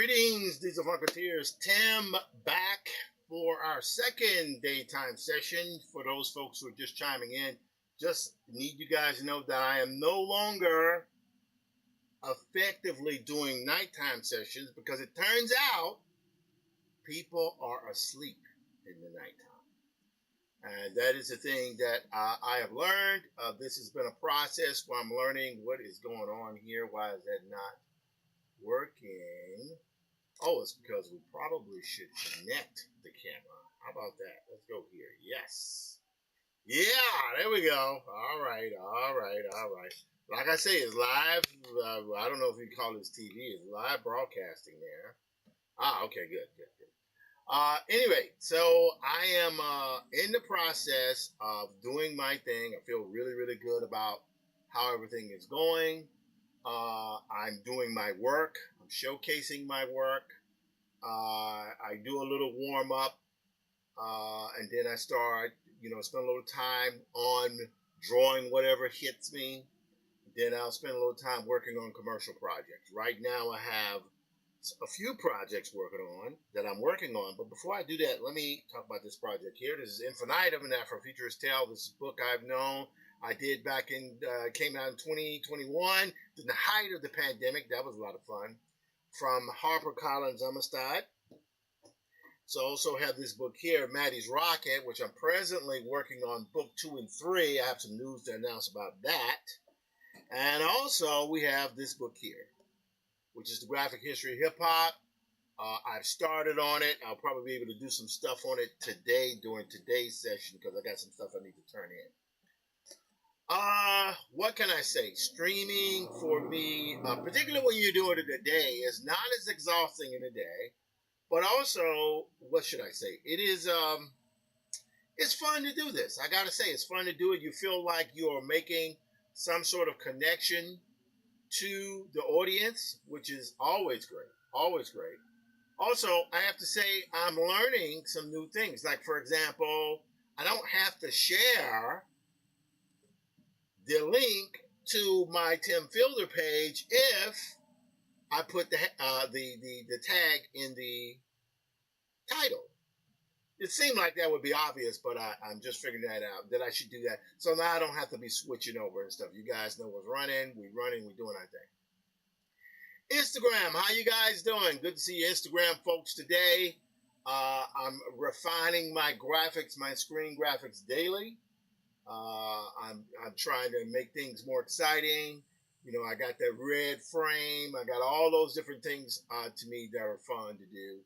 Greetings, Diesel Funketeers. Tim back for our second daytime session. For those folks who are just chiming in, just need you guys to know that I am no longer effectively doing nighttime sessions because it turns out people are asleep in the nighttime. And that is the thing that I have learned. This has been a process where I'm learning what is going on here. Why is that not working? Oh, it's because we probably should connect the camera. How about that? Let's go here. Yes. Yeah, there we go. All right. Like I say, it's live. I don't know if you call this TV. It's live broadcasting there. Okay, good. Anyway, so I am in the process of doing my thing. I feel really good about how everything is going. I'm doing my work. I'm showcasing my work. I do a little warm up, and then I start, spend a little time on drawing whatever hits me. Then I'll spend a little time working on commercial projects. Right now, I have a few projects that I'm working on. But before I do that, let me talk about this project here. This is Infinitum, an Afrofuturist Tale. This is a book I've known. I did back came out in 2021, in the height of the pandemic. That was a lot of fun. From HarperCollins Amistad. So I also have this book here, Maddie's Rocket, which I'm presently working on book 2 and 3. I have some news to announce about that. And also we have this book here, which is the Graphic History of Hip Hop. I've started on it. I'll probably be able to do some stuff on it today during today's session because I got some stuff I need to turn in. What can I say? Streaming for me, particularly when you're doing it in a day, is not as exhausting in a day. But also, what should I say? It is, it's fun to do this. I gotta say, it's fun to do it. You feel like you're making some sort of connection to the audience, which is always great. Always great. Also, I have to say, I'm learning some new things. Like, for example, I don't have to share the link to my Tim Fielder page if I put the tag in the title. It seemed like that would be obvious, but I'm just figuring that out, that I should do that. So now I don't have to be switching over and stuff. You guys know what's running. We're doing our thing. Instagram, how you guys doing? Good to see you Instagram folks today. I'm refining my graphics, my screen graphics daily. I'm trying to make things more exciting. I got that red frame. I got all those different things to me that are fun to do.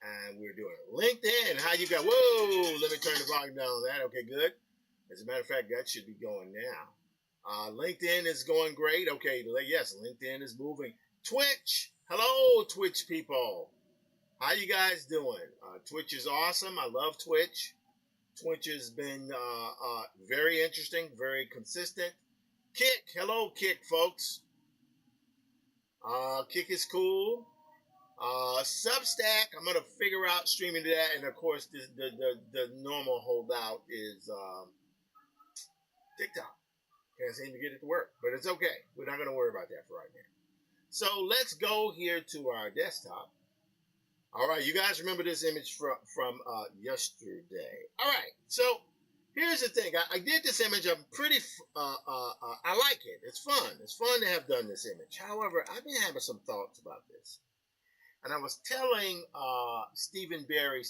And we're doing it. LinkedIn, how you got? Whoa, let me turn the volume down on that. Okay, good. As a matter of fact, that should be going now. LinkedIn is going great. Okay, yes, LinkedIn is moving. Twitch, hello, Twitch people. How you guys doing? Twitch is awesome. I love Twitch. Twitch has been very interesting, very consistent. Kick, hello, Kick, folks. Kick is cool. Substack, I'm gonna figure out streaming to that, and of course the normal holdout is TikTok. Can't seem to get it to work, but it's okay. We're not gonna worry about that for right now. So let's go here to our desktop. All right, you guys remember this image from yesterday. All right, so here's the thing. I did this image. I'm pretty. I like it. It's fun. It's fun to have done this image. However, I've been having some thoughts about this. And I was telling Stephen Berry,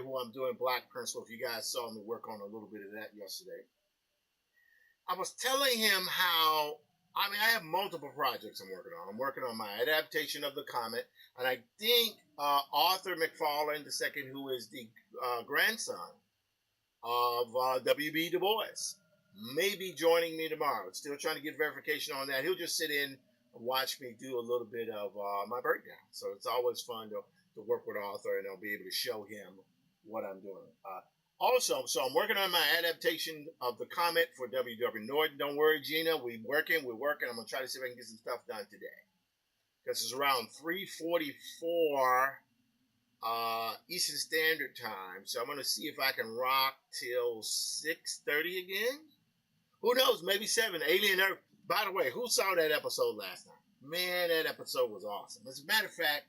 who I'm doing Black Principle, if you guys saw me work on a little bit of that yesterday. I was telling him how, I have multiple projects I'm working on. I'm working on my adaptation of The Comet. And I think Arthur McFarlane II, who is the grandson of W.B. Du Bois, may be joining me tomorrow. Still trying to get verification on that. He'll just sit in watch me do a little bit of my breakdown. So it's always fun to work with Arthur, and I'll be able to show him what I'm doing. Also, so I'm working on my adaptation of The Comet for W.W. Norton. Don't worry, Gina. We're working. I'm going to try to see if I can get some stuff done today. Because it's around 3:44 Eastern Standard Time. So I'm going to see if I can rock till 6:30 again. Who knows? Maybe 7. Alien Earth. By the way, who saw that episode last night? Man, that episode was awesome. As a matter of fact,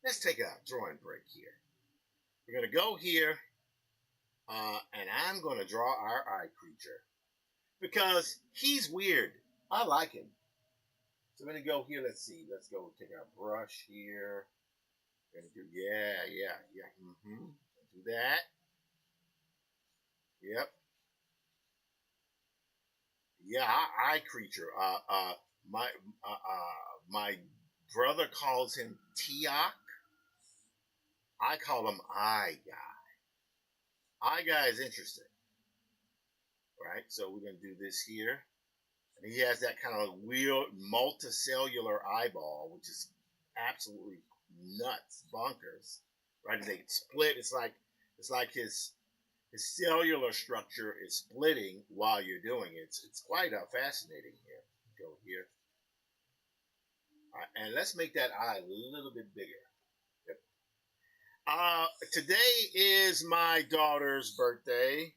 let's take a drawing break here. We're going to go here, and I'm going to draw our eye creature because he's weird. I like him. So I'm going to go here. Let's see. Let's go take our brush here. Gonna do, yeah. Do that. Yep. Yeah, eye creature. My my brother calls him Tiok. I call him Eye Guy. Eye Guy is interesting, right? So we're gonna do this here, and he has that kind of weird multicellular eyeball, which is absolutely nuts, bonkers, right? They split. It's like his cellular structure is splitting while you're doing it. It's quite fascinating here. Go here. All right, and let's make that eye a little bit bigger. Yep. Today is my daughter's birthday.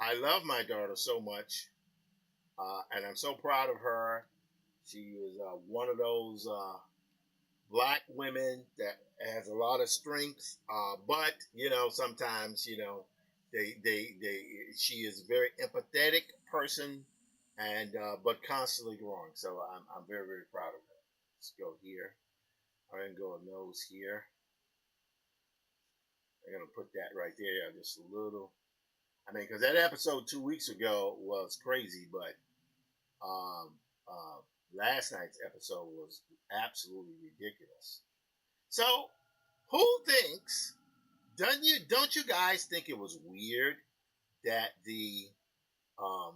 I love my daughter so much, and I'm so proud of her. She is one of those black women that has a lot of strength, but sometimes they she is a very empathetic person, and but constantly growing. So I'm very very proud of her. Let's go here. I'm gonna go a nose here. I'm gonna put that right there, just a little. I mean, because that episode 2 weeks ago was crazy, but um, uh, last night's episode was absolutely ridiculous. So, who thinks? Don't you guys think it was weird that um,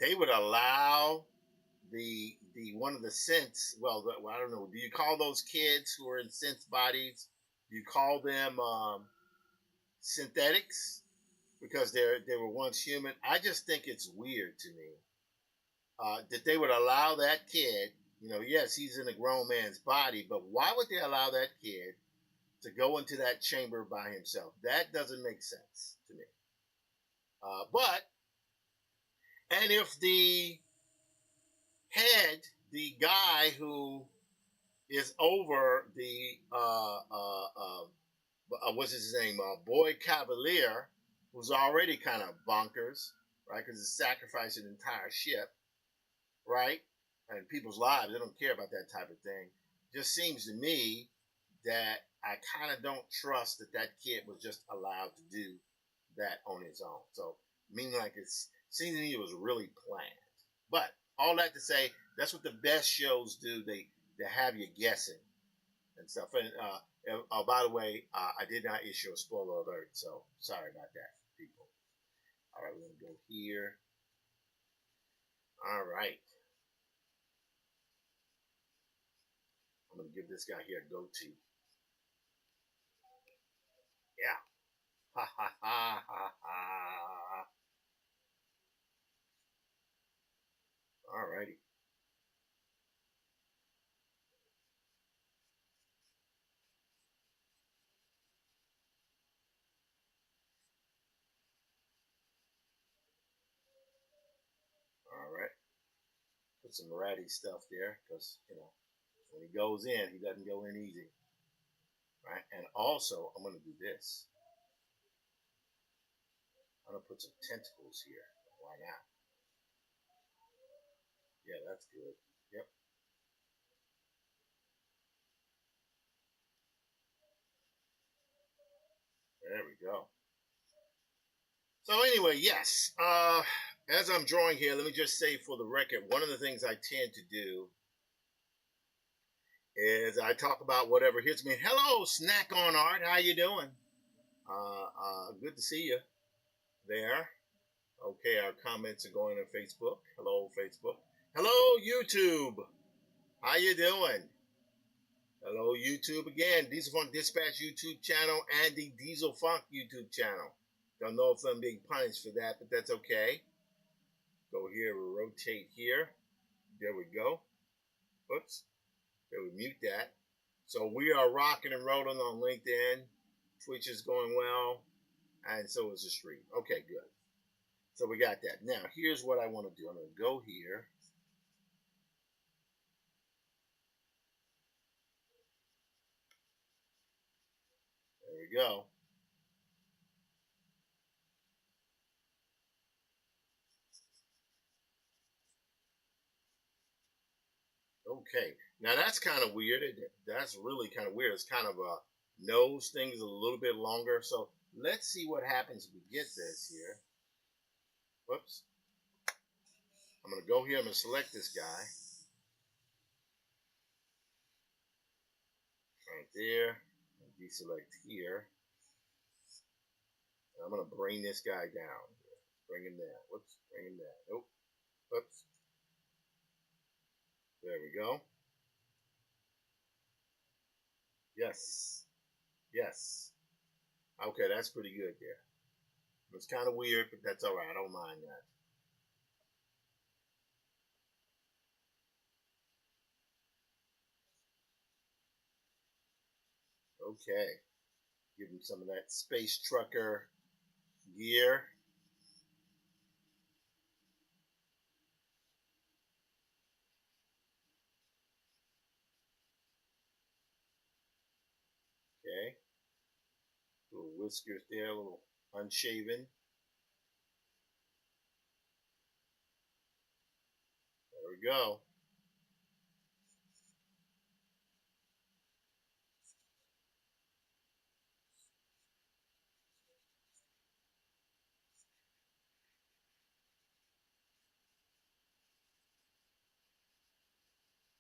they would allow the one of the synths? Well, I don't know. Do you call those kids who are in synth bodies? Do you call them synthetics because they were once human? I just think it's weird to me that they would allow that kid. Yes, he's in a grown man's body, but why would they allow that kid to go into that chamber by himself? That doesn't make sense to me. But and if the head, the guy who is over the what's his name, Boyd Cavalier, who's already kind of bonkers, right? Because it's sacrificing an entire ship, right? And people's lives. They don't care about that type of thing. Just seems to me that I kind of don't trust that kid was just allowed to do that on his own. So, meaning like it seems to me it was really planned. But all that to say, that's what the best shows do. They have you guessing and stuff. And by the way, I did not issue a spoiler alert, so sorry about that, people. All right, we're gonna go here. All right, I'm gonna give this guy here a goatee. Yeah. Ha ha ha ha ha. All righty. All right. Put some ratty stuff there because when he goes in, he doesn't go in easy, right? And also, I'm gonna do this. I'm gonna put some tentacles here. Why not? Yeah, that's good. Yep. There we go. So anyway, yes. As I'm drawing here, let me just say for the record, one of the things I tend to do is I talk about whatever hits me. Hello, Snack on Art. How you doing? Good to see you there. Okay, our comments are going on Facebook. Hello, Facebook. Hello, YouTube. How you doing? Hello, YouTube again. Diesel Funk Dispatch YouTube channel and the Diesel Funk YouTube channel. Don't know if I'm being punished for that, but that's okay. Go here, we'll rotate here. There we go. Oops. There we mute that. So we are rocking and rolling on LinkedIn. Twitch is going well, and so is the stream. Okay, good. So we got that. Now, here's what I want to do. I'm going to go here. we go. Okay. Now that's kind of weird. That's really kind of weird. It's kind of a nose thing is a little bit longer. So let's see what happens if we get this here. Whoops. I'm going to go here. I'm going to select this guy. Right there. And deselect here. And I'm going to bring this guy down. Bring him down. Whoops. Bring him down. Nope. Whoops. There we go. Yes. Yes. Okay, that's pretty good there. It's kind of weird, but that's all right. I don't mind that. Okay. Give him some of that space trucker gear. Okay. Little whiskers there, a little unshaven. There we go.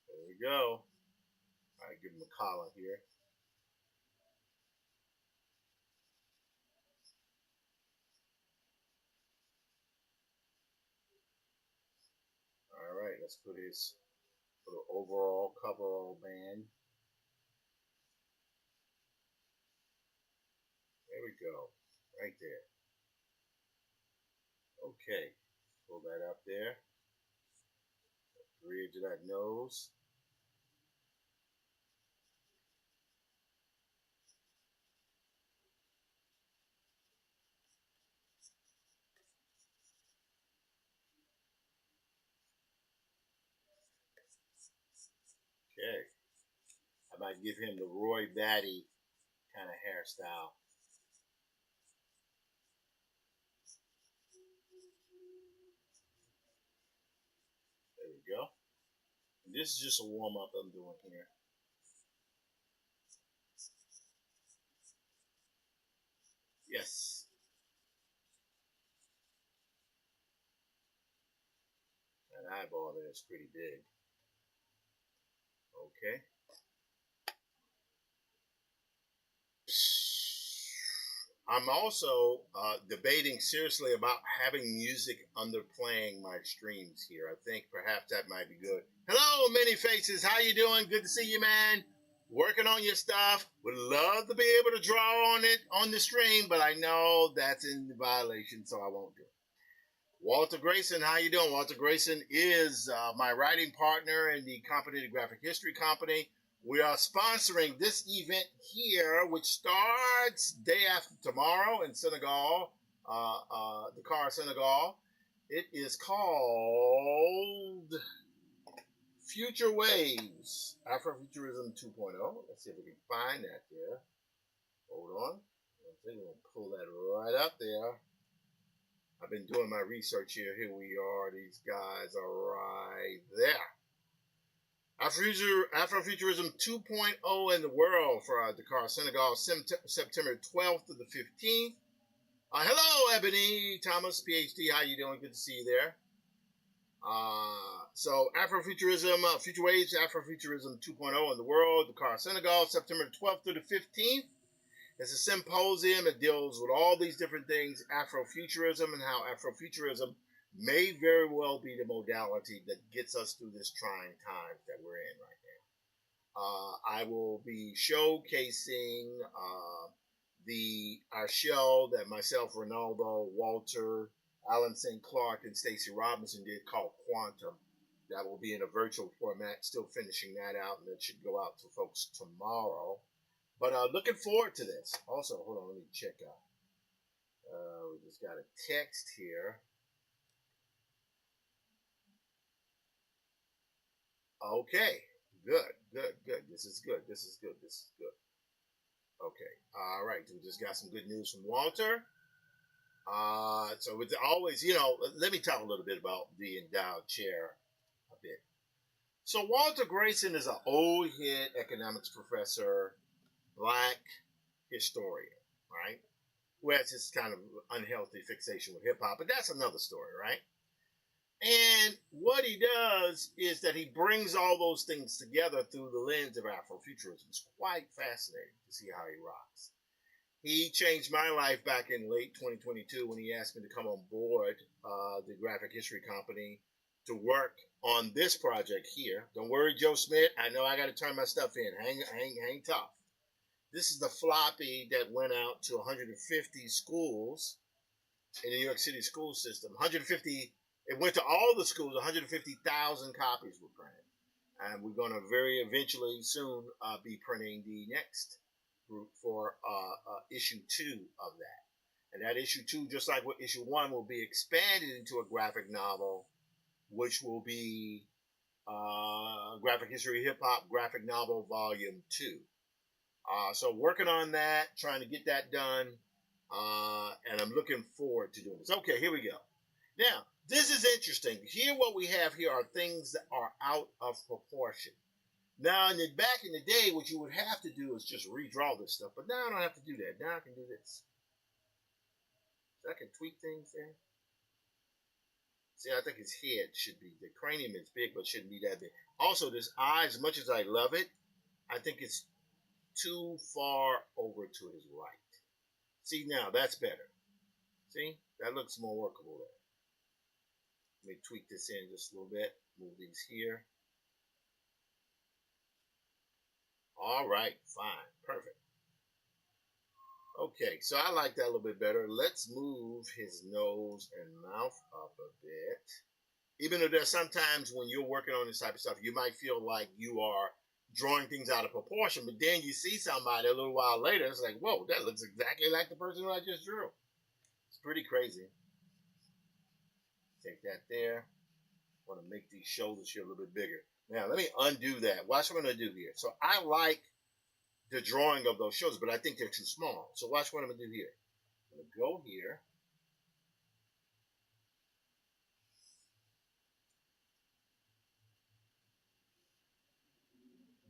There we go. All right, give him a collar here. All right, let's put his little overall coverall band. There we go. Right there. Okay. Pull that up there. Bridge of that nose. Okay. I might give him the Roy Batty kind of hairstyle. There we go. And this is just a warm up I'm doing here. Yes. That eyeball there is pretty big. Okay. I'm also debating seriously about having music underplaying my streams here. I think perhaps that might be good. Hello, Many Faces. How you doing? Good to see you, man. Working on your stuff. Would love to be able to draw on it on the stream, but I know that's in violation, so I won't do it. Walter Grayson, how you doing? Walter Grayson is my writing partner in the company, the Graphic History Company. We are sponsoring this event here, which starts day after tomorrow in Senegal, Dakar, Senegal. It is called Future Waves, Afrofuturism 2.0. Let's see if we can find that there. Hold on. I think we'll pull that right up there. I've been doing my research here. Here we are. These guys are right there. Afrofuturism 2.0 in the world for Dakar, Senegal, September 12th to the 15th. Hello, Ebony Thomas, PhD. How you doing? Good to see you there. So Afrofuturism, Future Waves, Afrofuturism 2.0 in the world, Dakar, Senegal, September 12th to the 15th. It's a symposium that deals with all these different things, Afrofuturism, and how Afrofuturism may very well be the modality that gets us through this trying times that we're in right now. I will be showcasing our show that myself, Ronaldo, Walter, Alan St. Clark, and Stacey Robinson did called Quantum. That will be in a virtual format, still finishing that out, and it should go out to folks tomorrow. But looking forward to this. Also, hold on, let me check out. We just got a text here. Okay, good. This is good. Okay. All right. We just got some good news from Walter. So it's always, let me talk a little bit about the endowed chair a bit. So Walter Grayson is an old head economics professor, black historian, right? Who has this kind of unhealthy fixation with hip hop, but that's another story, right? And what he does is that he brings all those things together through the lens of Afrofuturism. It's quite fascinating to see how he rocks. He changed my life back in late 2022 when he asked me to come on board the Graphic History Company to work on this project here. Don't worry, Joe Smith. I know I got to turn my stuff in. Hang tough. This is the floppy that went out to 150 schools in the New York City school system. 150. It went to all the schools. 150,000 copies were printed, and we're going to very eventually soon be printing the next group for issue 2 of that. And that issue 2, just like what issue 1, will be expanded into a graphic novel, which will be Graphic History Hip Hop Graphic Novel Volume 2. So working on that, trying to get that done, and I'm looking forward to doing this. Okay, here we go. Now, this is interesting. Here, what we have here are things that are out of proportion. Now, back in the day, what you would have to do is just redraw this stuff. But now I don't have to do that. Now I can do this. So I can tweak things there. See, I think his head should be, the cranium is big, but shouldn't be that big. Also, this eye, as much as I love it, I think it's too far over to his right. See, now that's better. See, that looks more workable there. Let me tweak this in just a little bit. Move these here. All right, fine, perfect. Okay, so I like that a little bit better. Let's move his nose and mouth up a bit. Even though there's sometimes when you're working on this type of stuff, you might feel like you are drawing things out of proportion, but then you see somebody a little while later, it's like, whoa, that looks exactly like the person who I just drew. It's pretty crazy. Take that there. I want to make these shoulders here a little bit bigger. Now, let me undo that. Watch what I'm going to do here. So I like the drawing of those shoulders, but I think they're too small. So watch what I'm going to do here. I'm going to go here.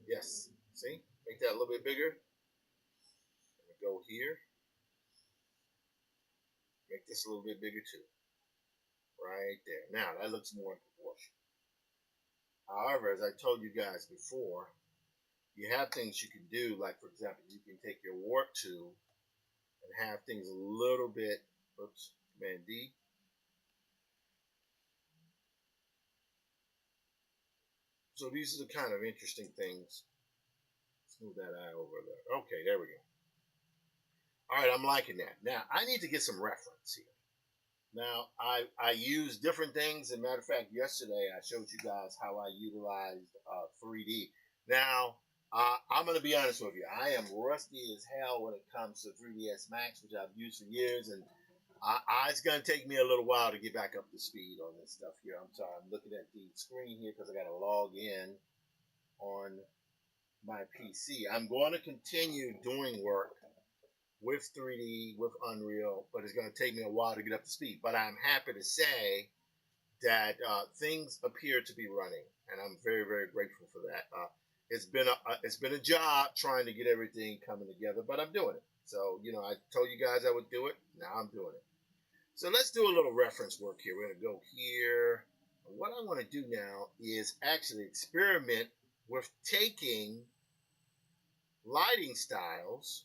Yes. See? Make that a little bit bigger. I'm going to go here. Make this a little bit bigger too. Right there. Now, that looks more in proportion. However, as I told you guys before, you have things you can do. Like, for example, you can take your warp tool and have things a little bit, oops, Command D. So these are the kind of interesting things. Let's move that eye over there. Okay, there we go. All right, I'm liking that. Now, I need to get some reference here. Now, I use different things. As a matter of fact, yesterday I showed you guys how I utilized 3D. Now, I'm going to be honest with you. I am rusty as hell when it comes to 3ds Max, which I've used for years, and it's going to take me a little while to get back up to speed on this stuff here. I'm sorry. I'm looking at the screen here because I got to log in on my PC. I'm going to continue doing work with 3D, with Unreal, but it's going to take me a while to get up to speed. But I'm happy to say that things appear to be running, and I'm very, very grateful for that. It's been a job trying to get everything coming together, but I'm doing it. So I told you guys I would do it. Now I'm doing it. So let's do a little reference work here. We're going to go here. What I want to do now is actually experiment with taking lighting styles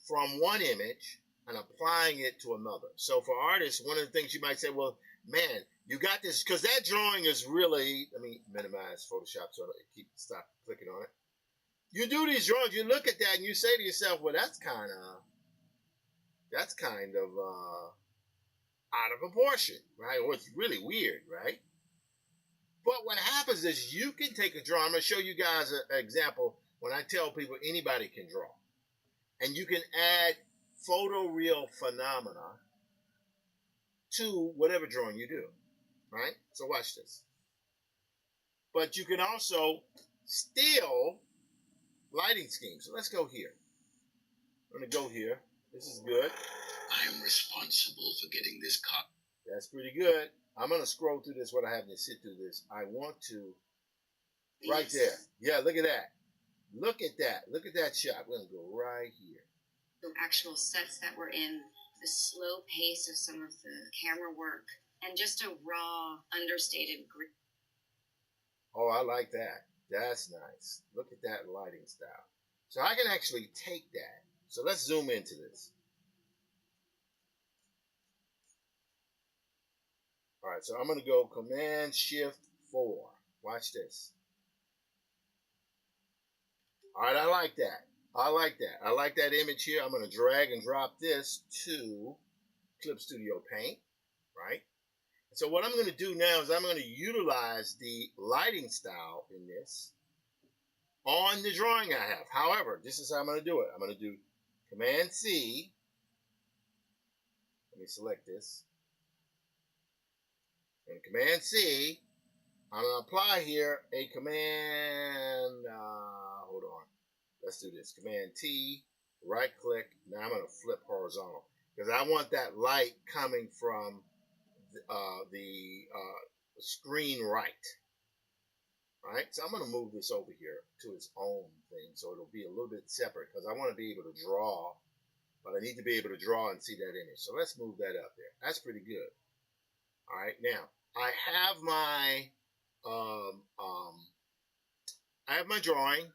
from one image and applying it to another. So for artists, one of the things you might say, well, man, you got this, because that drawing is really, let me minimize Photoshop so I stop clicking on it. You do these drawings, you look at that and you say to yourself, well, that's kind of out of proportion, right? Or it's really weird, right? But what happens is you can take a drawing. I'm going to show you guys an example when I tell people anybody can draw. And you can add photoreal phenomena to whatever drawing you do, right? So watch this. But you can also steal lighting schemes. So let's go here. I'm going to go here. This is good. I am responsible for getting this cut. That's pretty good. I'm going to scroll through this without having to sit through this. I want to, right there. Yeah, look at that. Look at that. Look at that shot. We're going to go right here. The actual sets that were in, the slow pace of some of the camera work, and just a raw, understated grip. Oh, I like that. That's nice. Look at that lighting style. So I can actually take that. So let's zoom into this. All right, so I'm going to go Command Shift 4. Watch this. All right, I like that. I like that. I like that image here. I'm going to drag and drop this to Clip Studio Paint, right? So what I'm going to do now is I'm going to utilize the lighting style in this on the drawing I have. However, this is how I'm going to do it. I'm going to do Command C. Let me select this. And Command C, I'm going to apply here a command, hold on. Let's do this. Command T, right click. Now I'm going to flip horizontal because I want that light coming from the screen right. Right? So I'm going to move this over here to its own thing so it'll be a little bit separate because I want to be able to draw, but I need to be able to draw and see that image. So let's move that up there. That's pretty good. All right, now I have my I have my drawing.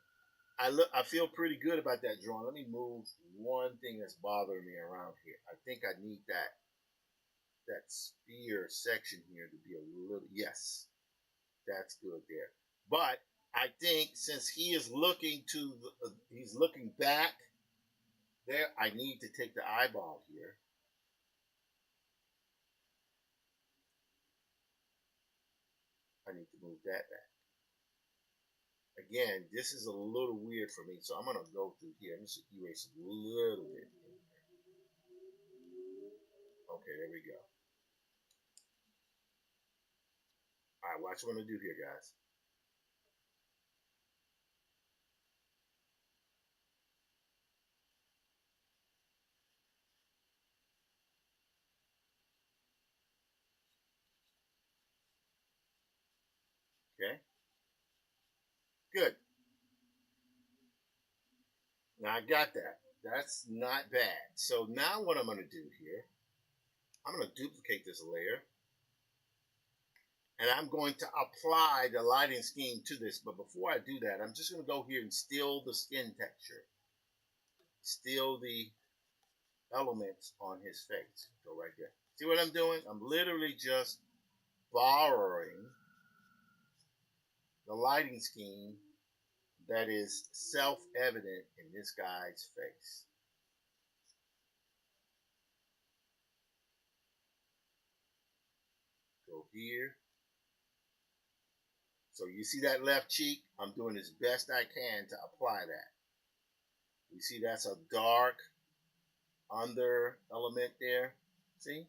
I feel pretty good about that drawing. Let me move one thing that's bothering me around here. I think I need that sphere section here to be a little, yes, that's good there. But I think since he is looking to he's looking back there, I need to take the eyeball here. I need to move that back. Again, this is a little weird for me, so I'm going to go through here. I'm just erase a little bit. Okay, there we go. All right, watch what I'm going to do here, guys. Okay, good. Now I got that. That's not bad. So now what I'm going to do here, I'm going to duplicate this layer. And I'm going to apply the lighting scheme to this. But before I do that, I'm just going to go here and steal the skin texture. Steal the elements on his face. Go right there. See what I'm doing? I'm literally just borrowing the lighting scheme that is self-evident in this guy's face. Go here. So you see that left cheek? I'm doing as best I can to apply that. You see that's a dark under element there. See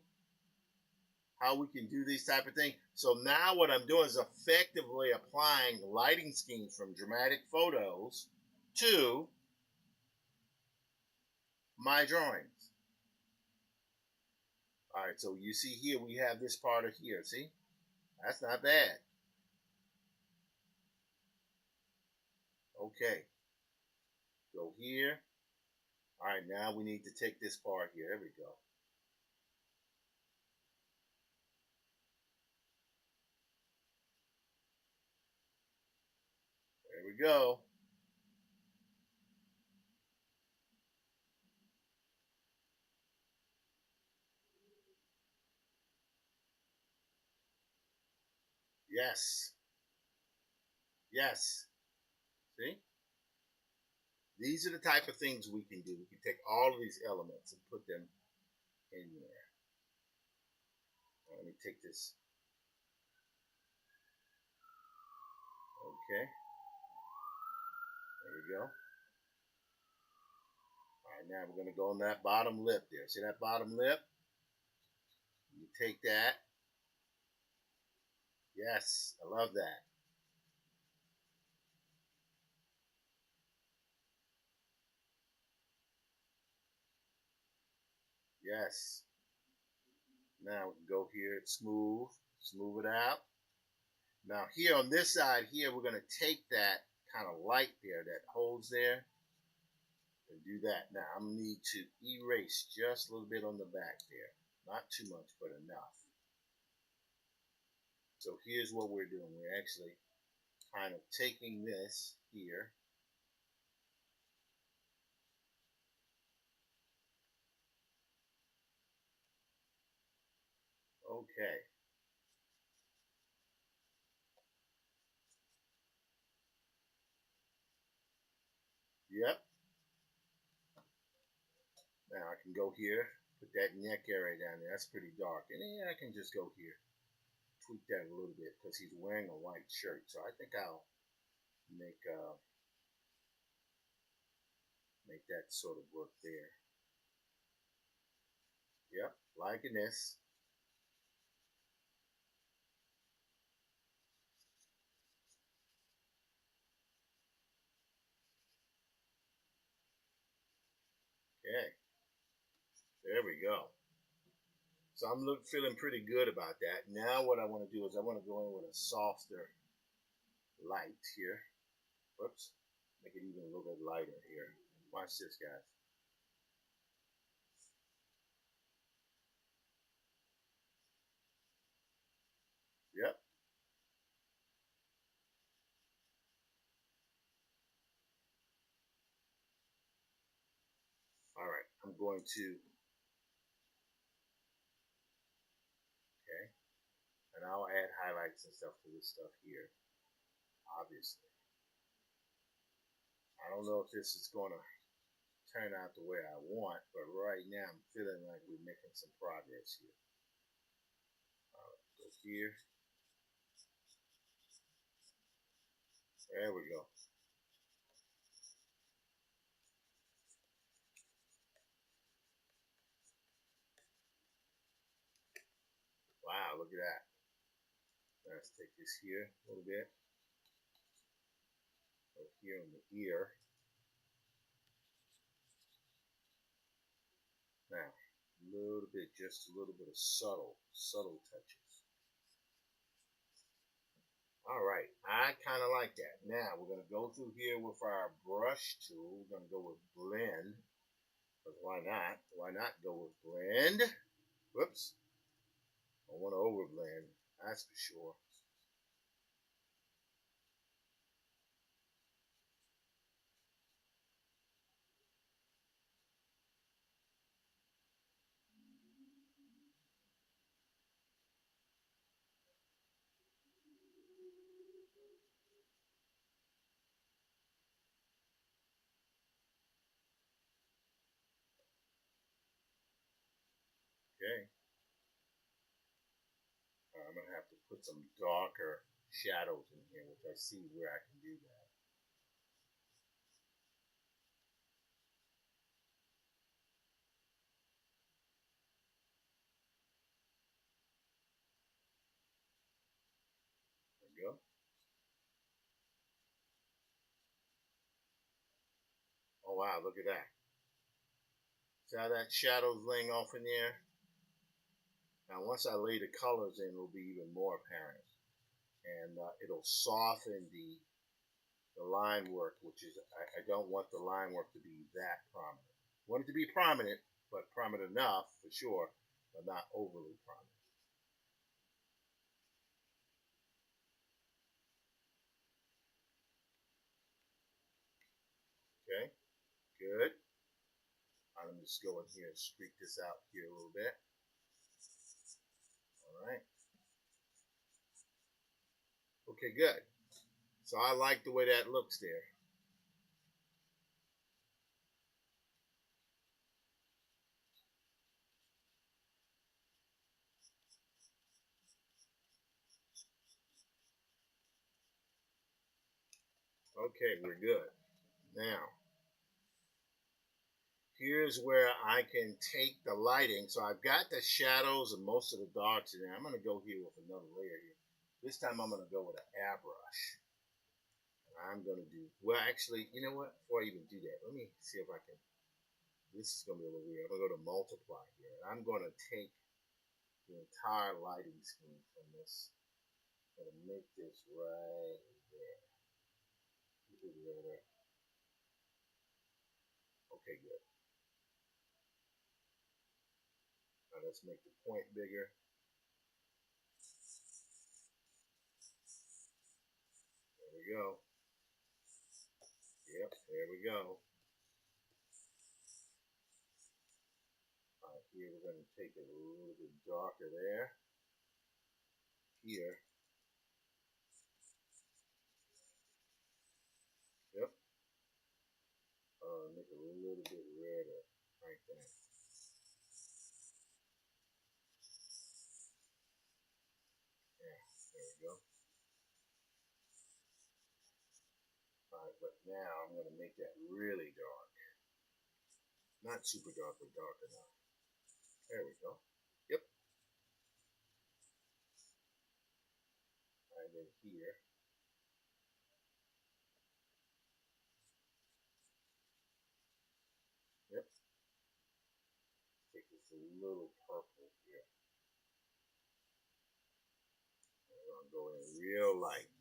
how we can do these type of things? So now what I'm doing is effectively applying lighting schemes from dramatic photos to my drawings. All right, so you see here we have this part of here. See, that's not bad. Okay, go here. All right, now we need to take this part here. There we go. There we go. Yes. Yes. See? These are the type of things we can do. We can take all of these elements and put them in there. Let me take this. Okay. There we go. All right, now we're going to go on that bottom lip there. See that bottom lip? You take that. Yes, I love that. Yes. Now we can go here, smooth it out. Now here on this side here, we're going to take that kind of light there that holds there and do that. Now I'm going to need to erase just a little bit on the back there. Not too much, but enough. So here's what we're doing. We're actually kind of taking this here. Okay. Yep. Now I can go here, put that neck area down there. That's pretty dark. And then I can just go here, tweak that a little bit because he's wearing a white shirt. So I think I'll make that sort of work there. Yep, liking this. Okay, there we go. So I'm feeling pretty good about that. Now what I want to do is I want to go in with a softer light here. Whoops, make it even a little bit lighter here. Watch this, guys. Yep. All right, I'm going to, okay, and I'll add highlights and stuff to this stuff here, obviously. I don't know if this is going to turn out the way I want, but right now I'm feeling like we're making some progress here. Go here. There we go. Wow, look at that. Let's take this here a little bit. Over here in the ear. Now, a little bit, just a little bit of subtle touches. All right, I kind of like that. Now, we're going to go through here with our brush tool. We're going to go with blend. Because why not? Why not go with blend? Whoops. I want to overblend, that's for sure. Okay. I'm going to have to put some darker shadows in here, which I see where I can do that. There we go. Oh, wow, look at that. See how that shadow's laying off in there? Now, once I lay the colors in, it'll be even more apparent. And it'll soften the line work, which is, I don't want the line work to be that prominent. I want it to be prominent, but prominent enough, for sure, but not overly prominent. Okay, good. I'm just go in here and streak this out here a little bit. All right. Okay, good. So I like the way that looks there. Okay, we're good. Now, here's where I can take the lighting. So I've got the shadows and most of the darks in there. I'm going to go here with another layer here. This time I'm going to go with an airbrush. I'm going to do, well, actually, you know what? Before I even do that, let me see if I can this is going to be a little weird. I'm going to go to multiply here. And I'm going to take the entire lighting scheme from this. I'm going to make this right there. Keep it redder. Okay, good. Now let's make the point bigger. There we go. Yep, there we go. Here we're going to take it a little bit darker there. Here. Yep. Make it a little bit redder right there. Yeah, there we go. Alright, but now I'm going to make that really dark. Not super dark, but dark enough. There we go. Yep. And then here. Yep. Take this a little purple here. And we're going to go in real light.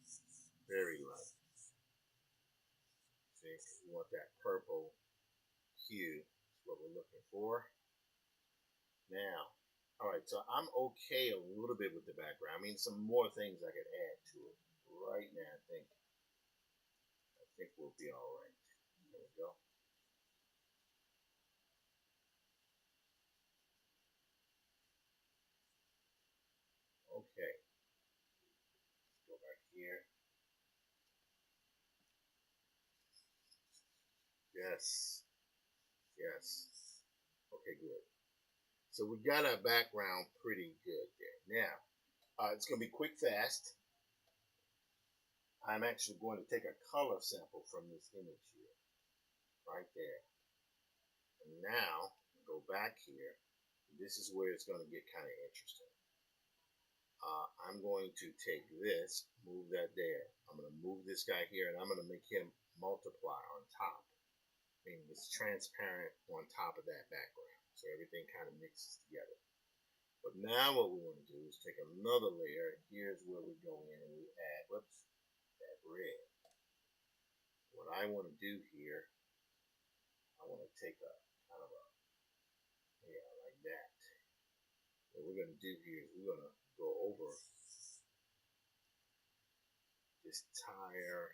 Very light. See, we want that purple hue. That's what we're looking for. Now, all right, so I'm okay a little bit with the background. I mean, some more things I could add to it. Right now, I think we'll be all right. There we go. Okay. Let's go back here. Yes. Yes. Okay, good. So we got our background pretty good there. Now, it's going to be quick, fast. I'm actually going to take a color sample from this image here, right there. And now, go back here. This is where it's going to get kind of interesting. I'm going to take this, move that there. I'm going to move this guy here, and I'm going to make him multiply on top. Meaning it's transparent on top of that background. So everything kind of mixes together. But now what we want to do is take another layer. Here's where we go in and we add, that red. What I want to do here, I want to take a kind of a, yeah, like that. What we're going to do here is we're going to go over this entire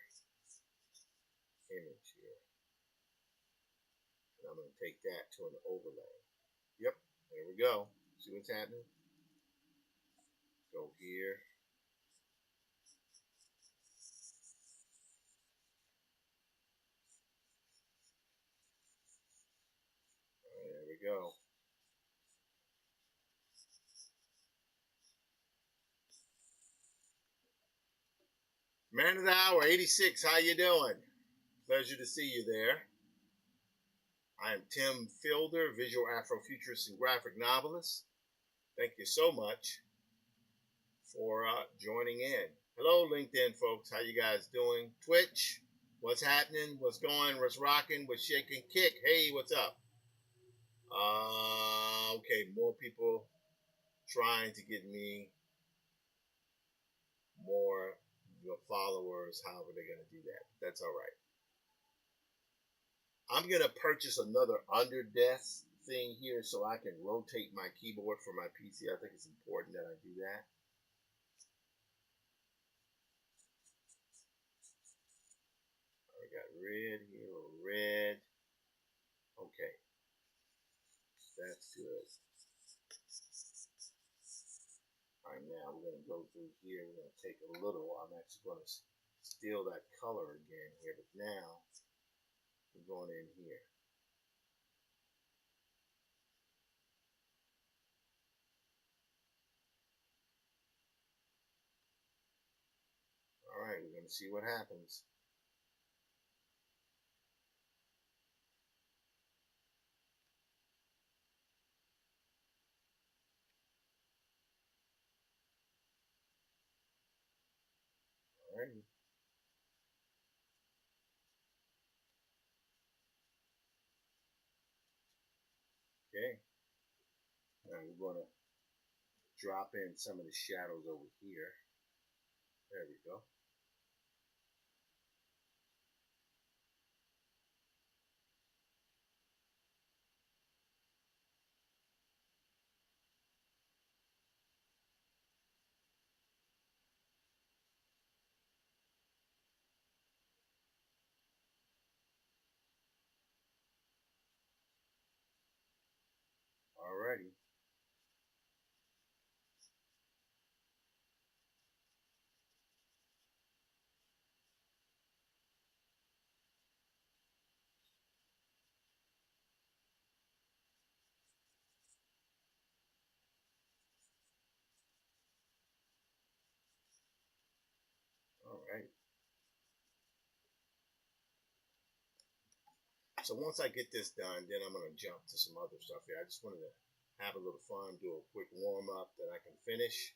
image here. And I'm going to take that to an overlay. Yep, there we go. See what's happening? Go here. There we go. Man of the hour, 86. How you doing? Pleasure to see you there. I am Tim Fielder, visual Afrofuturist and graphic novelist. Thank you so much for joining in. Hello, LinkedIn folks. How you guys doing? Twitch, what's happening? What's going? What's rocking? What's shaking? Kick. Hey, what's up? Okay, more people trying to get me more followers. However, they're going to do that. That's all right. I'm going to purchase another underdesk thing here so I can rotate my keyboard for my PC. I think it's important that I do that. I got red here, red. Okay, that's good. All right, now we're going to go through here. We're going to take a little. I'm actually going to steal that color again here, but now we're going in here. All right, we're going to see what happens. All right. going to drop in some of the shadows over here. There we go. Alrighty. Alright. So once I get this done, then I'm going to jump to some other stuff here. I just wanted to have a little fun, do a quick warm up that I can finish.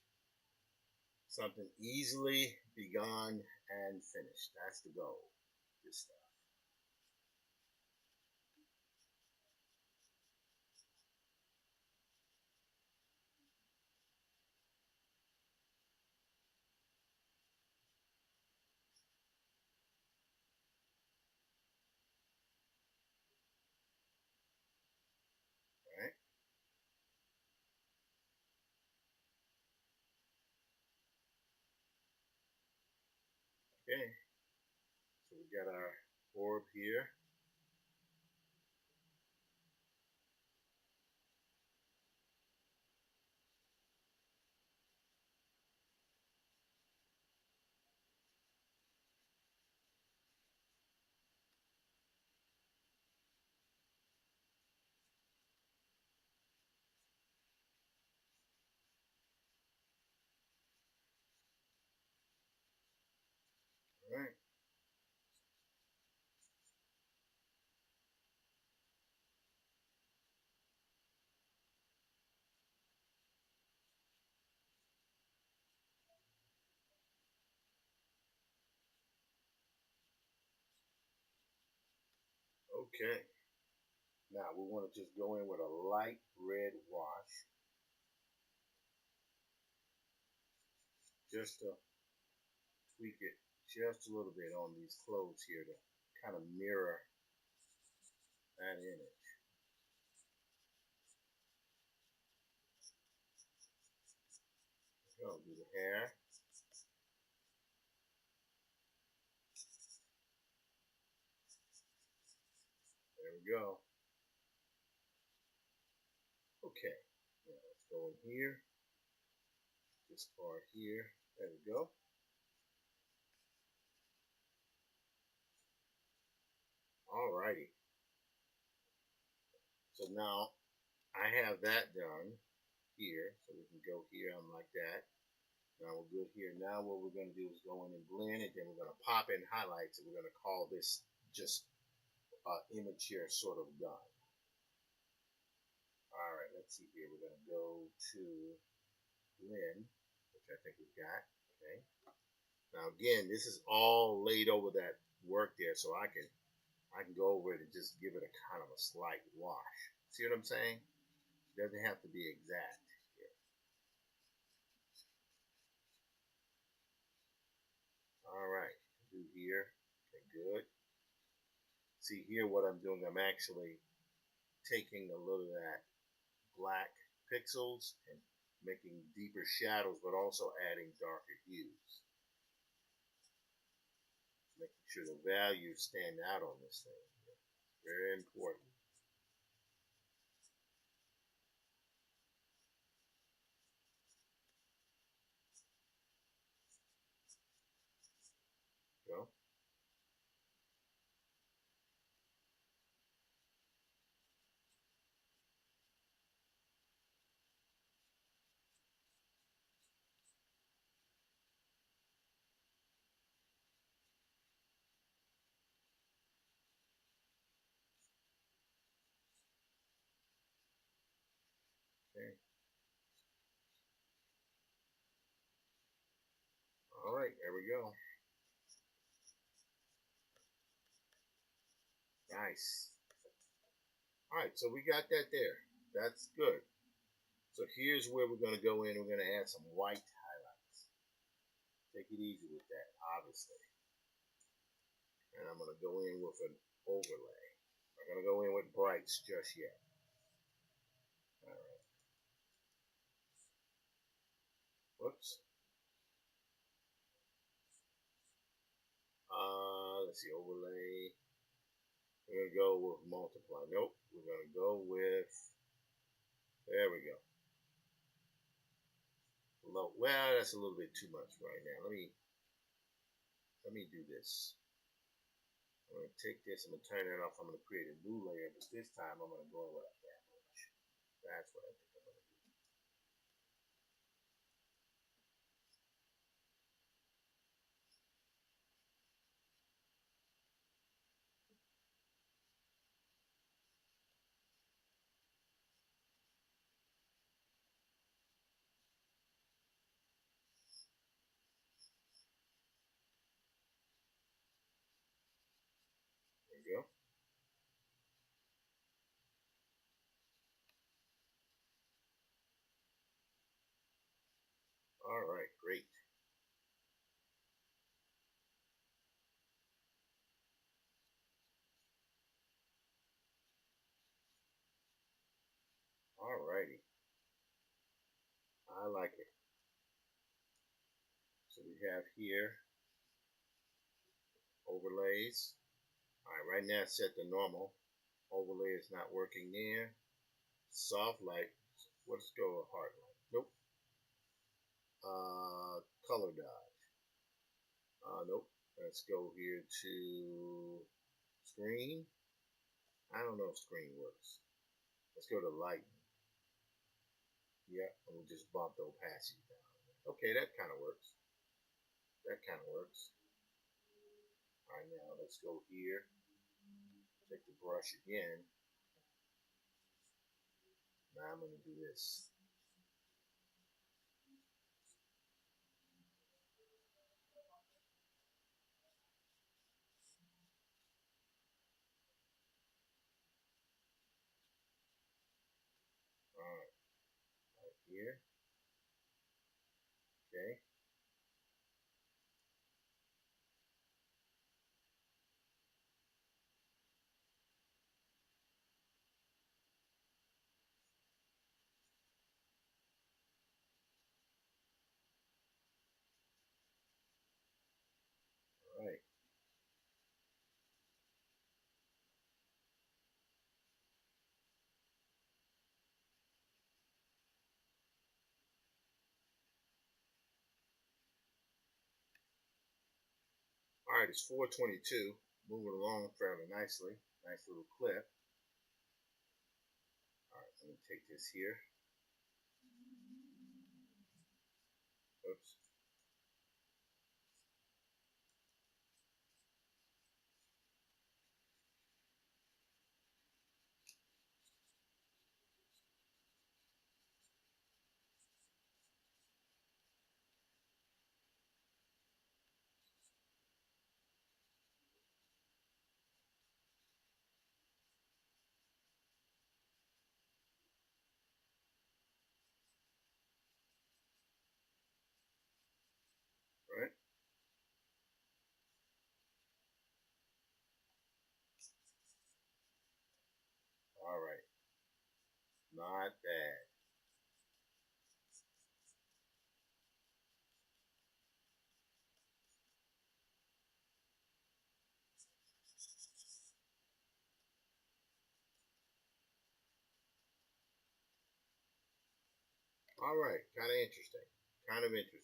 Something easily begun and finished. That's the goal. This stuff. Alright. Okay. So we got our orb here. Alright. Okay. Now we want to just go in with a light red wash. Just to tweak it just a little bit on these clothes here to kind of mirror that image. Go do the hair. There we go. Okay. Now let's go in here. This part here. There we go. Alrighty. So now I have that done here. So we can go here on like that. Now we're good here. Now what we're going to do is go in and blend it. Then we're going to pop in highlights. And we're going to call this just image here sort of done. Alright, let's see here. We're going to go to blend, which I think we've got. Okay. Now again, this is all laid over that work there, so I can go over it and just give it a kind of a slight wash. See what I'm saying? It doesn't have to be exact here. All right, do here. Okay, good. See here what I'm doing, I'm actually taking a little of that black pixels and making deeper shadows, but also adding darker hues. Making sure the values stand out on this thing. Very important. Go. Okay. All right, there we go. Nice. All right, so we got that there. That's good. So here's where we're going to go in. We're going to add some white highlights. Take it easy with that, obviously. And I'm going to go in with an overlay. I'm not going to go in with brights just yet. All right. Whoops. Let's see, overlay. We're going to go with multiply. Nope. We're going to go with, there we go. Low. Well, that's a little bit too much right now. Let me do this. I'm going to take this, I'm going to turn it off, I'm going to create a new layer, but this time I'm going to go up that much. That's what I think I'm going to do. There we go. All right, great. All righty. I like it. So we have here overlays. All right, right now it's set to normal. Overlay is not working there. Soft light. Let's go with hard light. Nope. Color dodge. Nope. Let's go here to screen. I don't know if screen works. Let's go to light. Yeah, and we just bump the opacity down. Okay, that kind of works. That kind of works. All right, now let's go here. Take the brush again. Now I'm going to do this. All right, right here. Okay. All right. All right, it's 422. Moving along fairly nicely. Nice little clip. All right, let me take this here. Oops. All right. All right. Not bad. All right. Kind of interesting. Kind of interesting.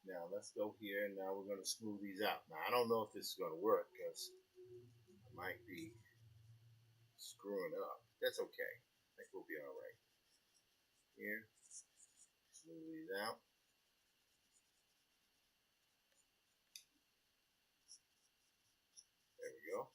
Now let's go here and now we're going to smooth these out. Now I don't know if this is going to work because I might be screwing up. That's okay. I think we'll be all right. Here, smooth these out. There we go.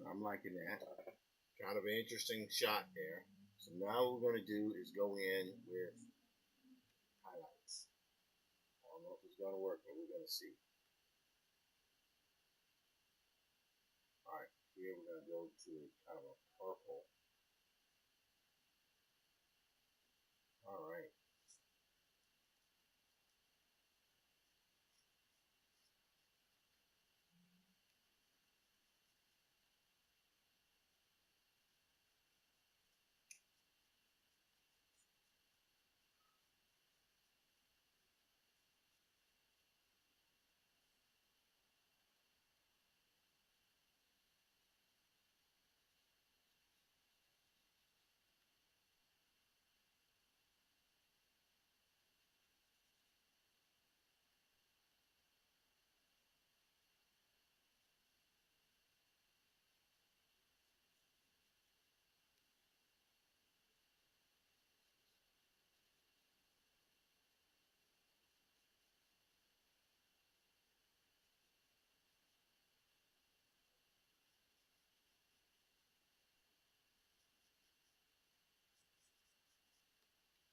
I'm liking that. Kind of an interesting shot there. So now what we're going to do is go in with highlights. I don't know if it's going to work, but we're going to see. All right, here we're going to go to kind of a purple. All right.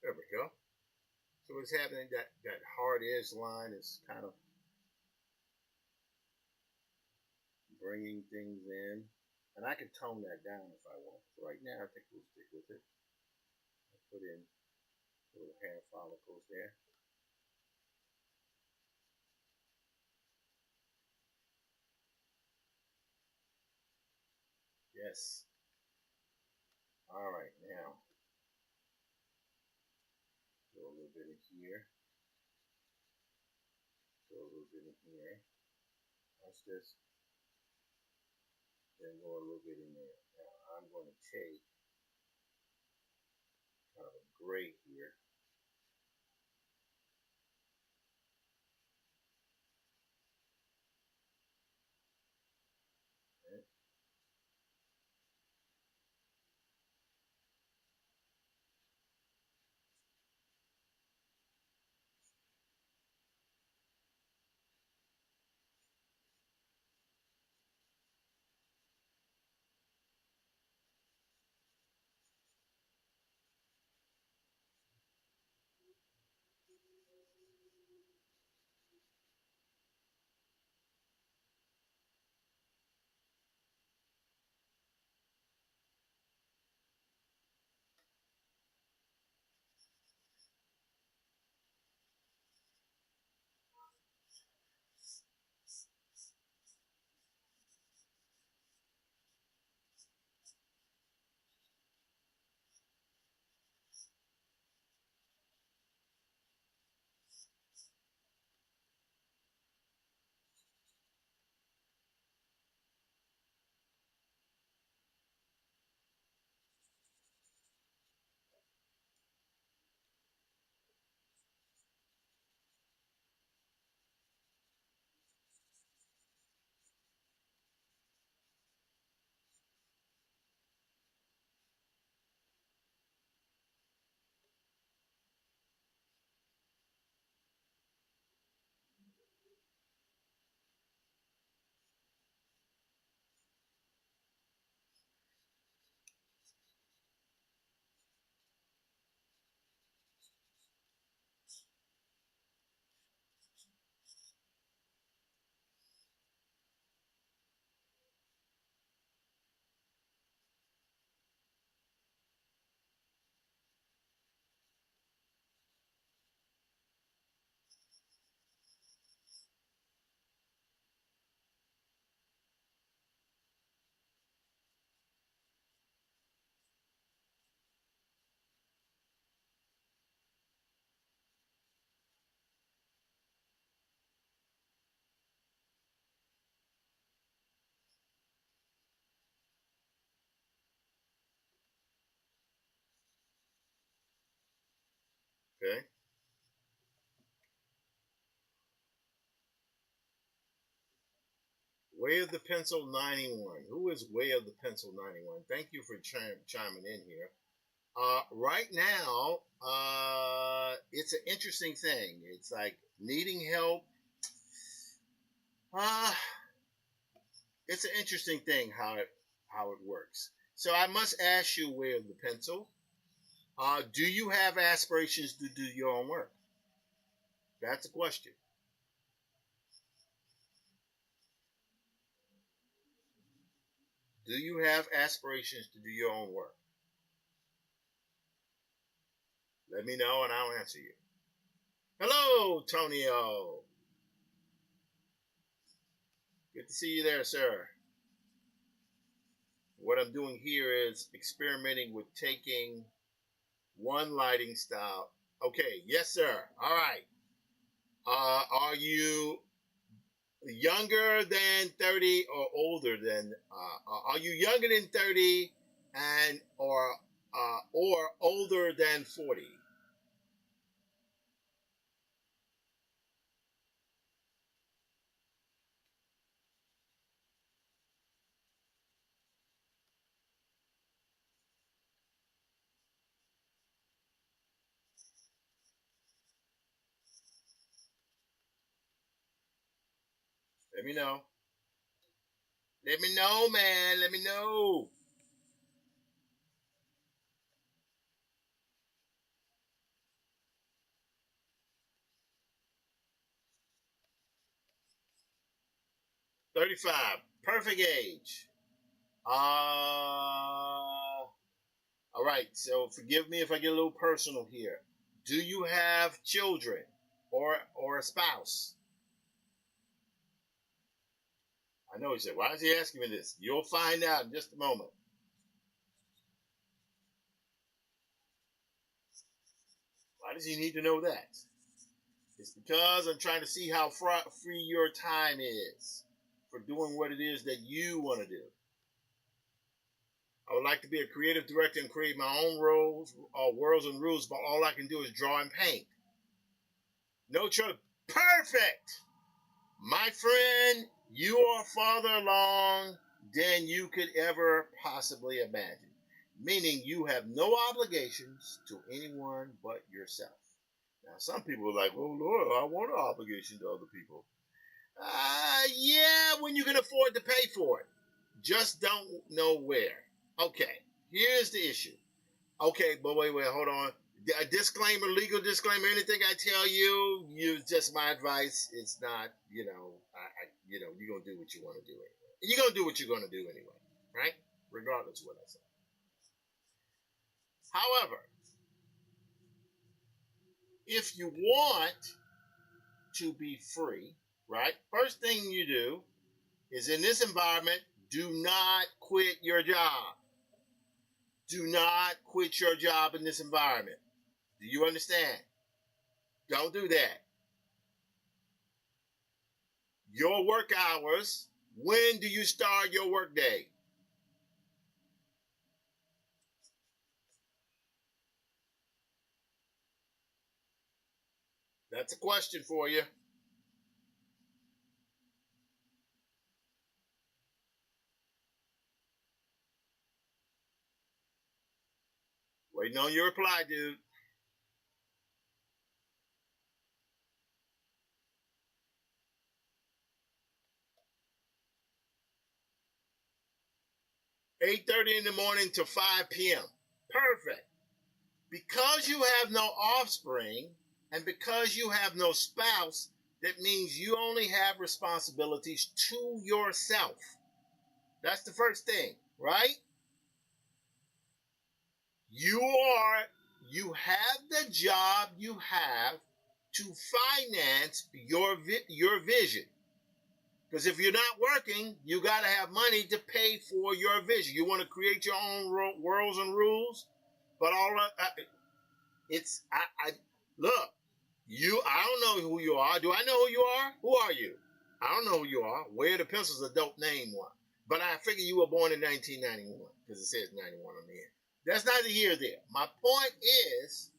There we go. So what's happening, that hard edge line is kind of bringing things in. And I can tone that down if I want. So right now, I think we'll stick with it. I'll put in little hair follicles there. Yes. All right, now go a little bit in here. Go a little bit in here. Watch this. Then go a little bit in there. Now I'm going to take kind of a gray here. Okay. Okay. Way of the Pencil 91. Who is Way of the Pencil 91? Thank you for chiming in here. Right now, it's an interesting thing. It's like needing help. Uh, it's an interesting thing how how it works. So I must ask you, Way of the Pencil, do you have aspirations to do your own work? That's a question. Do you have aspirations to do your own work? Let me know and I'll answer you. Hello, Tonio. Good to see you there, sir. What I'm doing here is experimenting with taking one lighting style. Okay, yes, sir. All right. Are you younger than 30 or older than? Are you younger than 30 and or older than 40? Let me know. Let me know, man. Let me know. 35. Perfect age. All right. So forgive me if I get a little personal here. Do you have children or a spouse? I know he said, why is he asking me this? You'll find out in just a moment. Why does he need to know that? It's because I'm trying to see how free your time is for doing what it is that you want to do. I would like to be a creative director and create my own worlds and rules, but all I can do is draw and paint. No trouble. Perfect! My friend, you are farther along than you could ever possibly imagine. Meaning you have no obligations to anyone but yourself. Now, some people are like, oh, Lord, I want an obligation to other people. Yeah, when you can afford to pay for it. Just don't know where. Okay, here's the issue. Okay, but wait, hold on. A disclaimer, legal disclaimer, anything I tell you, just my advice. It's not, you're going to do what you want to do anyway. You're going to do what you're going to do anyway, right? Regardless of what I say. However, if you want to be free, right? First thing you do is in this environment, do not quit your job. Do not quit your job in this environment. Do you understand? Don't do that. Your work hours, when do you start your work day? That's a question for you. Waiting on your reply, dude. 8:30 in the morning to 5 p.m. Perfect. Because you have no offspring and because you have no spouse, that means you only have responsibilities to yourself. That's the first thing, right? You have the job you have to finance your vision. Because if you're not working, you got to have money to pay for your vision. You want to create your own worlds and rules, but it's I look. I don't know who you are. Do I know who you are? Who are you? I don't know who you are. Where the Pencil's a dope name one. But I figure you were born in 1991 because it says 91 on the end. That's neither here nor there. My point is,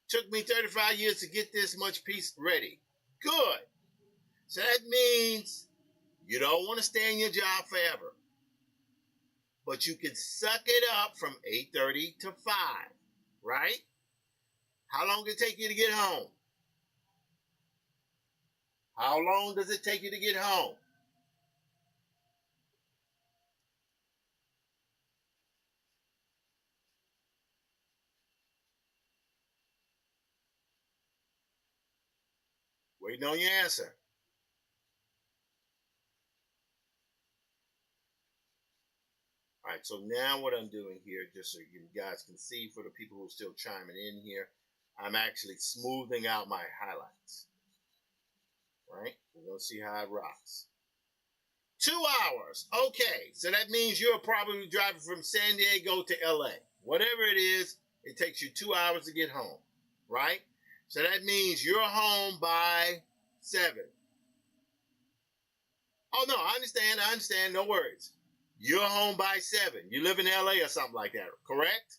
took me 35 years to get this much piece ready. Good. So that means you don't want to stay in your job forever. But you can suck it up from 8:30 to 5, right? How long does it take you to get home? How long does it take you to get home? Waiting on your answer. All right, so now what I'm doing here, just so you guys can see for the people who are still chiming in here, I'm actually smoothing out my highlights. Right? We're going to see how it rocks. 2 hours. Okay, so that means you're probably driving from San Diego to LA. Whatever it is, it takes you 2 hours to get home. Right? So that means you're home by 7. Oh, no, I understand. No worries. You're home by 7. You live in LA or something like that, correct?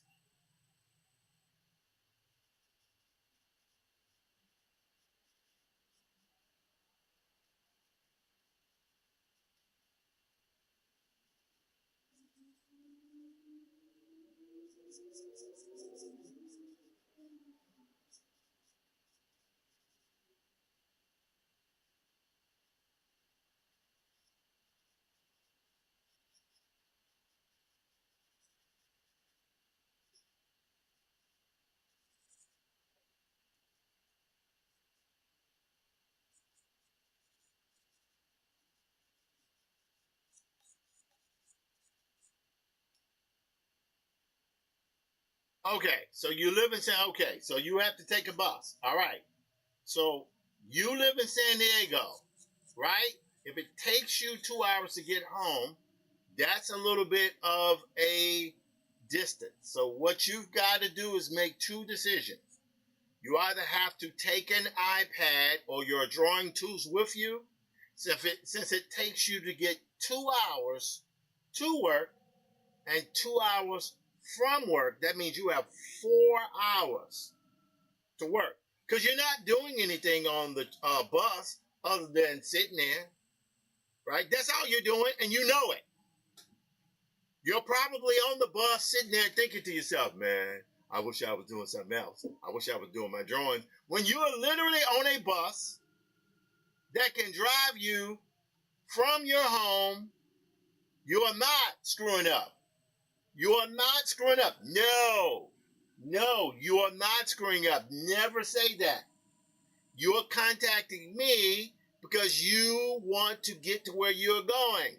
Okay, so you live in okay, so you have to take a bus. All right. So you live in San Diego, right? If it takes you 2 hours to get home, that's a little bit of a distance. So what you've got to do is make two decisions. You either have to take an iPad or your drawing tools with you. Since it takes you to get 2 hours to work and 2 hours from work, that means you have 4 hours to work because you're not doing anything on the bus other than sitting there, right? That's all you're doing, and you know it. You're probably on the bus sitting there thinking to yourself, man, I wish I was doing something else. I wish I was doing my drawing. When you are literally on a bus that can drive you from your home, you are not screwing up. You are not screwing up. No, you are not screwing up. Never say that. You're contacting me because you want to get to where you're going.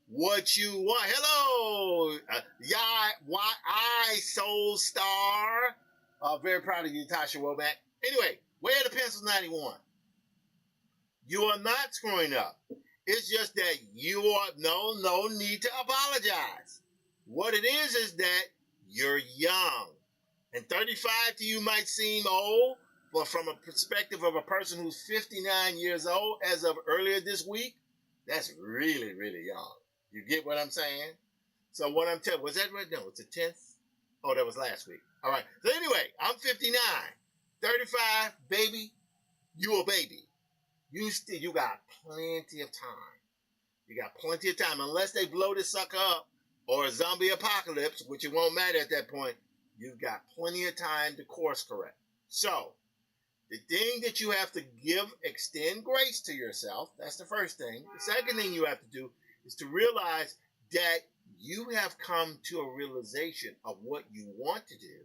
What you want. Hello, Soul Star. Very proud of you, Tasha Womack. Anyway, where are the pencils 91? You are not screwing up. It's just that you are no need to apologize. What it is that you're young. And 35 to you might seem old, but from a perspective of a person who's 59 years old as of earlier this week, that's really, really young. You get what I'm saying? So what I'm telling, was that right? No, it's the 10th. Oh, that was last week. All right. So anyway, I'm 59. 35, baby, you a baby. You got plenty of time. You got plenty of time. Unless they blow this sucker up or a zombie apocalypse, which it won't matter at that point, you've got plenty of time to course correct. So, the thing that you have to extend grace to yourself. That's the first thing. The second thing you have to do is to realize that you have come to a realization of what you want to do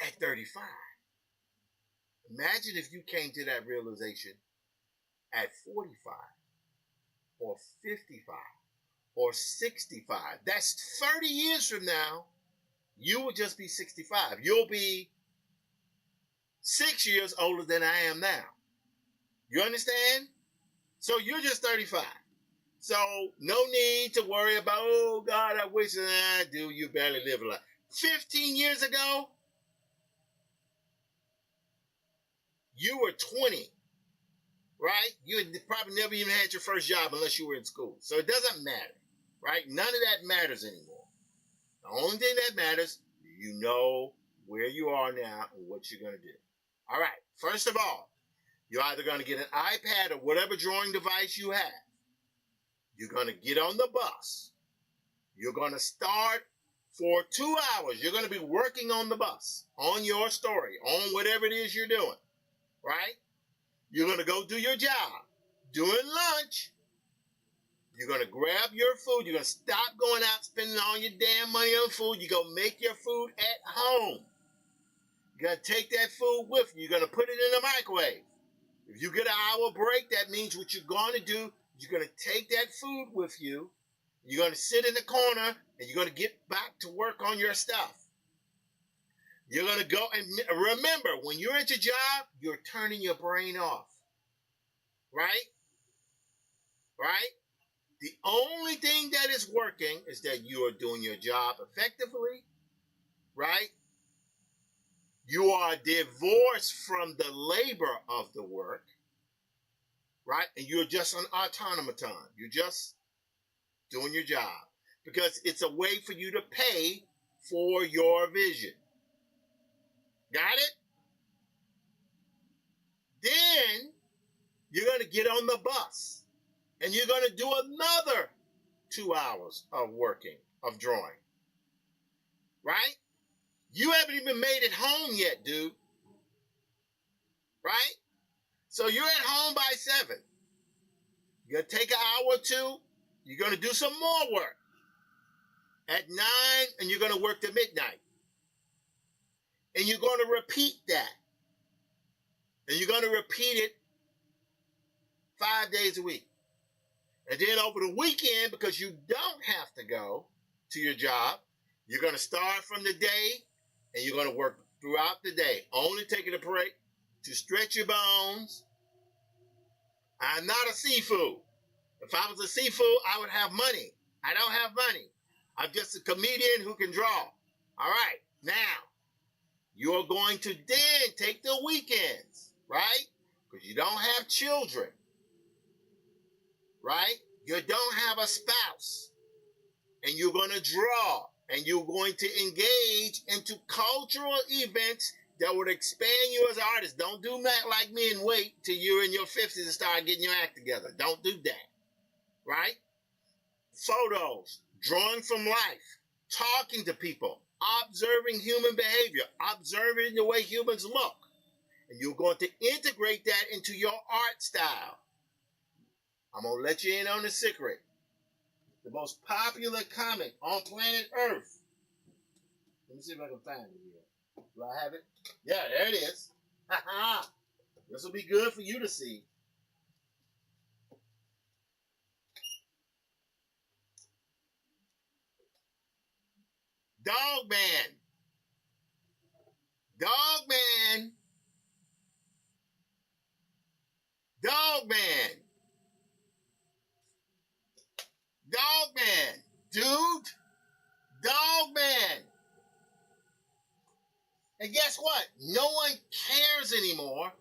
at 35. Imagine if you came to that realization at 45 or 55 or 65. That's 30 years from now. You will just be 65. You'll be 6 years older than I am now. You understand? So you're just 35. So no need to worry about, oh God, I wish I do. You barely live a life. 15 years ago, you were 20, right? You had probably never even had your first job unless you were in school. So it doesn't matter, right? None of that matters anymore. The only thing that matters, you know where you are now and what you're going to do. All right. First of all, you're either going to get an iPad or whatever drawing device you have. You're going to get on the bus. You're going to start for 2 hours. You're going to be working on the bus, on your story, on whatever it is you're doing, right? You're going to go do your job. During lunch, you're going to grab your food. You're going to stop going out spending all your damn money on food. You're going to make your food at home. You're going to take that food with you. You're going to put it in the microwave. If you get an hour break, that means what you're going to do, you're going to take that food with you. You're going to sit in the corner and you're going to get back to work on your stuff. You're going to go and remember, when you're at your job, you're turning your brain off. Right? Right? The only thing that is working is that you are doing your job effectively. Right? You are divorced from the labor of the work. Right? And you're just an automaton. You're just doing your job. Because it's a way for you to pay for your vision. Got it? Then you're going to get on the bus and you're going to do another 2 hours of working, of drawing. Right? You haven't even made it home yet, dude. Right? So you're at home by 7. You're going to take an hour or two. You're going to do some more work. At 9, and you're going to work to midnight. And you're going to repeat that. And you're going to repeat it 5 days a week. And then over the weekend, because you don't have to go to your job, you're going to start from the day and you're going to work throughout the day, only taking a break to stretch your bones. I'm not a seafood. If I was a seafood, I would have money. I don't have money. I'm just a comedian who can draw. All right. Now, you're going to then take the weekends, right? Because you don't have children. Right? You don't have a spouse. And you're going to draw. And you're going to engage into cultural events that would expand you as an artist. Don't do that like me and wait till you're in your 50s and start getting your act together. Don't do that. Right? Photos, drawing from life, talking to people, observing human behavior, observing the way humans look. And you're going to integrate that into your art style. I'm going to let you in on the secret. The most popular comic on planet Earth. Let me see if I can find it here. Do I have it? Yeah, there it is. This will be good for you to see. Dogman. Dogman. Dogman. Dogman. Dude. Dogman. And guess what? No one cares anymore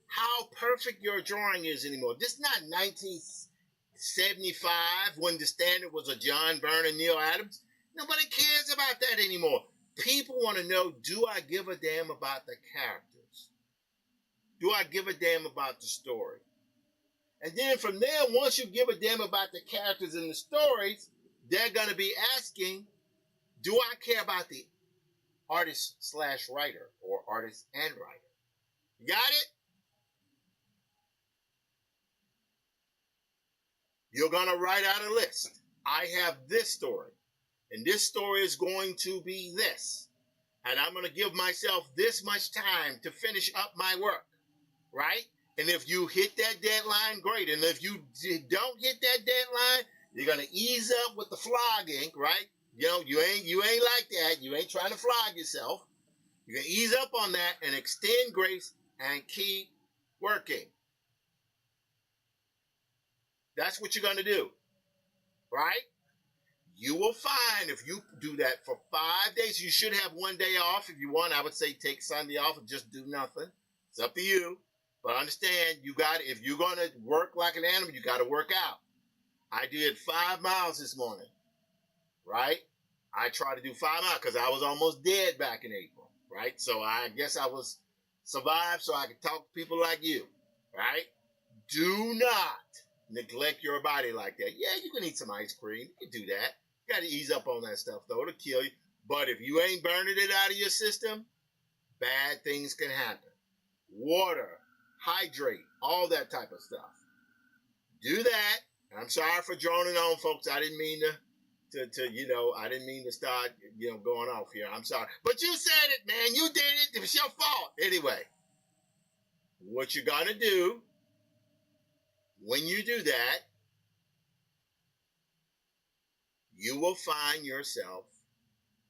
how perfect your drawing is anymore. This is not 1975 when the standard was a John Byrne and Neil Adams. Nobody cares about that anymore. People want to know, do I give a damn about the characters? Do I give a damn about the story? And then from there, once you give a damn about the characters and the stories, they're going to be asking, do I care about the artist/writer or artist and writer? You got it? You're going to write out a list. I have this story, and this story is going to be this. And I'm going to give myself this much time to finish up my work, right? And if you hit that deadline, great. And if you don't hit that deadline, you're going to ease up with the flogging, right? You know, you ain't like that. You ain't trying to flog yourself. You can ease up on that and extend grace and keep working. That's what you're going to do, right? You will find if you do that for 5 days, you should have 1 day off. If you want, I would say take Sunday off and just do nothing. It's up to you. But understand, if you're going to work like an animal, you got to work out. I did 5 miles this morning, right? I tried to do 5 miles because I was almost dead back in April, right? So I guess I was survived so I could talk to people like you, right? Do not neglect your body like that. Yeah, you can eat some ice cream. You can do that. You got to ease up on that stuff, though. It'll kill you. But if you ain't burning it out of your system, bad things can happen. Water, hydrate, all that type of stuff. Do that. I'm sorry for droning on, folks. I didn't mean I didn't mean to start, going off here. I'm sorry. But you said it, man. You did it. It was your fault. Anyway, what you're going to do When you do that, you will find yourself,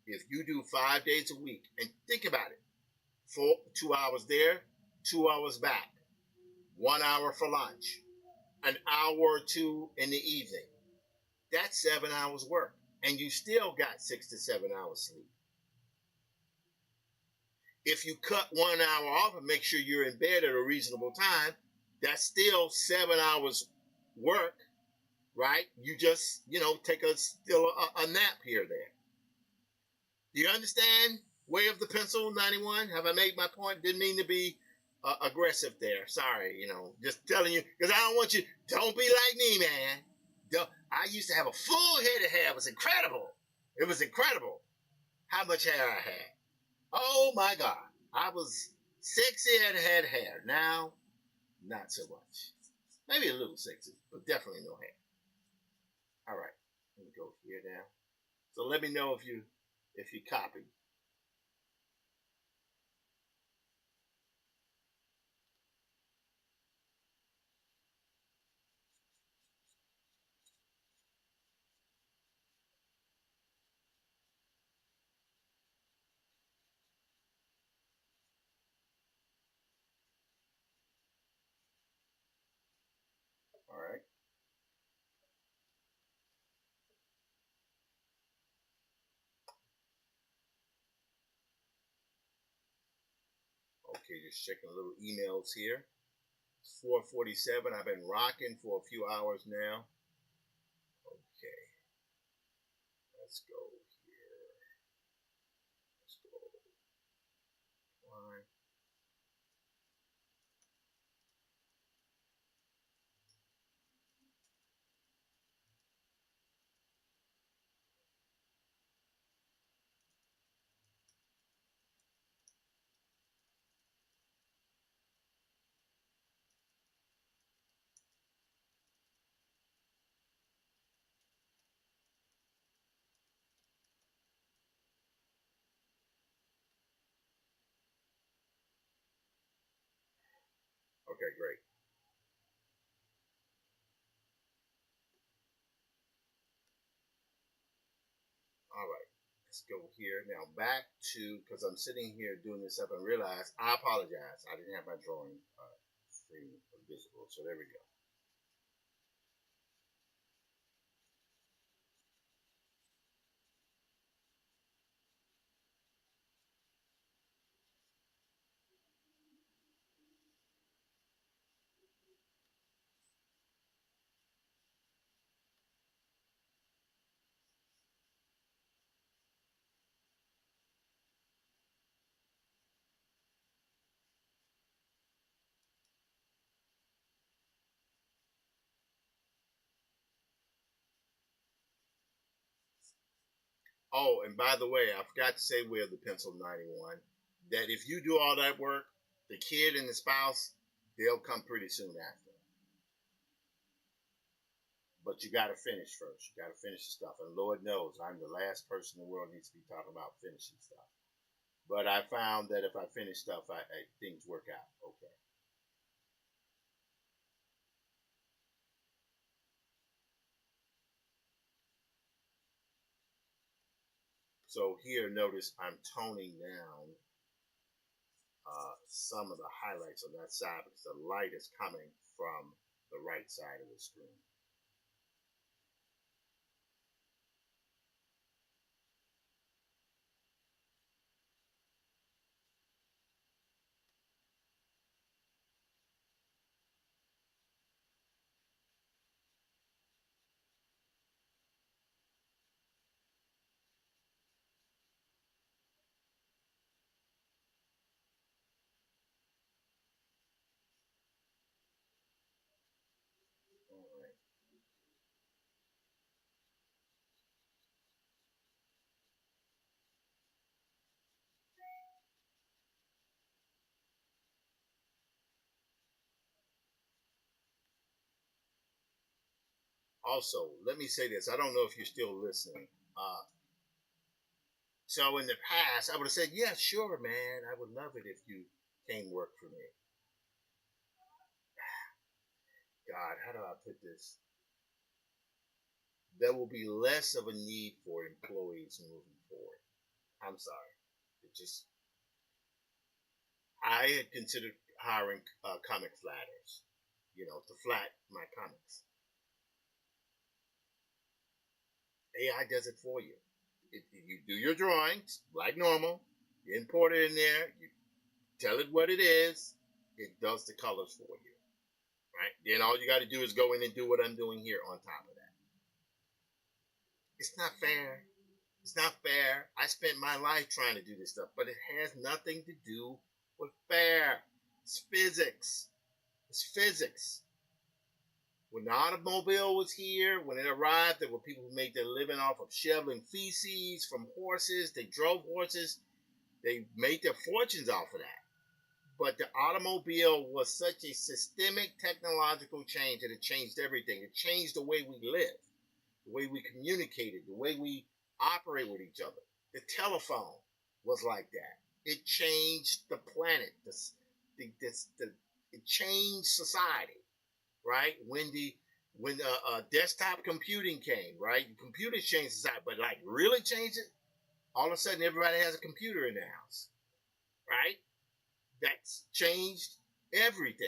if you do 5 days a week, and think about it, 2 hours there, 2 hours back, 1 hour for lunch, an hour or two in the evening. That's 7 hours work. And you still got 6 to 7 hours sleep. If you cut 1 hour off and make sure you're in bed at a reasonable time, that's still 7 hours work, right? You just, take a nap here or there. Do you understand? Way of the pencil 91. Have I made my point? Didn't mean to be aggressive there. Sorry, just telling you, because I don't want you. Don't be like me, man. I used to have a full head of hair. It was incredible. It was incredible how much hair I had. Oh my God. I was sexy and had hair. Now, not so much. Maybe a little sexy, but definitely no hair. All right. Let me go here now. So let me know if you copy. All right. Okay, just checking little emails here. It's 4:47. I've been rocking for a few hours now. Okay, let's go here. Let's go. Why? Okay, great. All right, let's go here now. Back to, because I'm sitting here doing this up and realize I apologize. I didn't have my drawing screen visible. So there we go. Oh, and by the way, I forgot to say where the pencil 91. That if you do all that work, the kid and the spouse, they'll come pretty soon after. But you got to finish first. You got to finish the stuff. And Lord knows, I'm the last person in the world needs to be talking about finishing stuff. But I found that if I finish stuff, things work out okay. So here, notice I'm toning down some of the highlights on that side because the light is coming from the right side of the screen. All right. Also, let me say this. I don't know if you're still listening. So in the past, I would have said, yeah, sure, man. I would love it if you came work for me. God, how do I put this? There will be less of a need for employees moving forward. I'm sorry. It just, I had considered hiring comic flatters, to flat my comics. AI does it for you. You do your drawings like normal, you import it in there, you tell it what it is, it does the colors for you. Right? Then all you got to do is go in and do what I'm doing here on top of that. It's not fair. It's not fair. I spent my life trying to do this stuff, but it has nothing to do with fair. It's physics. It's physics. When the automobile was here, when it arrived, there were people who made their living off of shoveling feces from horses. They drove horses. They made their fortunes off of that. But the automobile was such a systemic technological change that it changed everything. It changed the way we live, the way we communicated, the way we operate with each other. The telephone was like that. It changed the planet. It changed society, right? When desktop computing came, right? Computers changed society, but like really changed it. All of a sudden, everybody has a computer in their house, right? That's changed everything,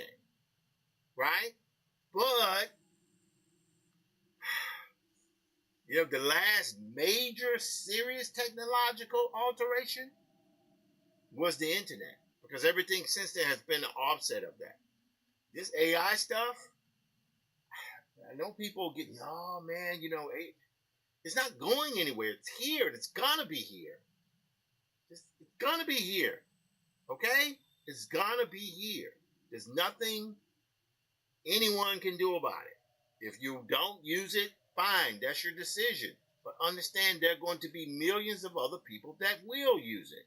right? But the last major serious technological alteration was the internet, because everything since then has been an offset of that. This AI stuff, I know people getting, oh man, it's not going anywhere. It's here. It's gonna be here. It's gonna be here. Okay? It's gonna be here. There's nothing anyone can do about it. If you don't use it, fine, that's your decision. But understand there are going to be millions of other people that will use it.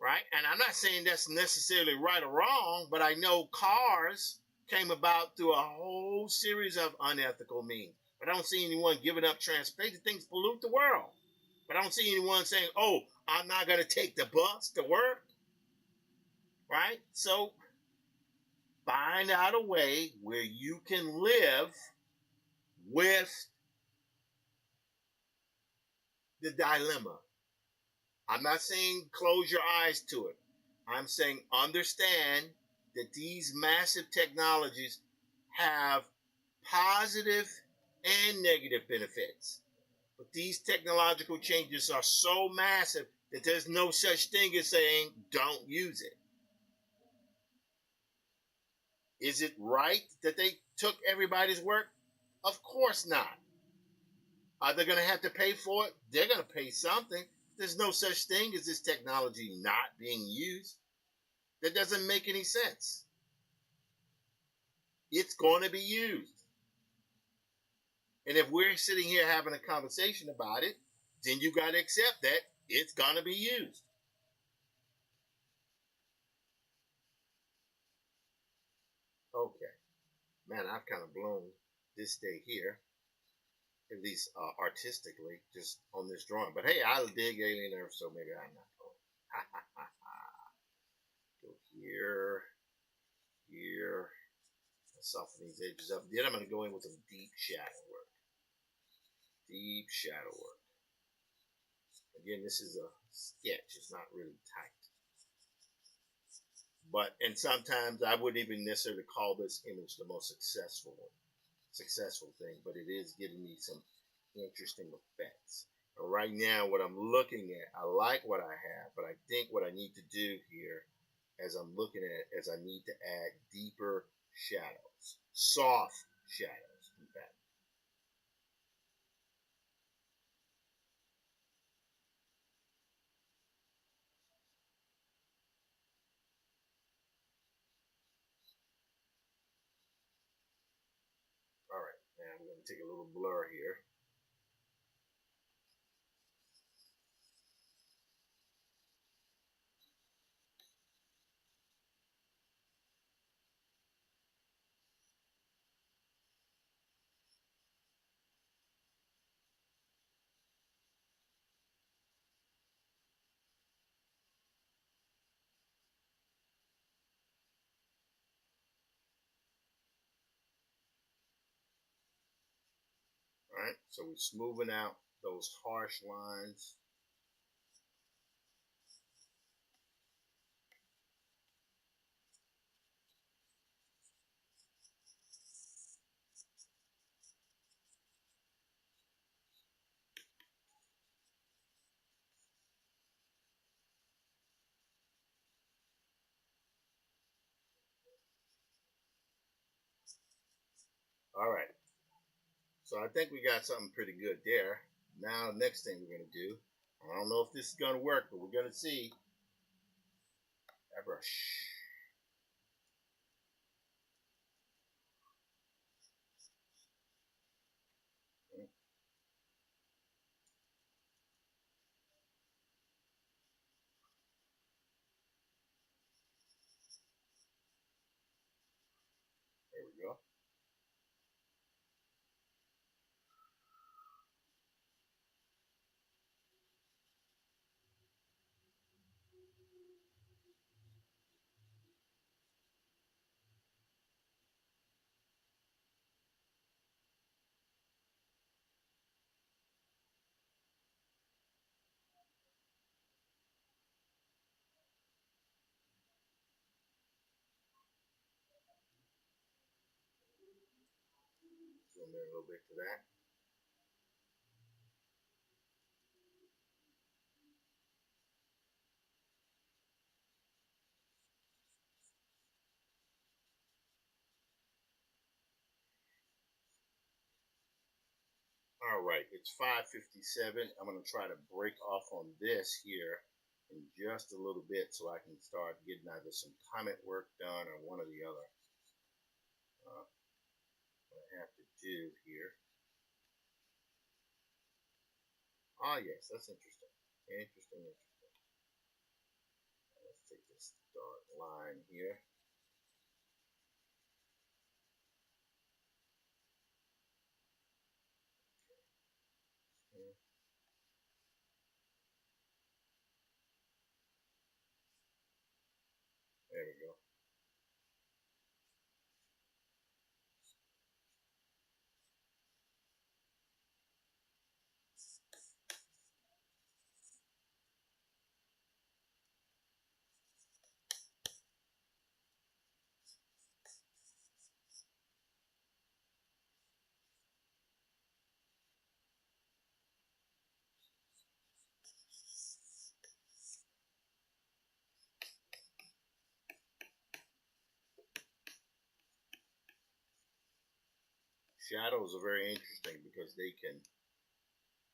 Right? And I'm not saying that's necessarily right or wrong, but I know cars came about through a whole series of unethical means. But I don't see anyone giving up transportation. Things pollute the world. But I don't see anyone saying, oh, I'm not going to take the bus to work. Right? So find out a way where you can live with the dilemma. I'm not saying close your eyes to it. I'm saying understand that these massive technologies have positive and negative benefits. But these technological changes are so massive that there's no such thing as saying don't use it. Is it right that they took everybody's work? Of course not. Are they going to have to pay for it? They're going to pay something. There's no such thing as this technology not being used. That doesn't make any sense. It's going to be used. And if we're sitting here having a conversation about it, then you got to accept that it's going to be used. Okay. Man, I've kind of blown this day here, at least artistically, just on this drawing. But hey, I dig Alien Earth, so maybe I'm not going. Go here, here. Soften these edges up. Then I'm going to go in with some deep shadow work. Deep shadow work. Again, this is a sketch. It's not really tight. And sometimes I wouldn't even necessarily call this image the most successful thing, but it is giving me some interesting effects. And right now, what I'm looking at, I like what I have, but I think what I need to do here, as I'm looking at it, is I need to add deeper shadows, soft shadows, in fact. All right, now I'm going to take a little blur here. Alright, so we're smoothing out those harsh lines. Alright, so I think we got something pretty good there. Now, next thing we're going to do, I don't know if this is going to work, but we're going to see. Airbrush. There we go. Zoom in a little bit to that. All right, it's 5:57. I'm going to try to break off on this here in just a little bit so I can start getting either some comment work done or one or the other. What I have to do here. Ah, yes, that's interesting. Interesting. Let's take this dark line here. There we go. Shadows are very interesting because they can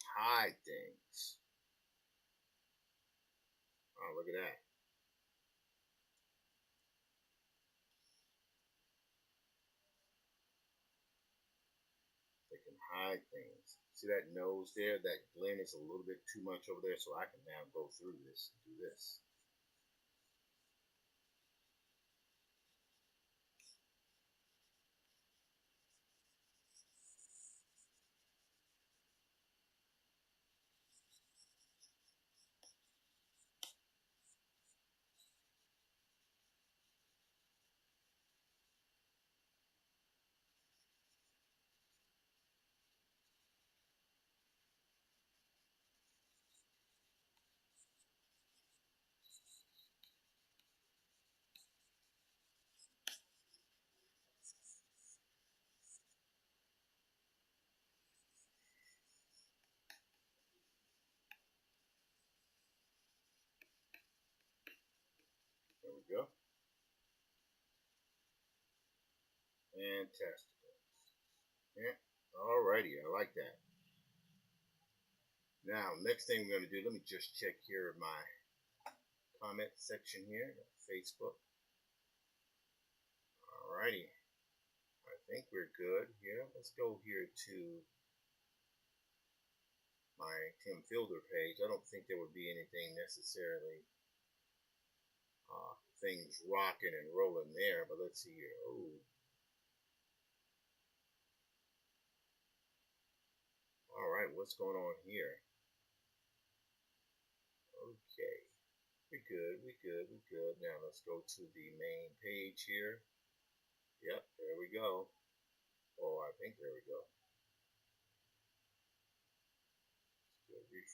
hide things. Oh, look at that. They can hide things. See that nose there? That glint is a little bit too much over there, so I can now go through this and do this. There we go. Fantastic. Yeah. Alrighty, I like that. Now, next thing we're going to do, let me just check here my comment section here, Facebook. Alrighty. I think we're good here. Let's go here to my Tim Fielder page. I don't think there would be anything necessarily things rocking and rolling there, but let's see here. Oh, all right, what's going on here? Okay, we good. Now let's go to the main page here. Yep, there we go. Oh, I think there we go.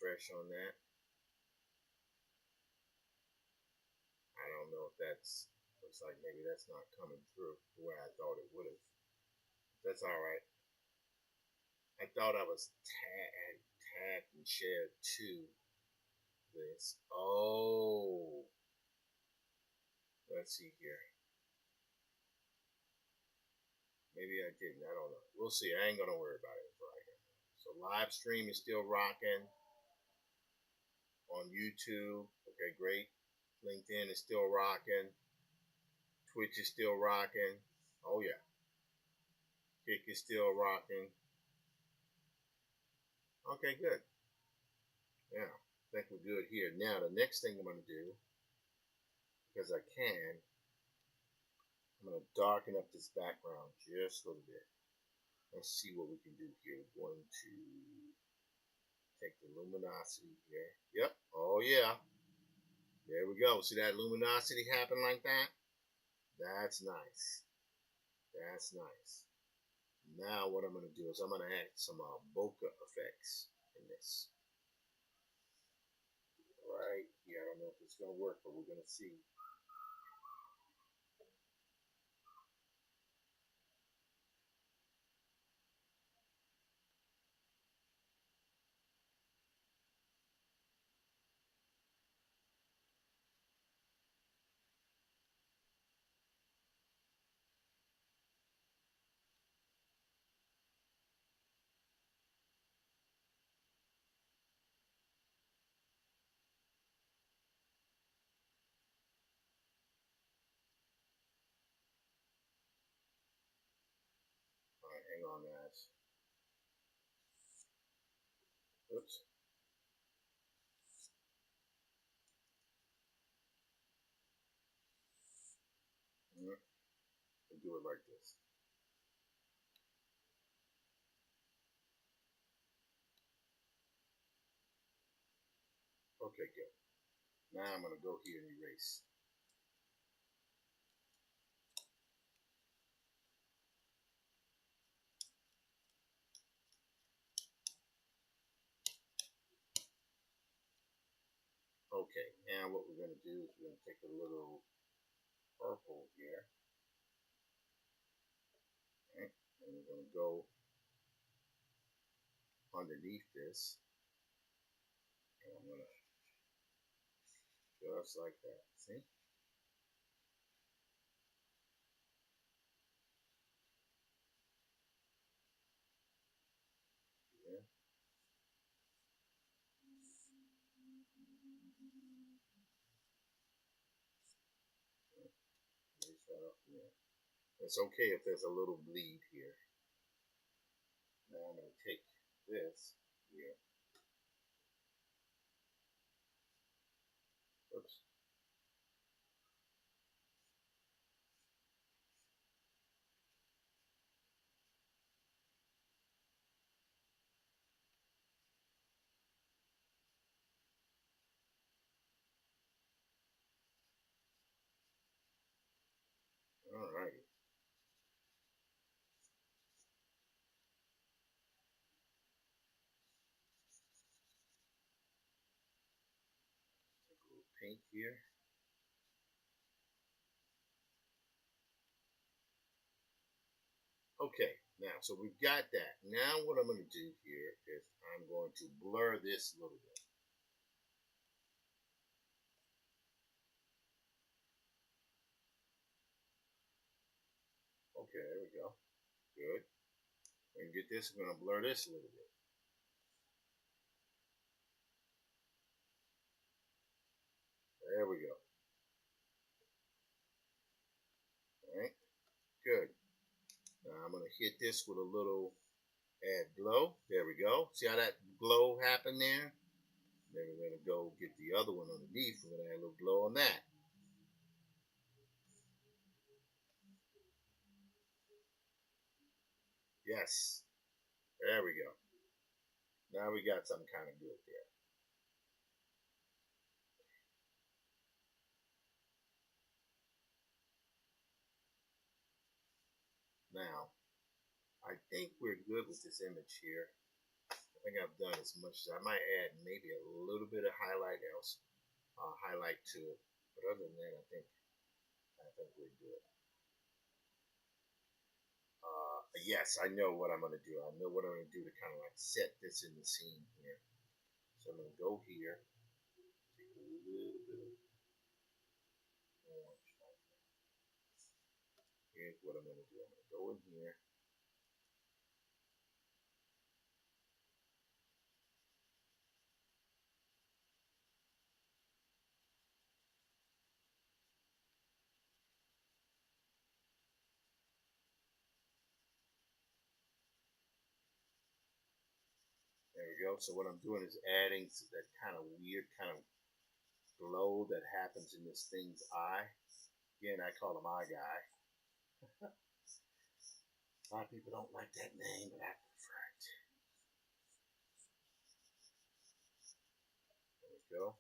refresh on that. I don't know if that's, looks like maybe that's not coming through the way I thought it would have. That's all right. I thought I was tagged and shared to this. Oh, let's see here. Maybe I didn't. I don't know. We'll see. I ain't gonna worry about it right now. So live stream is still rocking on YouTube. Okay, great. LinkedIn is still rocking. Twitch is still rocking. Oh yeah. Kick is still rocking. Okay, good. Yeah, I think we're good here. Now the next thing I'm gonna do, because I can, I'm gonna darken up this background just a little bit. Let's see what we can do here. We're going to take the luminosity here. Yep. Oh yeah. There we go. See that luminosity happen like that? That's nice. That's nice. Now what I'm going to do is I'm going to add some bokeh effects in this. Right here. I don't know if it's going to work, but we're going to see. All right, hang on, guys. Oops. We'll do it like this. Okay, good. Now I'm going to go here and erase. Okay, now what we're going to do is we're going to take a little purple here. Okay, and we're going to go underneath this. And I'm going to just like that. See? Yeah. It's okay if there's a little bleed here. Now I'm going to take this here. Oops. All right. Take a little pink here. Okay, now, so we've got that. Now what I'm going to do here is I'm going to blur this a little bit. Okay, there we go. Good. And get this, we're going to blur this a little bit. There we go. All right, good. Now I'm going to hit this with a little add glow. There we go. See how that glow happened there? Then we're going to go get the other one underneath. We're going to add a little glow on that. Yes. There we go. Now we got something kind of good there. Now, I think we're good with this image here. I think I've done as much as I might add maybe a little bit of highlight else, highlight to it. But other than that, I think we're good. Yes, I know what I'm gonna do. I know what I'm gonna do to kind of like set this in the scene here. So I'm gonna go here, take a little bit of orange like that. Here's what I'm gonna do. I'm gonna go in here. There we go. So what I'm doing is adding that kind of weird kind of glow that happens in this thing's eye. Again, I call him Eye Guy. A lot of people don't like that name, but I prefer it. There we go.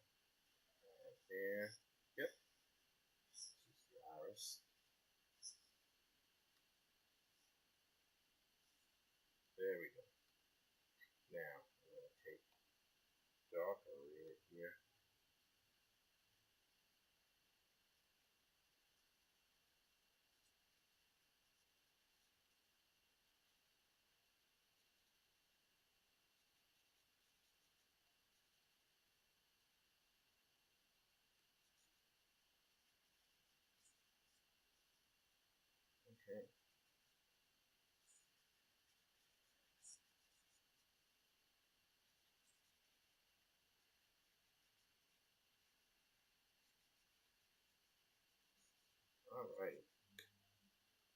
Right there. Yep. This is the iris. There we go. Now, I'm going to take darker red here. Okay. All right.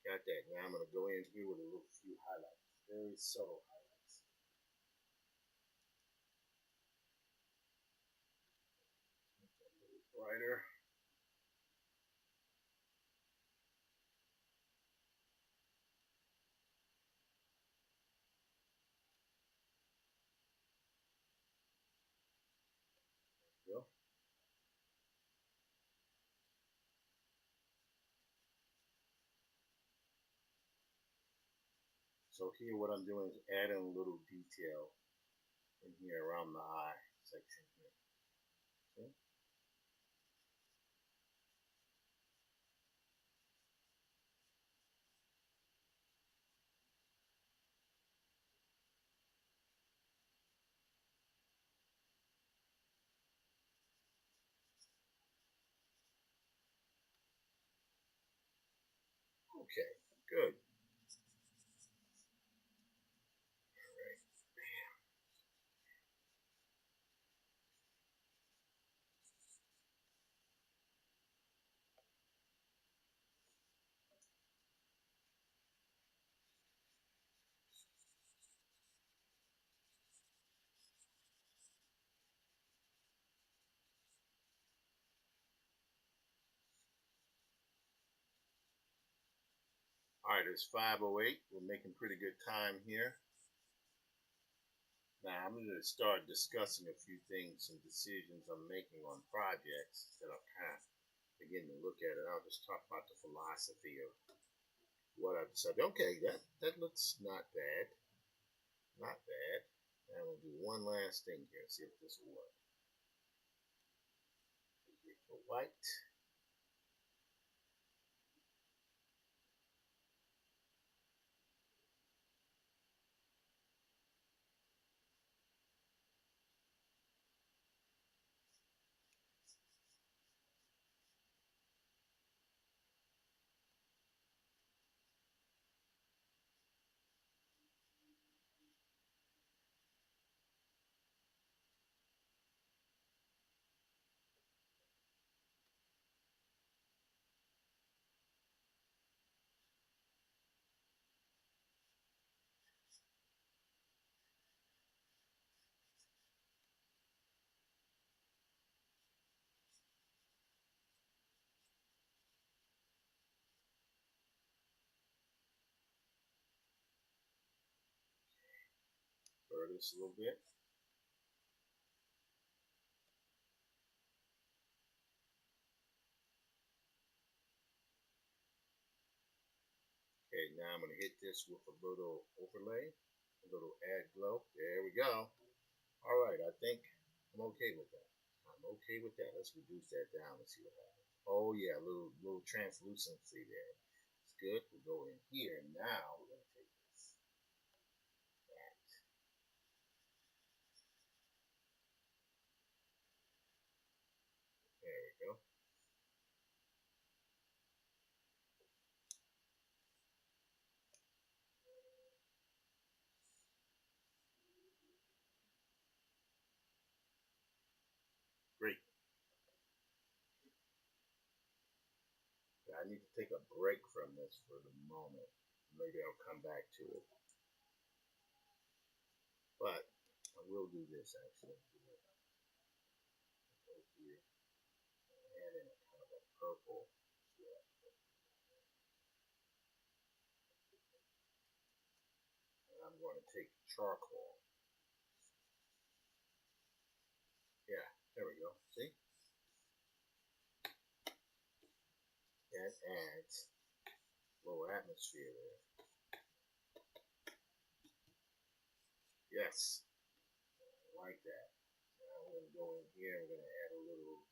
Got that. Now I'm going to go in here with a little few highlights. Very subtle highlights. Make that a little brighter. There we go. So here what I'm doing is adding a little detail in here around the eye section here. Okay. Okay. Good. All right. All right. It's 5:08. We're making pretty good time here. Now I'm going to start discussing a few things, some decisions I'm making on projects that I'm kind of beginning to look at it. I'll just talk about the philosophy of what I've decided. Okay, that looks not bad, not bad. Now I'm gonna do one last thing here. See if this will work. For white. Blur this a little bit. Okay, now I'm gonna hit this with a little overlay. A little add glow. There we go. All right, I think I'm okay with that. I'm okay with that. Let's reduce that down and see what happens. Oh yeah, a little translucency there. It's good. We'll go in here now. We're gonna take this. That. There we go. Great. I need to take a break from this for the moment. Maybe I'll come back to it. But I will do this actually. Go here, add in a kind of a purple. Yeah. And I'm going to take charcoal. Yeah, there we go. See? That adds a little atmosphere there. Yes, I like that. Now we're going to go in here. We're going to add a little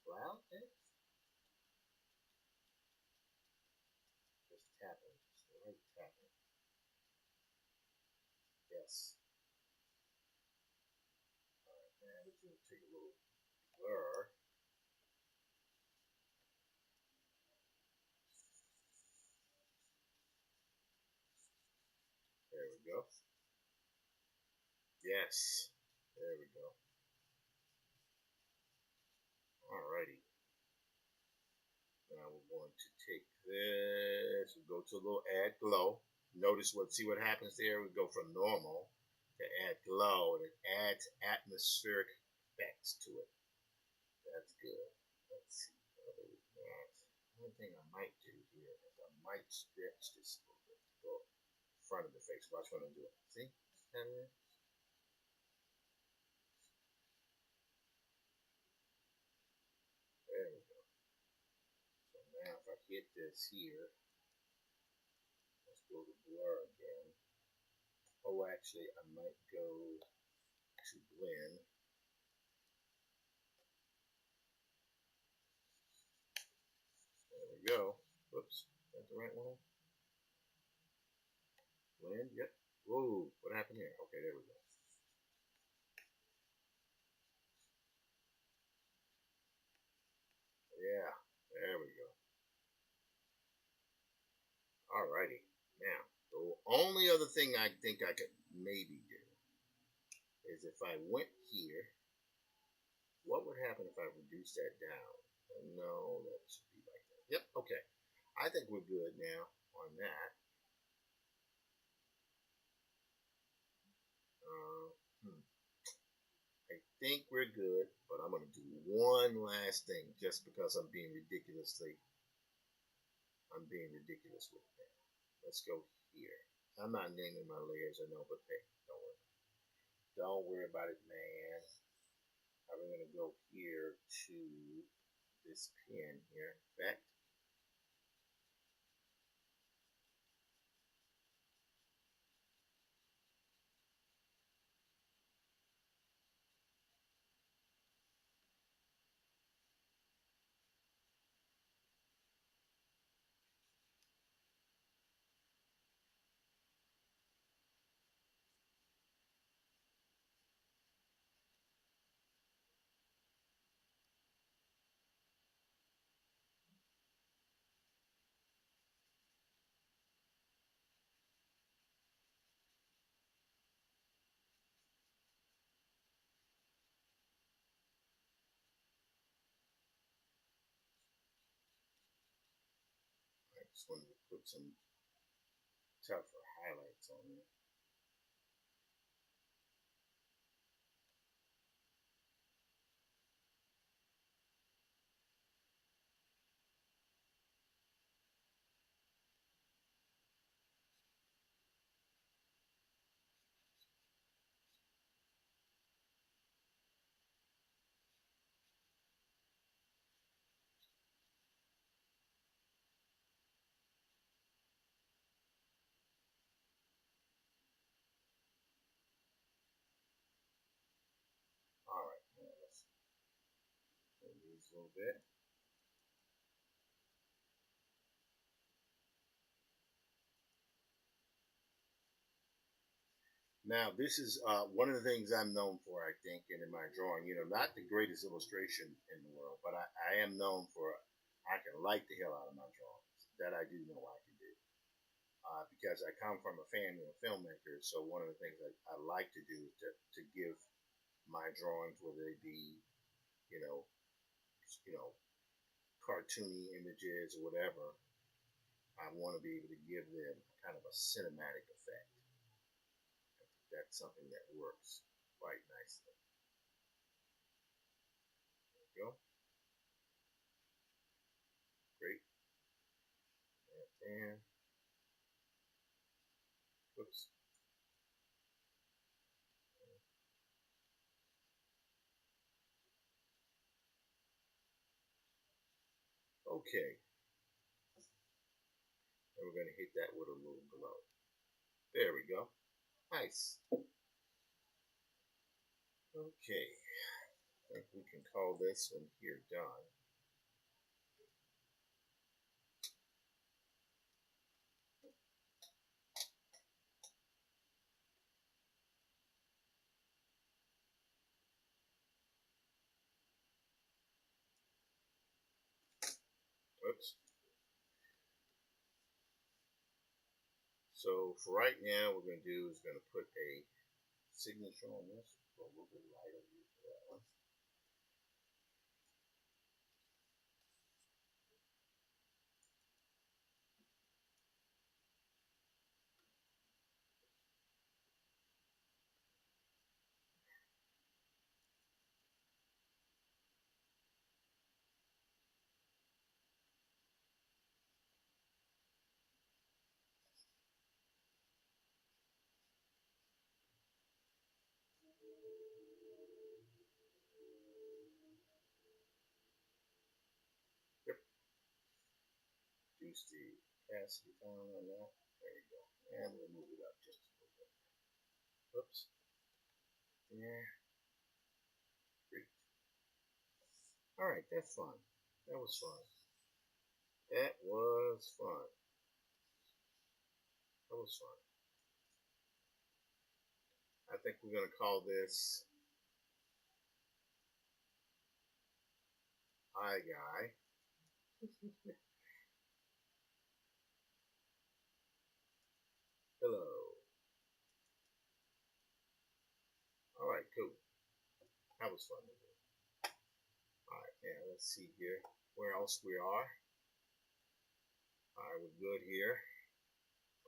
cloud there. Just tapping, just right tapping. Yes. All right, now we're going to take a little blur. There we go. Yes. There we go. Alrighty. Now we're going to take this. We go to a little add glow. Notice see what happens there. We go from normal to add glow, and it adds atmospheric effects to it. That's good. Let's see. Other than that, one thing I might do here is I might stretch this a little bit. Go in front of the face. Watch what I'm doing. See? There we go. So now if I hit this here, let's go to blur again. Oh, actually, I might go to blend. There we go. Whoops. Is that the right one? Blend. Yep. Whoa. What happened here? Okay, there we go. Yeah. There we go. Alrighty. Now, the only other thing I think I could maybe do is if I went here, what would happen if I reduce that down? No, that should be like that. Yep. Okay. I think we're good now on that. Uh, hmm. I think we're good, but I'm going to do one last thing just because I'm being ridiculous with that. Let's go here. I'm not naming my layers, I know, but hey, don't worry about it, man. I'm going to go here to this pin here, effect. I just wanted to put some tougher highlights on there. a little bit. Now, this is one of the things I'm known for, I think, and in my drawing. Not the greatest illustration in the world, but I am known for I can light the hell out of my drawings. That I do know I can do. Because I come from a family of filmmakers, so one of the things I like to do is to give my drawings, whether they be, you know, cartoony images or whatever, I want to be able to give them kind of a cinematic effect. That's something that works quite nicely. There we go. Great. And oops. Okay. And we're going to hit that with a little glow. There we go. Nice. Okay. I think we can call this one here done. Oops. So for right now, what we're going to do is going to put a signature on this. Go a little bit lighter for that one. Yep. Reduce the opacity down on that. There you go. And we'll move it up just a little bit. Oops. Yeah. Great. All right, that's fun. That was fun. That was fun. That was fun. I think we're going to call this Hi Guy. Hello. All right, cool. That was fun to do. All right, now let's see here where else we are. All right, we're good here.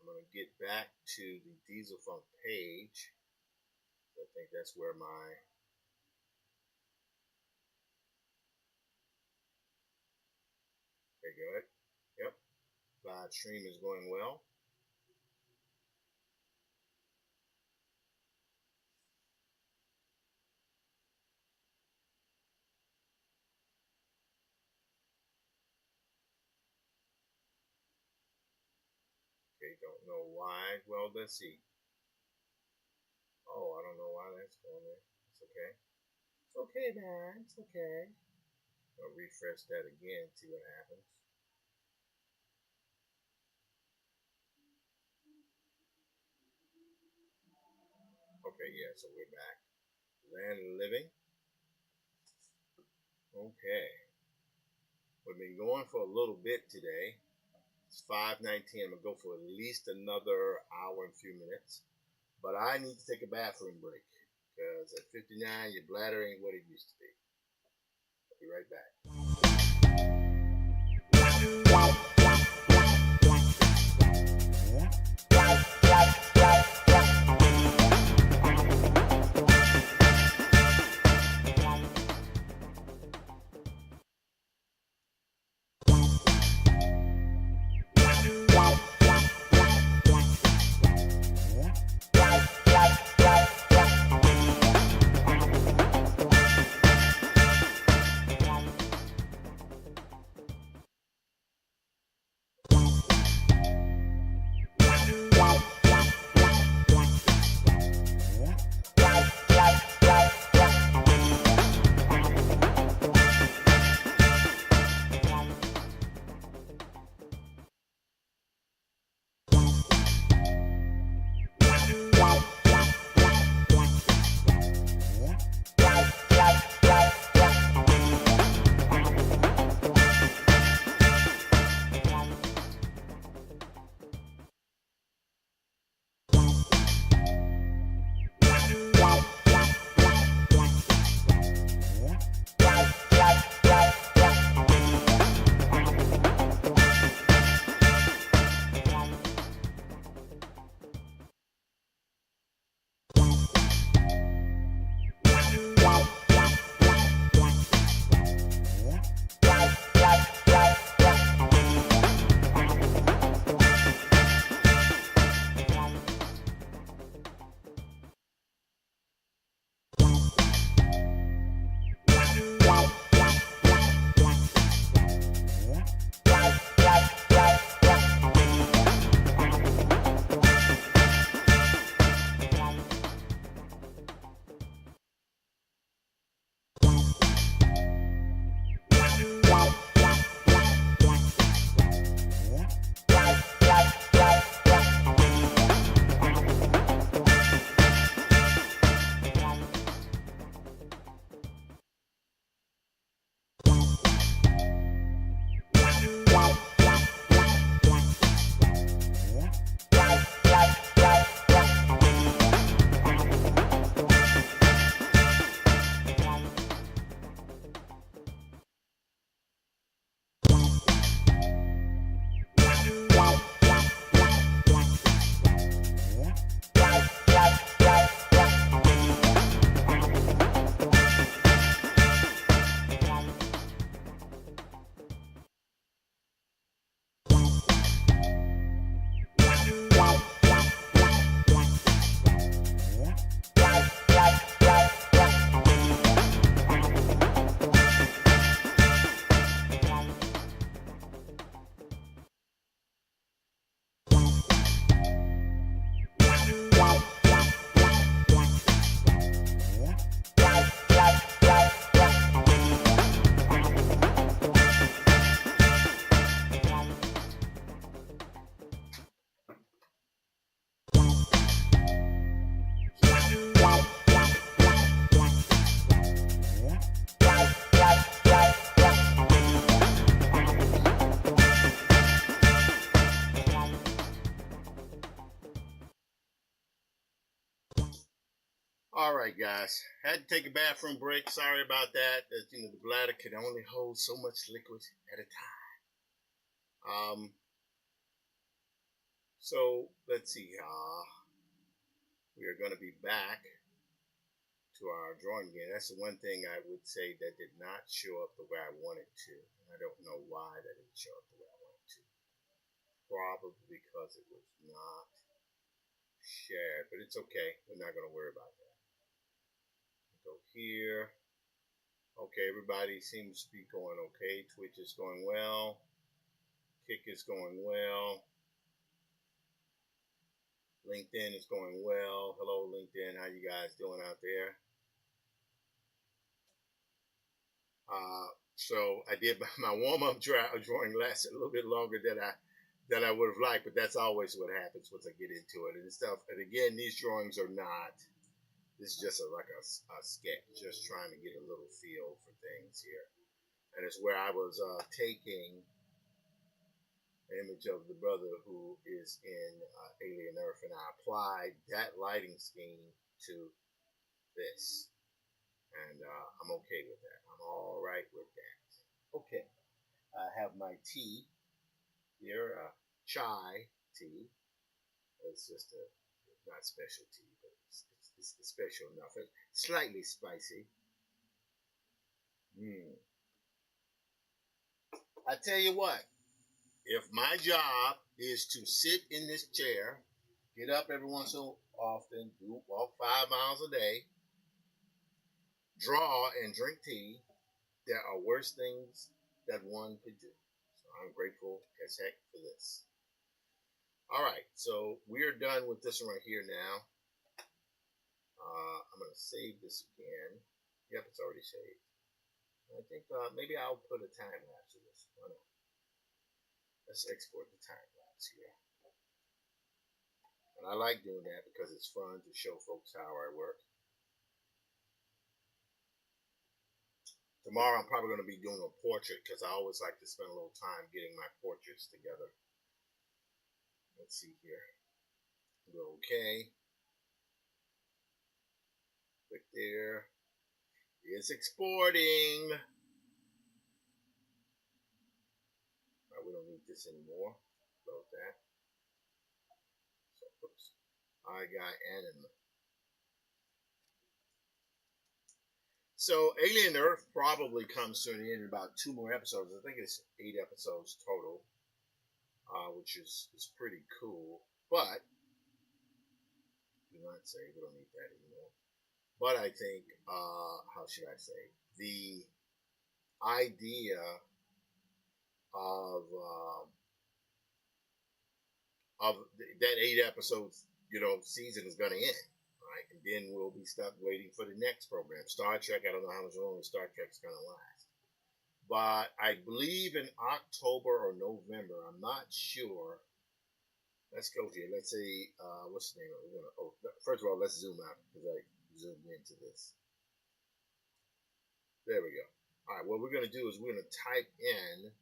I'm going to get back to the Diesel Funk page. I think that's where my very good. Yep. Live stream is going well. Okay, don't know why. Well, let's see. Oh, I don't know why that's going there. It's okay. It's okay, man. It's okay. I'll refresh that again, see what happens. Okay, yeah, so we're back. Land of Living. Okay. We've been going for a little bit today. It's 5:19. I'm going to go for at least another hour and a few minutes. But I need to take a bathroom break because at 59, your bladder ain't what it used to be. I'll be right back. right, guys. Had to take a bathroom break. Sorry about that. The bladder can only hold so much liquid at a time. So let's see. We are going to be back to our drawing again. That's the one thing I would say that did not show up the way I wanted to. I don't know why that didn't show up the way I wanted to. Probably because it was not shared, but it's okay. We're not going to worry about that. Go here. Okay, everybody seems to be going okay. Twitch is going well. Kick is going well. LinkedIn is going well. Hello, LinkedIn. How you guys doing out there? So I did my warm-up drawing lasted a little bit longer than I would have liked, but that's always what happens once I get into it and stuff. And again, these drawings are not. This is just like a sketch, just trying to get a little feel for things here. And it's where I was taking an image of the brother who is in Alien Earth, and I applied that lighting scheme to this. And I'm okay with that. I'm all right with that. Okay. I have my tea here, chai tea. It's just not special tea, but it's special enough. It's slightly spicy. I tell you what, if my job is to sit in this chair, get up every once so often, walk 5 miles a day, draw and drink tea, there are worse things that one could do. So I'm grateful as heck for this. All right, so we're done with this one right here now. I'm going to save this again. Yep, it's already saved. I think maybe I'll put a time lapse of this. Why not? Let's export the time lapse here. And I like doing that because it's fun to show folks how I work. Tomorrow I'm probably going to be doing a portrait because I always like to spend a little time getting my portraits together. Let's see here. Go okay. Click there. It's exporting. Right, we don't need this anymore. Close that. So, oops. I got anime. So Alien Earth probably comes to an end in about 2 more episodes. I think it's 8 episodes total, which is pretty cool. But do not say we don't need that anymore. But I think, how should I say, the idea of that 8 episodes, season is going to end, right? And then we'll be stuck waiting for the next program. Star Trek, I don't know how much longer Star Trek's going to last. But I believe in October or November, I'm not sure. Let's go here. Let's see, what's the name of it? First of all, let's zoom out because I zoomed into this. There we go. All right, what we're going to do is we're going to type in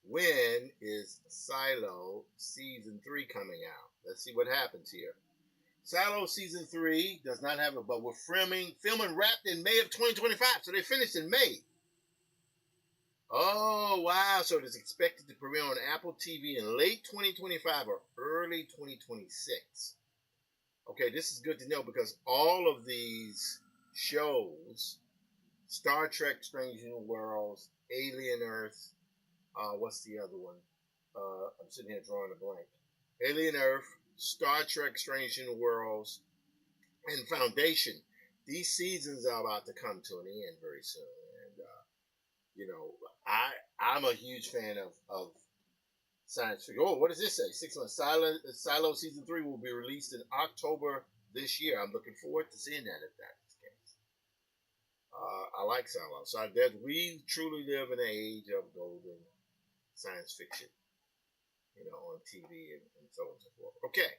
when is Silo Season 3 coming out. Let's see what happens here. Silo Season 3 does not have it, but we're filming wrapped in May of 2025, so they finished in May. Oh, wow. So it is expected to premiere on Apple TV in late 2025 or early 2026. Okay, this is good to know because all of these shows, Star Trek Strange New Worlds, Alien Earth, what's the other one? I'm sitting here drawing a blank. Alien Earth, Star Trek Strange New Worlds, and Foundation. These seasons are about to come to an end very soon. And, I'm a huge fan of science fiction. Oh, what does this say? 6 months. Silo Season 3 will be released in October this year. I'm looking forward to seeing that if that's the case. I like Silo. So we truly live in an age of golden science fiction, on TV and so on and so forth. Okay.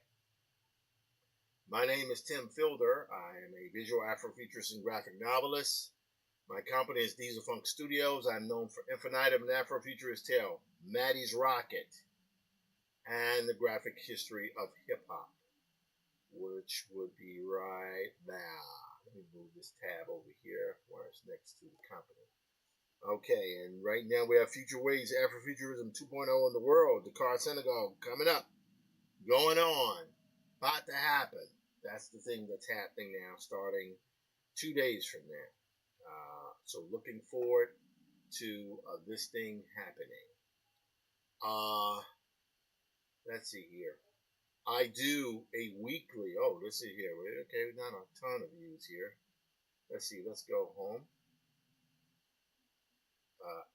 My name is Tim Fielder. I am a visual Afrofuturist and graphic novelist. My company is Diesel Funk Studios. I'm known for Infinitum and Afrofuturist Tale, Maddie's Rocket, and the graphic history of hip hop. which would be right now. Let me move this tab over here where it's next to the company. Okay, and right now we have Future Ways Afrofuturism 2.0 in the world. Dakar, Senegal, coming up, going on, about to happen. That's the thing that's happening now, starting 2 days from now. So looking forward to this thing happening. Let's see here. I do a weekly. Oh, let's see here. Okay, not a ton of views here. Let's see. Let's go home.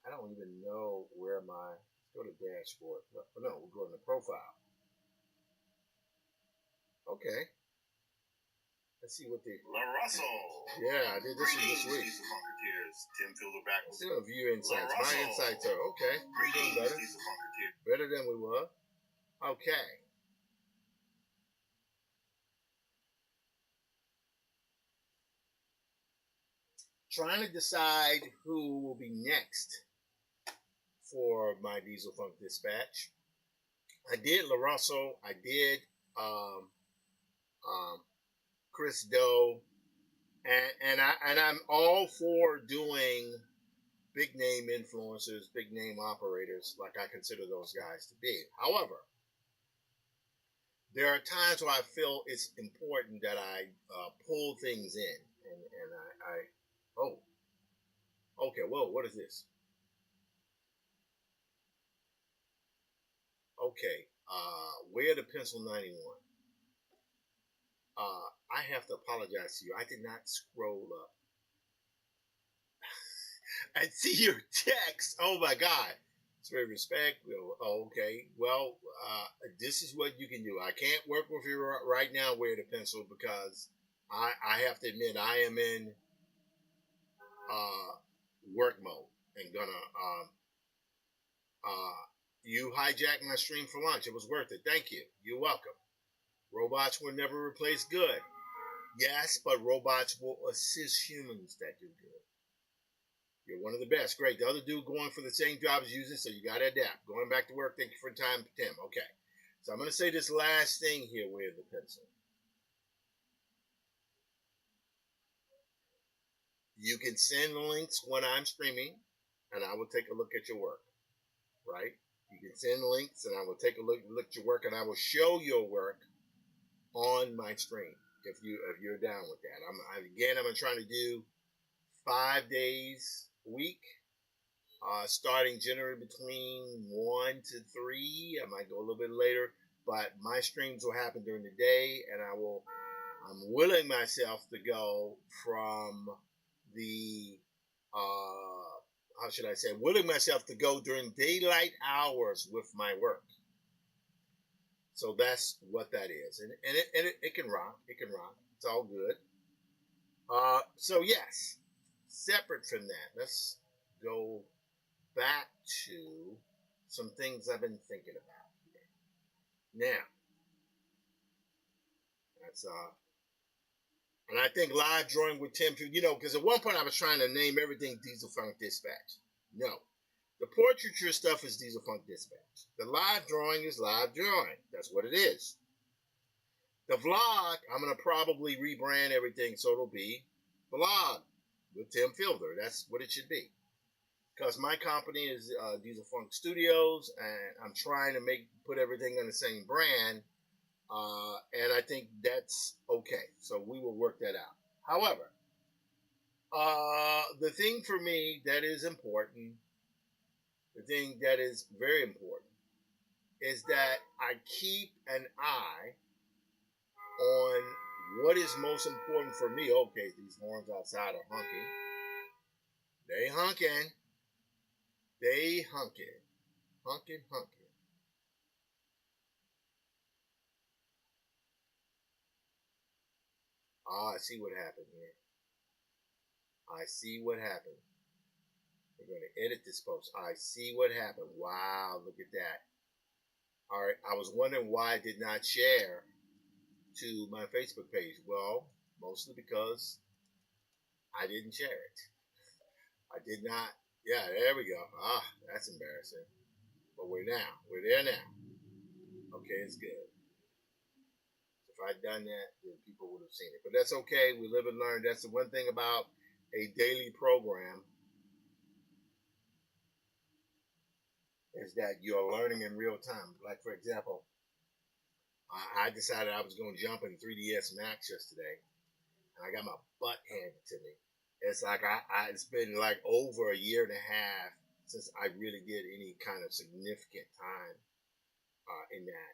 I don't even know where my. Let's go to dashboard. No, we'll go in the profile. Okay. Let's see what the. La Russell. Yeah, I did this one this week. Tim Fielder back. Let's do a view insights. My insights are okay. We're doing better. Better than we were. Okay. Trying to decide who will be next for my Diesel Funk Dispatch. I did LaRusso. I did Chris Doe, and I'm all for doing big name influencers, big name operators, like I consider those guys to be. However, there are times where I feel it's important that I pull things in, and oh, okay, whoa, what is this? Okay, where the Pencil 91? I have to apologize to you. I did not scroll up. I see your text. Oh my God. It's very respectful. Oh, okay. Well, this is what you can do. I can't work with you right now, Wear the Pencil, because I have to admit I am in work mode and gonna you hijacked my stream for lunch. It was worth it. Thank you. You're welcome. Robots will never replace good. Yes, but robots will assist humans that do good. You're one of the best. Great. The other dude going for the same job as using, so you got to adapt. Going back to work. Thank you for your time, Tim. Okay. So I'm going to say this last thing here with the pencil. You can send links when I'm streaming, and I will take a look at your work. Right? You can send links, and I will take a look at your work, and I will show your work on my stream if you're down with that. I'm trying to do 5 days a week. Starting generally between 1 to 3. I might go a little bit later, but my streams will happen during the day, and I'm willing myself to go from the, how should I say, willing myself to go during daylight hours with my work. So that's what that is. And it can rock. It can rock. It's all good. So yes, separate from that, let's go back to some things I've been thinking about here. Now, that's and I think live drawing with Tim, because at one point I was trying to name everything Diesel Funk Dispatch. No, the portraiture stuff is Diesel Funk Dispatch. The live drawing is live drawing. That's what it is. The vlog, I'm gonna probably rebrand everything so it'll be vlog with Tim Fielder. That's what it should be. Because my company is Diesel Funk Studios, and I'm trying to put everything on the same brand, and I think that's okay. So we will work that out. However, the thing for me that is important, the thing that is very important, is that I keep an eye on what is most important for me. Okay, these horns outside are honking. They hunking. They hunking. Hunking, hunking. Oh, I see what happened here. I see what happened. We're going to edit this post. I see what happened. Wow, look at that. All right, I was wondering why I did not share to my Facebook page. Well, mostly because I didn't share it. I did not. Yeah, there we go. Ah, that's embarrassing. But we're there now. Okay, it's good. If I'd done that, then people would have seen it. But that's okay. We live and learn. That's the one thing about a daily program is that you're learning in real time. Like, for example, I decided I was going to jump in 3ds Max yesterday, and I got my butt handed to me. It's like it's been like over a year and a half since I really did any kind of significant time in that.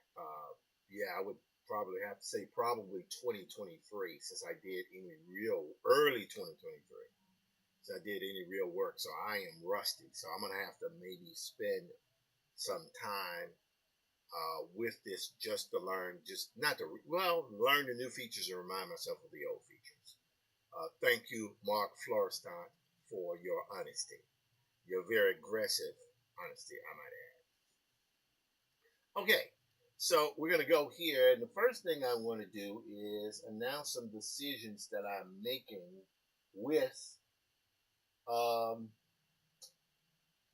Yeah, I would probably have to say probably 2023 since I did any real early 2023 since I did any real work. So I am rusty. So I'm gonna have to maybe spend some time with this just to learn, just not to learn the new features and remind myself of the old features. Thank you, Mark Florestan, for your honesty. Your very aggressive honesty, I might add. Okay, so we're going to go here. And the first thing I want to do is announce some decisions that I'm making with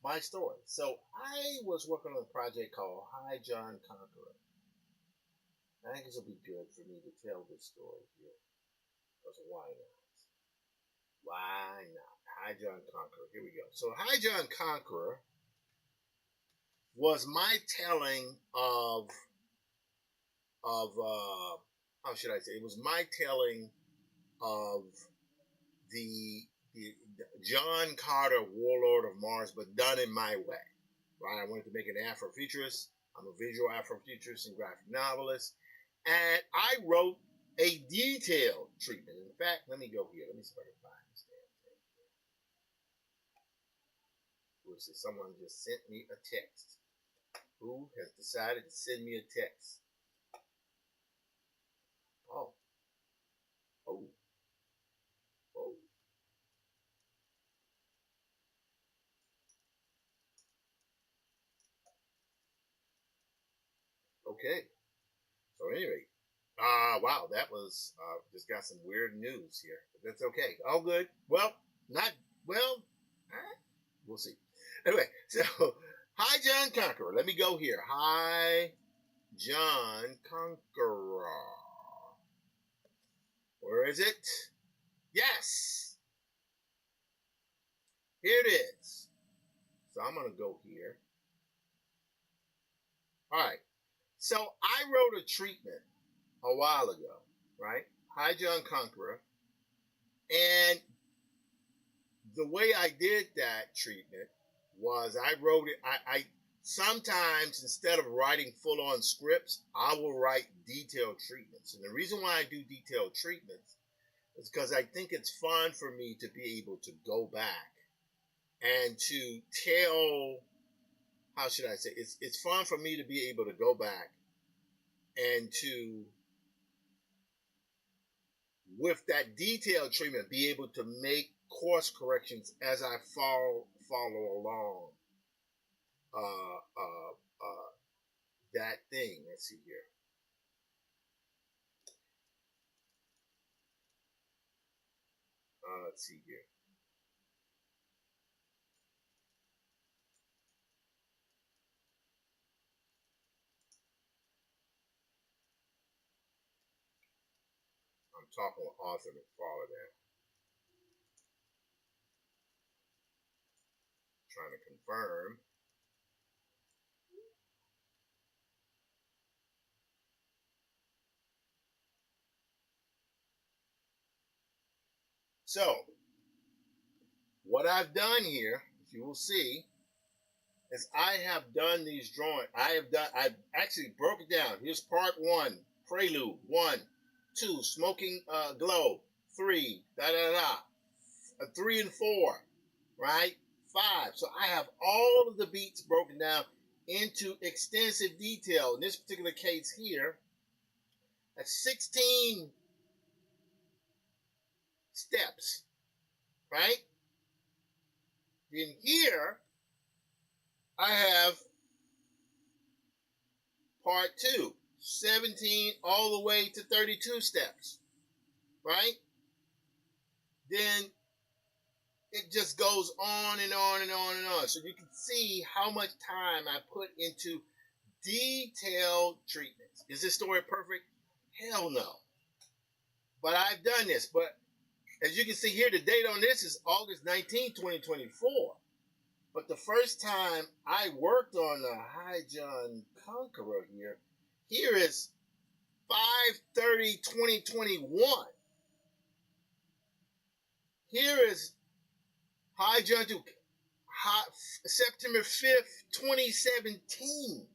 my story. So I was working on a project called Hi John Conqueror. I think this will be good for me to tell this story here. Because why not? Why not? Hi John Conqueror. Here we go. So Hi John Conqueror was my telling of how should I say? It was my telling of the John Carter, Warlord of Mars, but done in my way. Right? I wanted to make an Afrofuturist. I'm a visual Afrofuturist and graphic novelist, and I wrote a detailed treatment. In fact, let me go here. Let me see if I can find this damn thing. Which is someone just sent me a text. Who has decided to send me a text? Oh. Oh. Oh. Okay. So anyway, wow, that was just got some weird news here, but that's okay. All good. Well, not well. We'll see. Anyway, so Hi John Conqueror. Let me go here. Hi John Conqueror. Where is it? Yes. Here it is. So I'm gonna go here. All right. So I wrote a treatment a while ago, right? Hi John Conqueror. And the way I did that treatment was I wrote it. I sometimes instead of writing full on scripts, I will write detailed treatments. And the reason why I do detailed treatments is because I think it's fun for me to be able to go back and to tell, how should I say, it's fun for me to be able to go back and to, with that detailed treatment, be able to make course corrections as I follow along that thing. Let's see here. Let's see here. I'm talking with Arthur McFarlane now. Trying to confirm. So, what I've done here, as you will see, is I have done these drawings. I've actually broke it down. Here's part 1, prelude, 1, 2, smoking glow, 3, 3 and 4, right? 5. So I have all of the beats broken down into extensive detail. In this particular case here, that's 16 steps, right? Then here, I have part 2, 17 all the way to 32 steps, right? Then it just goes on and on and on and on. So you can see how much time I put into detailed treatments. Is this story perfect? Hell no. But I've done this. But as you can see here, the date on this is August 19, 2024. But the first time I worked on the Hi-John Conqueror here is 5/30/2021. Here is Hi-John Duke, September 5th, 2017.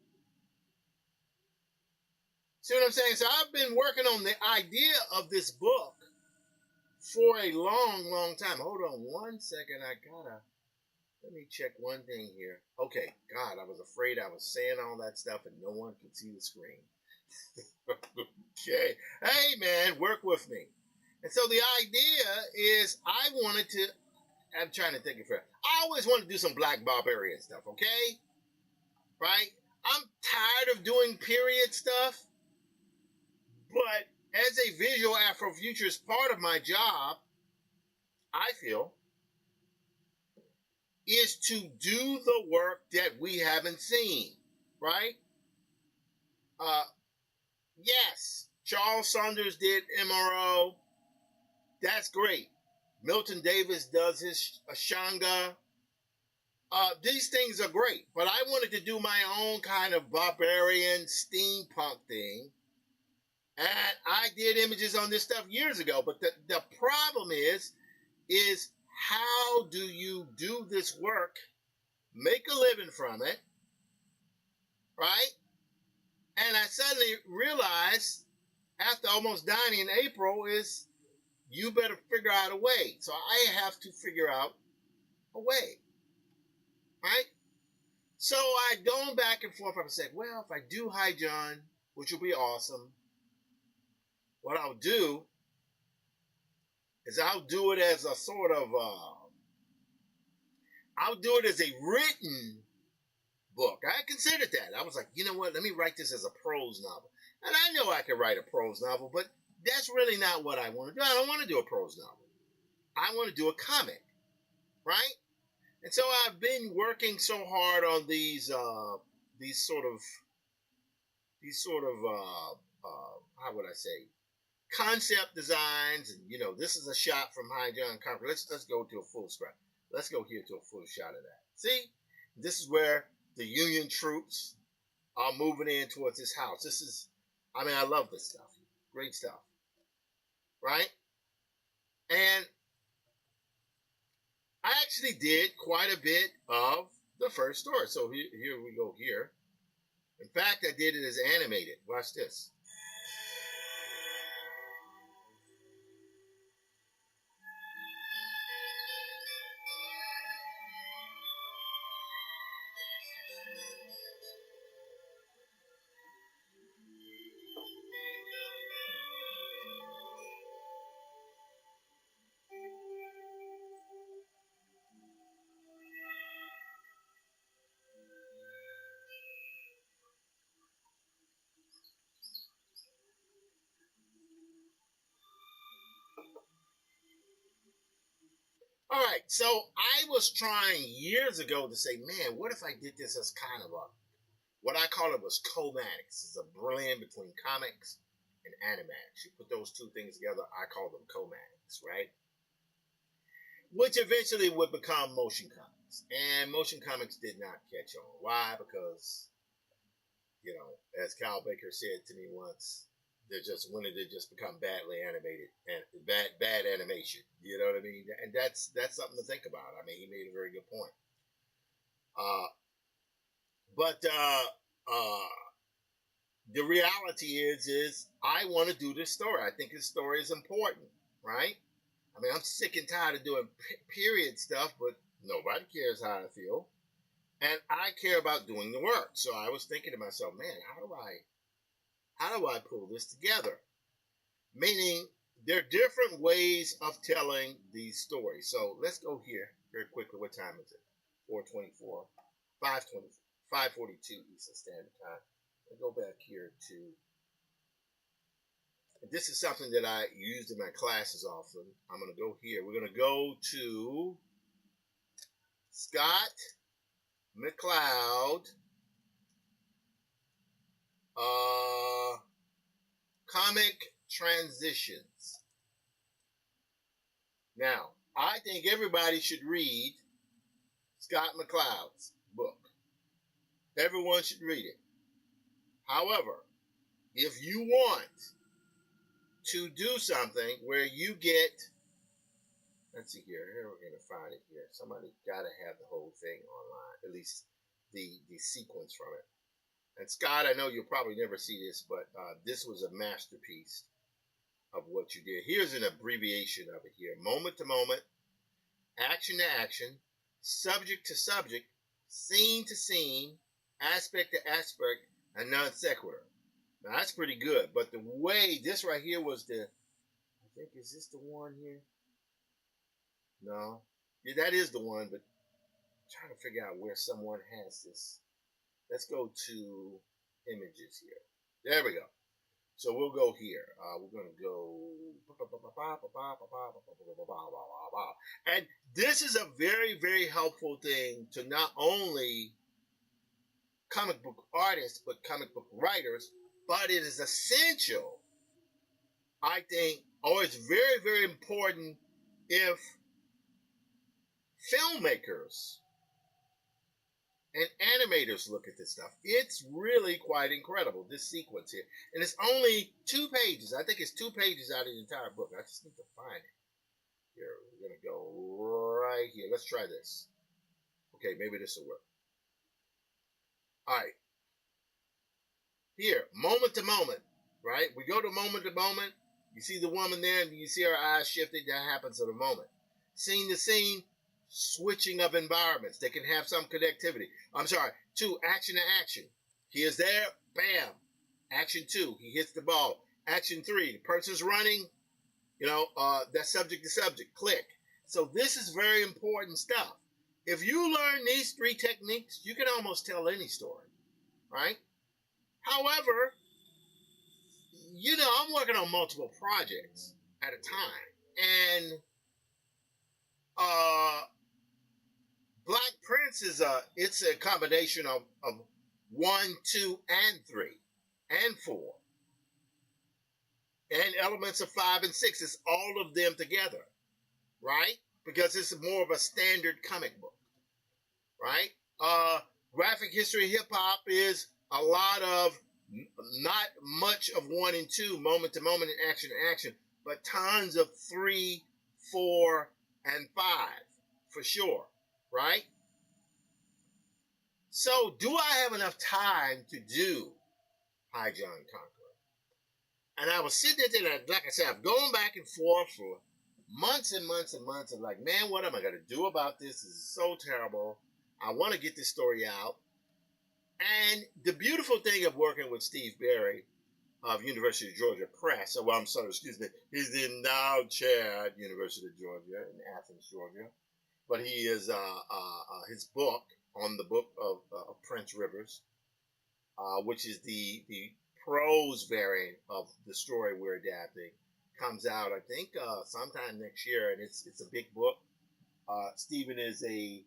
See what I'm saying? So I've been working on the idea of this book for a long, long time. Hold on one second. Let me check one thing here. Okay, God, I was afraid I was saying all that stuff and no one could see the screen. Okay. Hey, man, work with me. And so the idea is I'm trying to think of it. I always wanted to do some Black Barbarian stuff, okay? Right? I'm tired of doing period stuff, but as a visual Afrofuturist, part of my job, I feel, is to do the work that we haven't seen, right? Yes, Charles Saunders did MRO. That's great. Milton Davis does his Ashanga. These things are great, but I wanted to do my own kind of barbarian steampunk thing. And I did images on this stuff years ago, but the problem is how do you do this work, make a living from it, right? And I suddenly realized after almost dying in April is you better figure out a way. So I have to figure out a way, right? So I going back and forth. I said, well, if I do Hi-John, which will be awesome, what I'll do is I'll do it as a sort of, I'll do it as a written book. I considered that. I was like, you know what? Let me write this as a prose novel. And I know I can write a prose novel, but that's really not what I want to do. I don't want to do a prose novel. I want to do a comic, right? And so I've been working so hard on these sort of how would I say, concept designs. And this is a shot from Hi-John Conqueror. Let's go to a full screen. Let's go here to a full shot of that. See, this is where the Union troops are moving in towards this house. I love this stuff. Great stuff, right? And I actually did quite a bit of the first story. So here we go here. In fact, I did it as animated. Watch this. All right, so I was trying years ago to say, man, what if I did this as kind of what I call it was comatics. It's a blend between comics and animatics. You put those two things together, I call them comatics, right? Which eventually would become motion comics. And motion comics did not catch on. Why? Because, as Kyle Baker said to me once, they just become badly animated and bad animation. You know what I mean? And that's something to think about. I mean, he made a very good point. But the reality is I want to do this story. I think this story is important, right? I mean, I'm sick and tired of doing period stuff, but nobody cares how I feel, and I care about doing the work. So I was thinking to myself, man, how do I pull this together? Meaning, there are different ways of telling these stories. So let's go here very quickly. What time is it? 4:24, 5:20, 5:42 Eastern Standard Time. I'll go back here to. This is something that I used in my classes often. I'm going to go here. We're going to go to Scott McCloud Comic Transitions. Now, I think everybody should read Scott McCloud's book. Everyone should read it. However, if you want to do something where you get, let's see here we're going to find it here. Somebody got to have the whole thing online, at least the sequence from it. And Scott, I know you'll probably never see this, but this was a masterpiece of what you did. Here's an abbreviation of it here. Moment to moment, action to action, subject to subject, scene to scene, aspect to aspect, and non sequitur. Now that's pretty good, but the way this right here was I think, is this the one here? No. Yeah, that is the one, but I'm trying to figure out where someone has this. Let's go to images here. There we go. So we'll go here. We're going to go. And this is a very, very helpful thing to not only comic book artists, but comic book writers, but it is essential, I think, or it's very, very important if filmmakers and animators look at this stuff. It's really quite incredible, this sequence here. And it's only 2 pages. I think it's 2 pages out of the entire book. I just need to find it. Here, we're going to go right here. Let's try this. Okay, maybe this will work. All right. Here, moment to moment, right? We go to moment. You see the woman there, and you see her eyes shifting. That happens at a moment. Scene to scene, switching of environments. They can have some connectivity. 2, action to action. He is there, bam. Action 2, he hits the ball. Action 3, the person's running, that's subject to subject, click. So this is very important stuff. If you learn these 3 techniques, you can almost tell any story, right? However, I'm working on multiple projects at a time. And Black Prince it's a combination of 1, 2, and 3, and 4. And elements of 5 and 6. It's all of them together, right? Because it's more of a standard comic book, right? Graphic history hip hop is a lot of not much of 1 and 2, moment to moment and action to action, but tons of 3, 4, and 5 for sure, right? So, do I have enough time to do High John Conqueror? And I was sitting there, like I said, I'm going back and forth for months and months and months. I'm like, man, what am I going to do about this? This is so terrible. I want to get this story out. And the beautiful thing of working with Steve Berry of University of Georgia Press, he's the endowed chair at University of Georgia in Athens, Georgia. But he is his book on the book of Prince Rivers, which is the prose variant of the story we're adapting, comes out I think sometime next year, and it's a big book. Stephen is a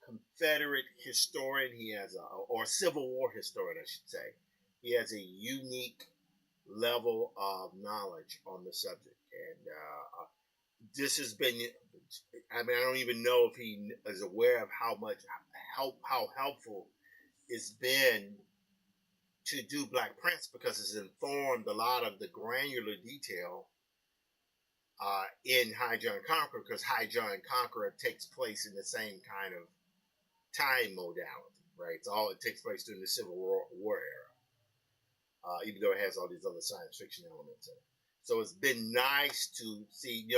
Confederate historian. He has or Civil War historian, I should say. He has a unique level of knowledge on the subject, and this has been. I don't even know if he is aware of how helpful it's been to do Black Prince, because it's informed a lot of the granular detail in High John Conqueror, because High John Conqueror takes place in the same kind of time modality, right? It takes place during the Civil War era, even though it has all these other science fiction elements in it. So it's been nice to see,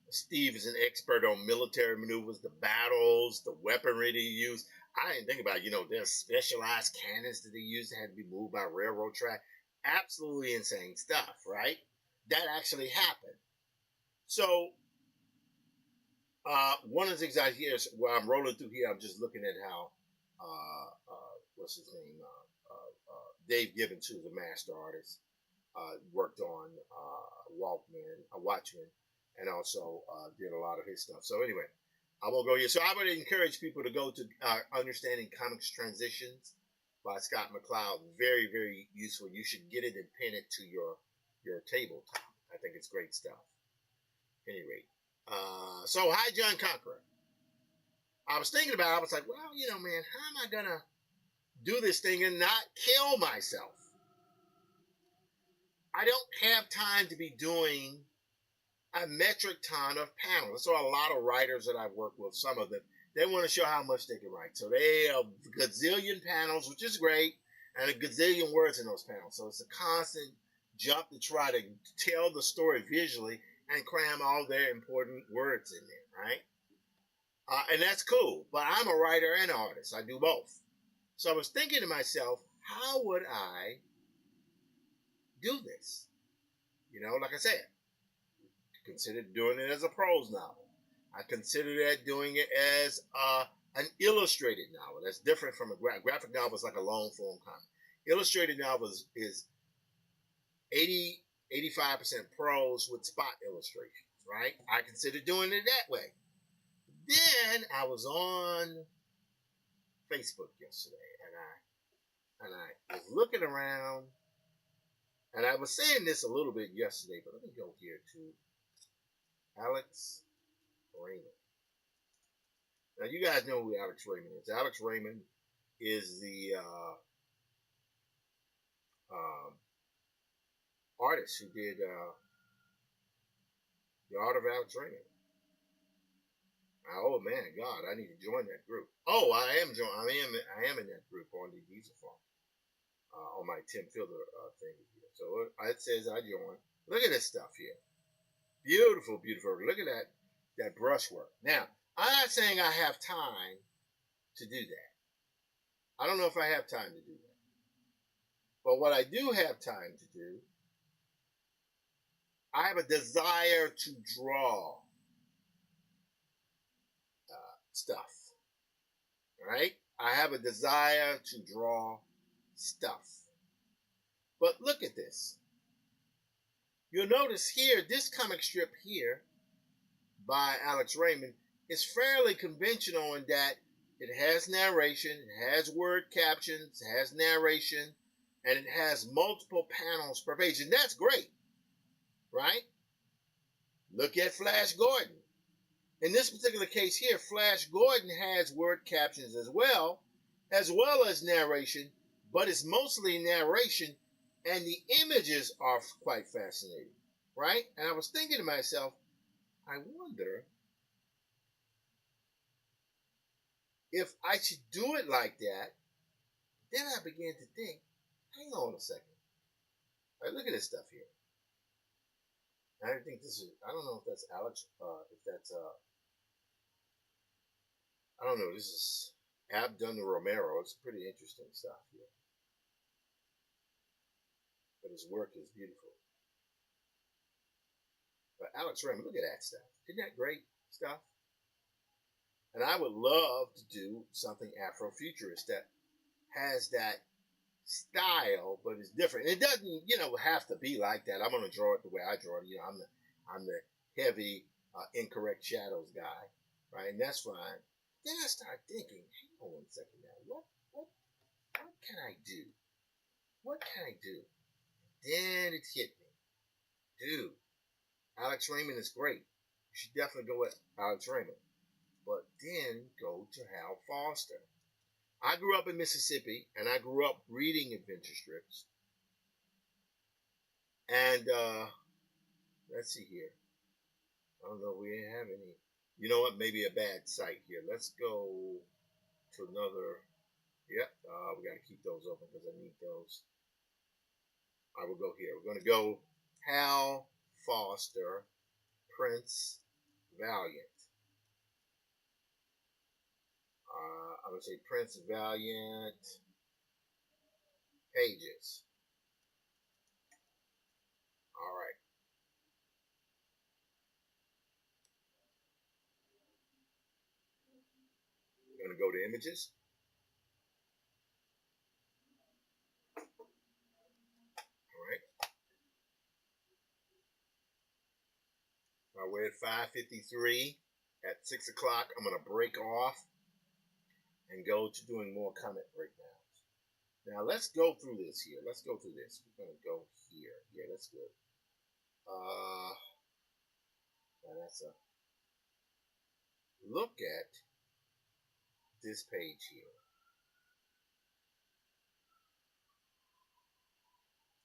Steve is an expert on military maneuvers, the battles, the weaponry they use. I didn't think about it. There's specialized cannons that they use that had to be moved by railroad track. Absolutely insane stuff, right? That actually happened. So, one of the things I hear is, while I'm rolling through here, I'm just looking at how, what's his name? Dave Gibbons, who's a master artist, worked on Watchmen, and also did a lot of his stuff. So anyway, I won't go here. So I would encourage people to go to Understanding Comics Transitions by Scott McCloud. Very, very useful. You should get it and pin it to your tabletop. I think it's great stuff. At any rate. So hi, John Conqueror. I was thinking about it. I was like, well, man, how am I going to do this thing and not kill myself? I don't have time to be doing a metric ton of panels. So a lot of writers that I've worked with, some of them, they want to show how much they can write. So they have a gazillion panels, which is great, and a gazillion words in those panels. So it's a constant jump to try to tell the story visually and cram all their important words in there, right? And that's cool. But I'm a writer and an artist. I do both. So I was thinking to myself, how would I do this? Like I said, considered doing it as a prose novel. I considered doing it as an illustrated novel. That's different from a graphic novel. Is like a long form comic. Illustrated novels is 85% prose with spot illustrations, right? I considered doing it that way. Then I was on Facebook yesterday, and I was looking around, and I was saying this a little bit yesterday, but let me go here to Alex Raymond. Now, you guys know who Alex Raymond is. Alex Raymond is the artist who did The Art of Alex Raymond. Oh man, God, I need to join that group. Oh, I am in that group on the Diesel Farm, on my Tim Fielder thing here. So it says I joined. Look at this stuff here. Beautiful, beautiful. Look at that brushwork. Now, I'm not saying I have time to do that. I don't know if I have time to do that. But what I do have time to do, I have a desire to draw stuff. Right? I have a desire to draw stuff. But look at this. You'll notice here, this comic strip here by Alex Raymond is fairly conventional in that it has narration, it has word captions, it has narration, and it has multiple panels per page. And that's great, right? Look at Flash Gordon. In this particular case here, Flash Gordon has word captions as well as narration, but it's mostly narration, and the images are quite fascinating, right? And I was thinking to myself, I wonder if I should do it like that. Then I began to think, hang on a second. All right, look at this stuff here. I don't know if that's Alex, I don't know, this is Abdul Romero. It's pretty interesting stuff here. But his work is beautiful. But Alex Raymond, look at that stuff. Isn't that great stuff? And I would love to do something Afrofuturist that has that style, but it's different. It doesn't, have to be like that. I'm going to draw it the way I draw it. I'm the heavy, incorrect shadows guy, right? And that's fine. Then I start thinking, hang on 1 second now. What can I do? What can I do? Then it hit me. Dude, Alex Raymond is great. You should definitely go with Alex Raymond. But then go to Hal Foster. I grew up in Mississippi, and I grew up reading adventure strips. And let's see here. I don't know if we have any. You know what? Maybe a bad site here. Let's go to another. Yep, we got to keep those open because I need those. I will go here. We're going to go Hal Foster, Prince Valiant. I'm going to say Prince Valiant pages. All right. We're going to go to images. All right. We're at 5:53. At 6 o'clock, I'm going to break off and go to doing more comic breakdowns. Now let's go through this here. Let's go through this. We're gonna go here. Yeah, that's good. Now that's a look at this page here.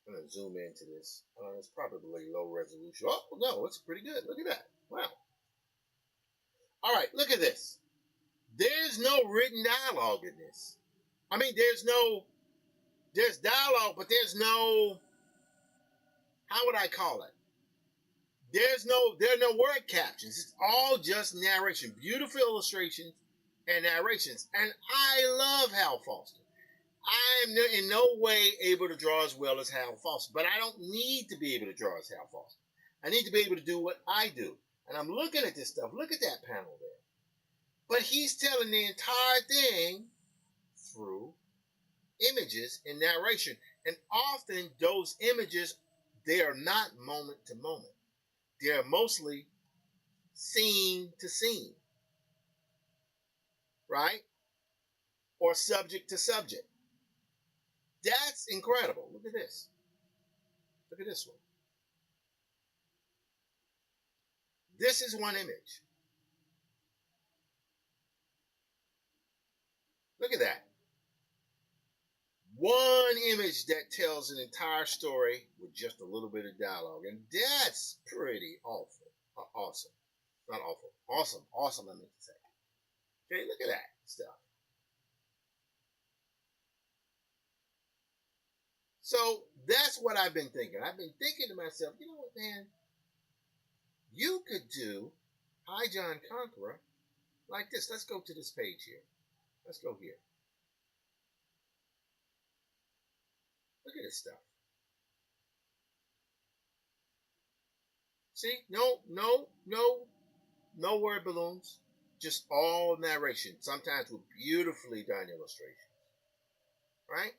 I'm gonna zoom into this. It's probably low resolution. Oh no, it's pretty good. Look at that. Wow. All right, look at this. There's no written dialogue in this. I mean, there's dialogue, but there's no, how would I call it? There are no word captions. It's all just narration, beautiful illustrations and narrations. And I love Hal Foster. I am in no way able to draw as well as Hal Foster, but I don't need to be able to draw as Hal Foster. I need to be able to do what I do. And I'm looking at this stuff. Look at that panel there. But he's telling the entire thing through images and narration. And often those images, they are not moment to moment. They're mostly scene to scene, right? Or subject to subject. That's incredible. Look at this. Look at this one. This is one image. Look at that. One image that tells an entire story with just a little bit of dialogue. And that's pretty awful. Awesome. Not awful. Awesome. Awesome, I meant to say. Okay, look at that stuff. So that's what I've been thinking. I've been thinking to myself, you know what, man? You could do High John Conqueror like this. Let's go to this page here. Let's go here. Look at this stuff. See? No word balloons. Just all narration. Sometimes with beautifully done illustrations. Right?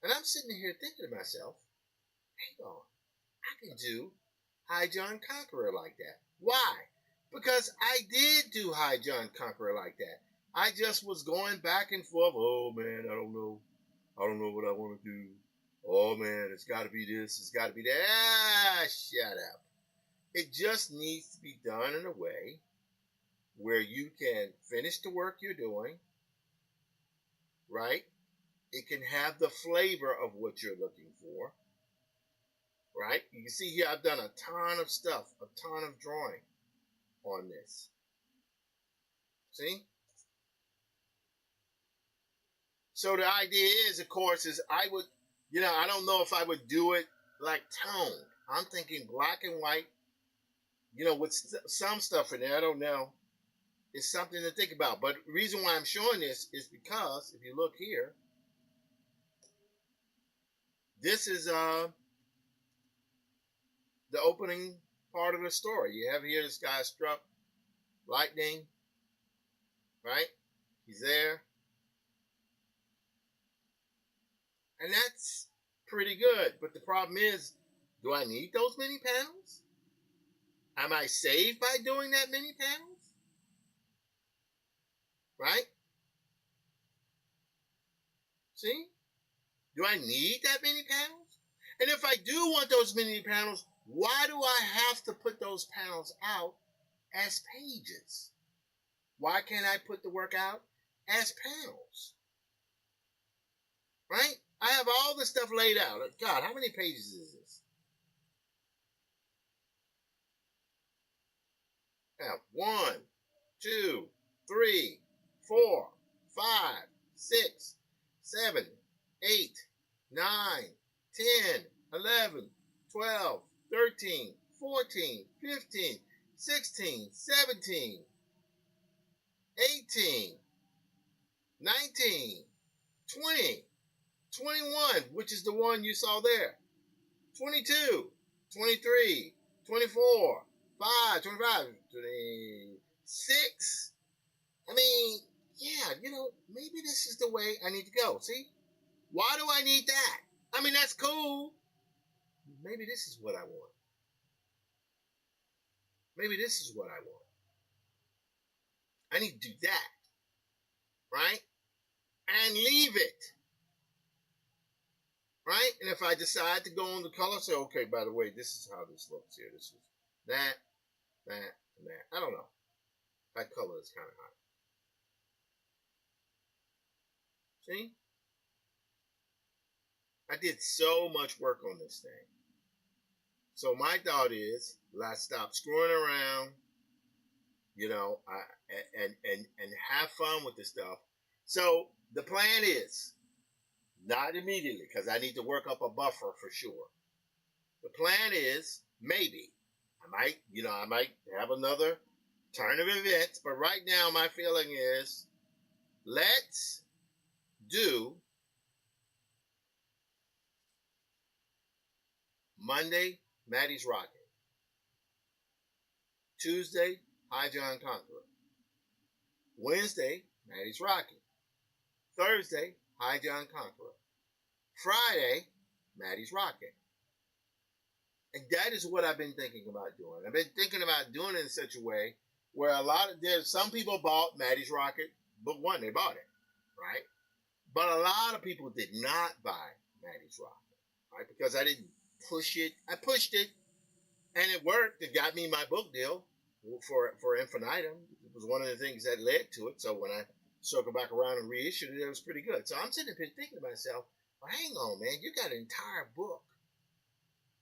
And I'm sitting here thinking to myself, hang on. I can do High John Conqueror like that. Why? Because I did do High John Conqueror like that. I just was going back and forth. Oh man, I don't know what I want to do. Oh man, it's got to be this. It's got to be that. Shut up. It just needs to be done in a way where you can finish the work you're doing, right? It can have the flavor of what you're looking for, right? You can see here I've done a ton of stuff, a ton of drawing on this. See? So the idea is, of course, is I would, I don't know if I would do it like toned. I'm thinking black and white, with some stuff in there. I don't know. It's something to think about. But the reason why I'm showing this is because if you look here, this is the opening part of the story. You have here this guy struck lightning, right? He's there. And that's pretty good. But the problem is, do I need those many panels? Am I saved by doing that many panels? Right? See? Do I need that many panels? And if I do want those many panels, why do I have to put those panels out as pages? Why can't I put the work out as panels? Right? I have all this stuff laid out. God, how many pages is this? I have 1, 2, 3, 4, 5, 6, 7, 8, 9, 10, 11, 12, 13, 14, 15, 16, 17, 18, 19, 20, 21, which is the one you saw there, 22, 23, 24, 5, 25, 26. I mean, yeah, maybe this is the way I need to go. See? Why do I need that? I mean, that's cool. Maybe this is what I want. Maybe this is what I want. I need to do that. Right? And leave it. right? And if I decide to go on the color, say, okay, by the way, this is how this looks here. This is that, and that. I don't know. That color is kind of hot. See? I did so much work on this thing. So my thought is, let's stop screwing around, and have fun with this stuff. So the plan is not immediately because I need to work up a buffer for sure. The plan is maybe I might have another turn of events, but right now my feeling is let's do Monday, Maddie's Rocking. Tuesday, High John Conqueror. Wednesday, Maddie's Rocking. Thursday, High John Conqueror. Friday, Maddie's Rocking. And that is what I've been thinking about doing. I've been thinking about doing it in such a way where there's some people bought Maddie's Rocket, book one, they bought it, right? But a lot of people did not buy Maddie's Rocket, right? Because I didn't push it. I pushed it, and it worked. It got me my book deal for Infinitum. It was one of the things that led to it. So when I circled back around and reissued it, it was pretty good. So I'm sitting there thinking to myself, well, hang on, man, you got an entire book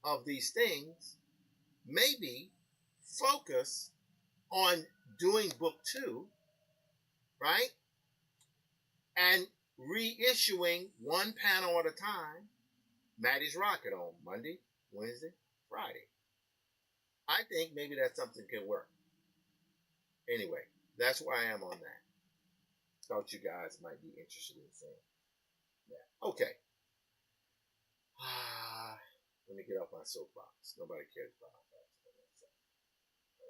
of these things. Maybe focus on doing book two, right? And reissuing one panel at a time, Maddie's Rocket on Monday, Wednesday, Friday. I think maybe that's something can work. Anyway, that's where I am on that. Thought you guys might be interested in seeing that. Okay. Let me get off my soapbox. Nobody cares about my facts. Let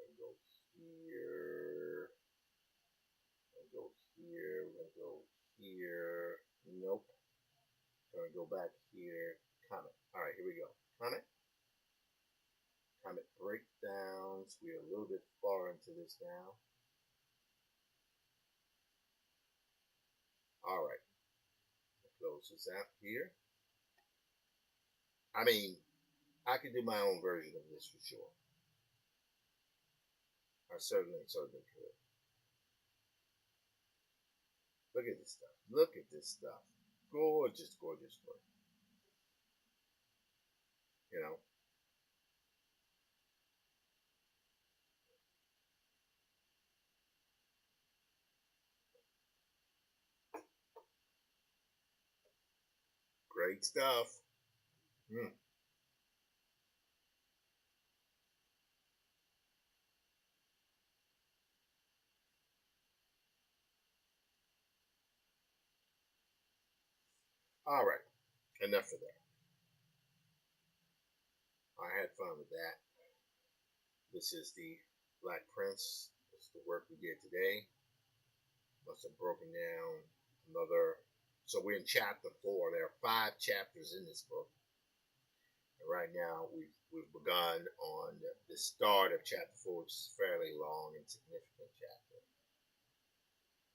me go here. Let me go here. Let me go here. Nope. Gonna go back here. Comment. All right, here we go. Comment. Comment breakdowns. We're a little bit far into this now. All right. Close this out here. I mean, I could do my own version of this for sure. I certainly could. Look at this stuff. Look at this stuff. Gorgeous, gorgeous work. You know. Great stuff. All right. Enough of that. I had fun with that. This is the Black Prince. This is the work we did today. Must have broken down another. So we're in chapter 4. There are 5 chapters in this book. And right now we've begun on the start of chapter 4, which is a fairly long and significant chapter.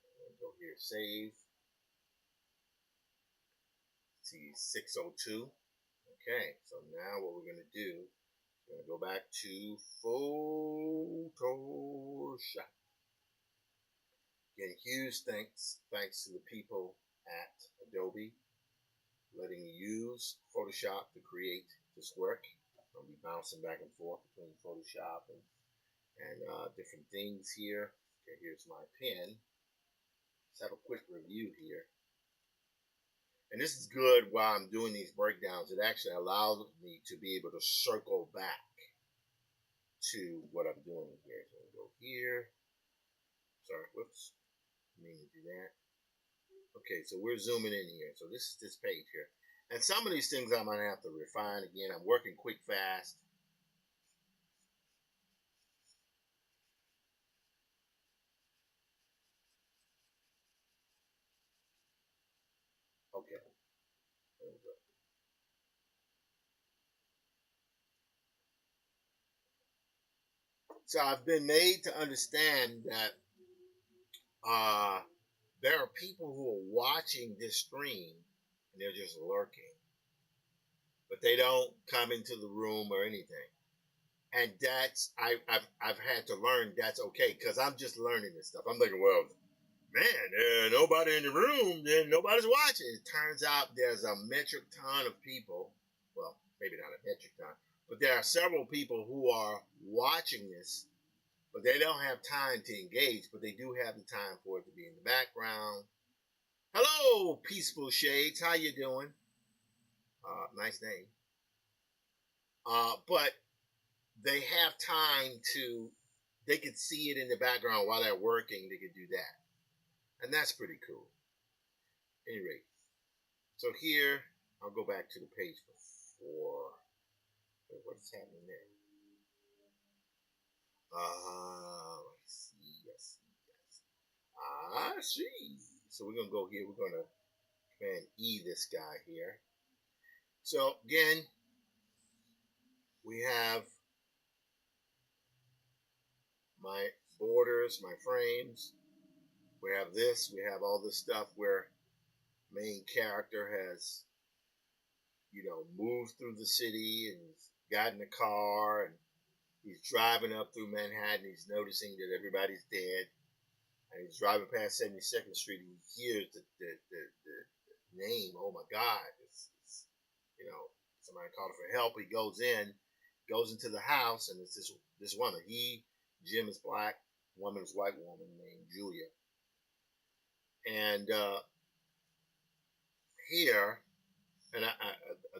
I'm going to go here, save. See 602. Okay, so now what we're going to do, we're going to go back to Photoshop. Again, huge thanks to the people at Adobe letting me use Photoshop to create this work. I'll be bouncing back and forth between Photoshop and different things here. Okay, here's my pen. Let's have a quick review here. And this is good while I'm doing these breakdowns. It actually allows me to be able to circle back to what I'm doing here. So I'll go here. Sorry, whoops. I mean to do that. Okay, so we're zooming in here. So this is this page here. And some of these things I'm going to have to refine again. I'm working quick, fast. Okay. There we go. So I've been made to understand that there are people who are watching this stream and they're just lurking. but they don't come into the room or anything. And that's I've had to learn that's okay because I'm just learning this stuff. I'm thinking, well, man, nobody in the room, then nobody's watching. It turns out there's a metric ton of people. Well, maybe not a metric ton, but there are several people who are watching this, but they don't have time to engage, but they do have the time for it to be in the background. Hello, Peaceful Shades. How you doing? Nice name. But they have time to, they can see it in the background while they're working. They can do that. And that's pretty cool. Anyway, so here, I'll go back to the page before. What's happening there? I see. So we're going to go here. We're going to Command E this guy here. So again, we have my borders, my frames. We have this. We have all this stuff where main character has, moved through the city and got in the car and he's driving up through Manhattan. He's noticing that everybody's dead. And he's driving past 72nd Street and he hears the name. Oh my God. It's somebody called for help. He goes into the house, and it's this woman. Jim is black, woman is white woman named Julia. And here, and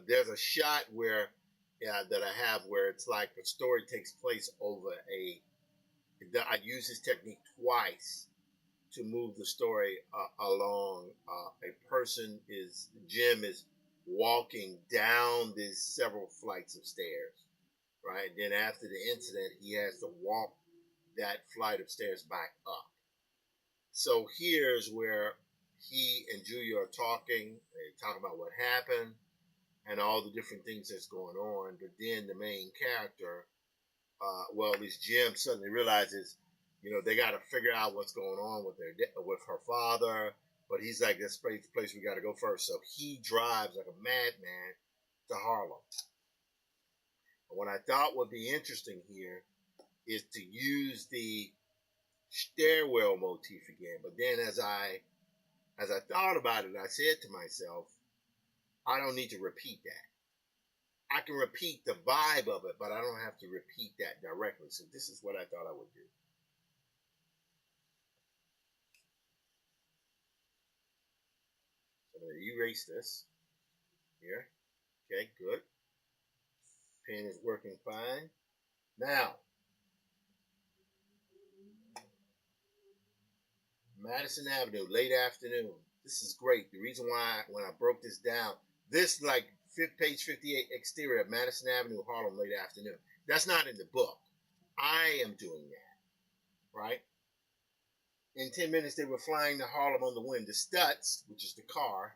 there's a shot that I have where it's like the story takes place over I use this technique twice to move the story along. Jim is walking down these several flights of stairs, right? Then after the incident, he has to walk that flight of stairs back up. So here's where he and Julia are talking. They talk about what happened and all the different things that's going on. But then the main character, at least Jim, suddenly realizes, they got to figure out what's going on with her father. But he's like, this place we got to go first. So he drives like a madman to Harlem. And what I thought would be interesting here is to use the stairwell motif again. But then as I thought about it, I said to myself, I don't need to repeat that. I can repeat the vibe of it, but I don't have to repeat that directly. So this is what I thought I would do. So I'm going to erase this here. Okay, good. Pen is working fine. Now, Madison Avenue, late afternoon. This is great. The reason why, when I broke this down, this like page 58 exterior of Madison Avenue, Harlem, late afternoon. That's not in the book. I am doing that, right? In 10 minutes, they were flying to Harlem on the wind. The Stutz, which is the car,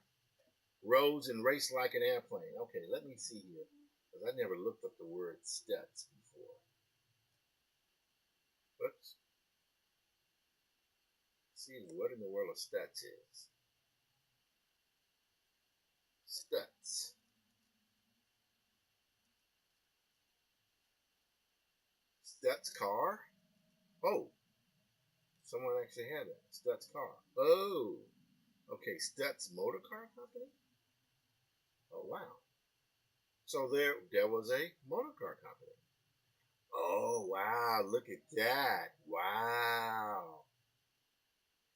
rose and raced like an airplane. Okay, let me see here, because I never looked up the word Stutz before. Oops. Let's see what in the world a Stutz is. Stutz. Stutz car? Oh, someone actually had that. Stutz car. Oh, okay. Stutz Motor Car Company? Oh, wow. So there was a motor car company. Oh, wow. Look at that. Wow.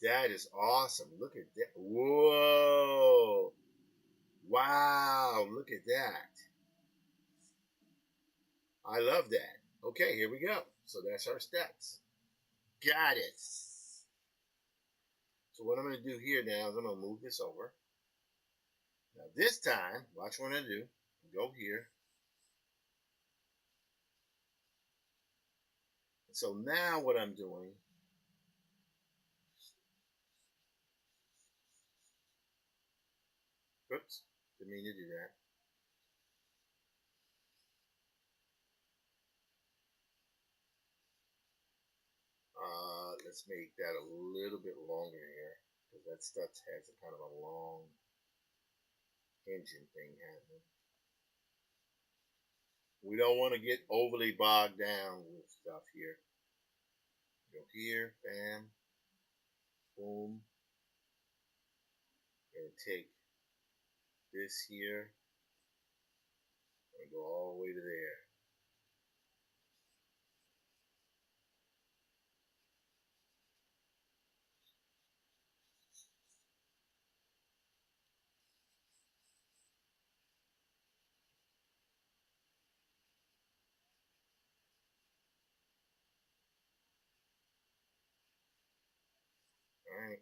That is awesome. Look at that. Whoa. Wow. Look at that. I love that. Okay, here we go. So that's our Stutz. Got it. So what I'm going to do here now is I'm going to move this over. Now this time, watch what I do. Go here. So now what I'm doing, oops, didn't mean to do that. Let's make that a little bit longer here, because that Stutz has a kind of a long engine thing happening. We don't want to get overly bogged down with stuff here. Go here, bam, boom. Gonna take this here and go all the way to there. All right.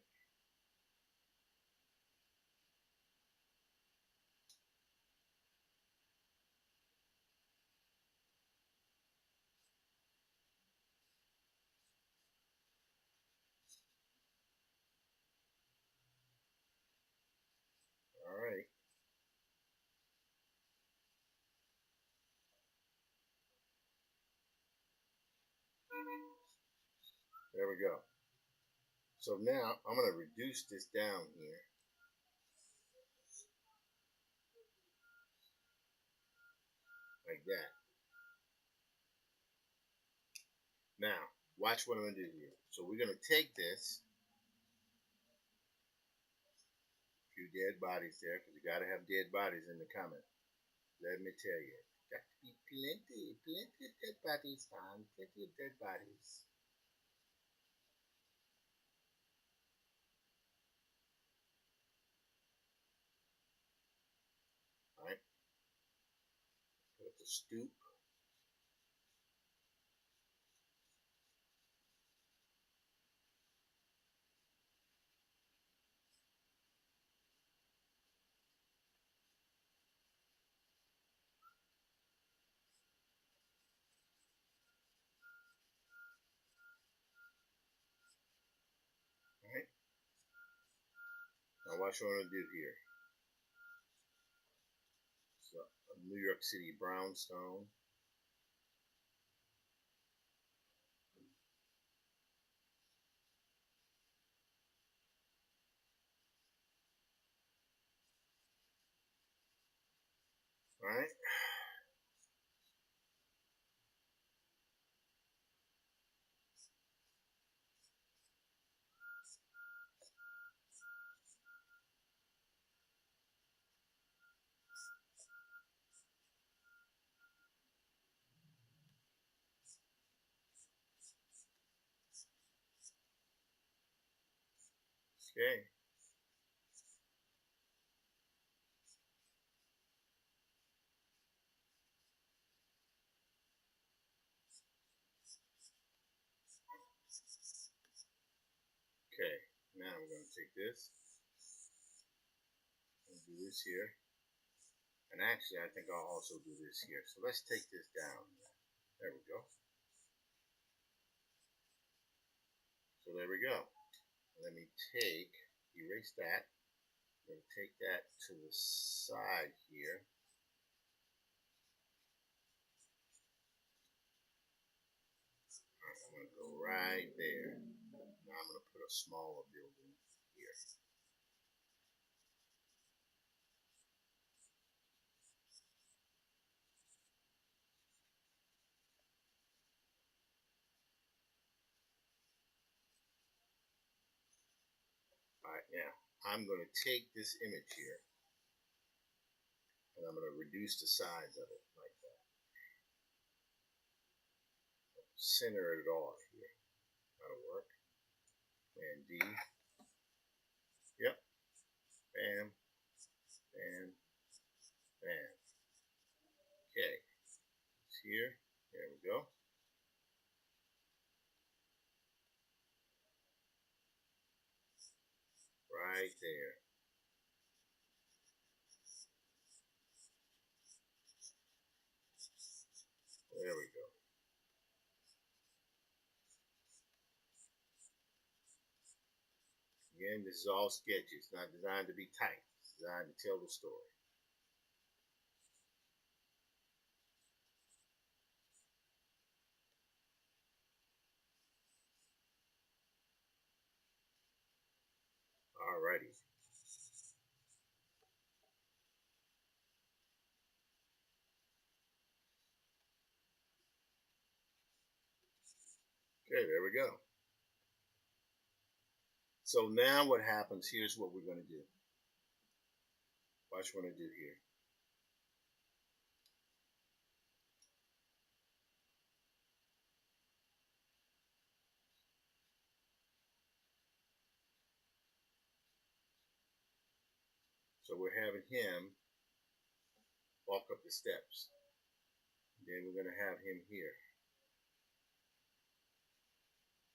All right. There we go. So now I'm going to reduce this down here. Like that. Now, watch what I'm going to do here. So we're going to take this. A few dead bodies there, because you got to have dead bodies in the comment. Let me tell you. Got to be plenty of dead bodies, man. Plenty of dead bodies. All right. Put the stoop. All right. Now watch what I'm going to do here. So, a New York City brownstone. All right. Okay. Okay. Now we're going to take this and do this here. And actually, I think I'll also do this here. So let's take this down. There we go. So there we go. Let me erase that. I'm going to take that to the side here. I'm going to go right there. Now I'm going to put a smaller building here. Alright, now I'm going to take this image here and I'm going to reduce the size of it like that. Center it off here. That'll work. And D. Yep. Bam. Bam. Bam. Okay. It's here. There we go. Right there. There we go. Again, this is all sketchy. It's not designed to be tight. It's designed to tell the story. Alrighty. Okay, there we go. So now what happens, here's what we're going to do. Watch what I do here. So we're having him walk up the steps. Then we're going to have him here,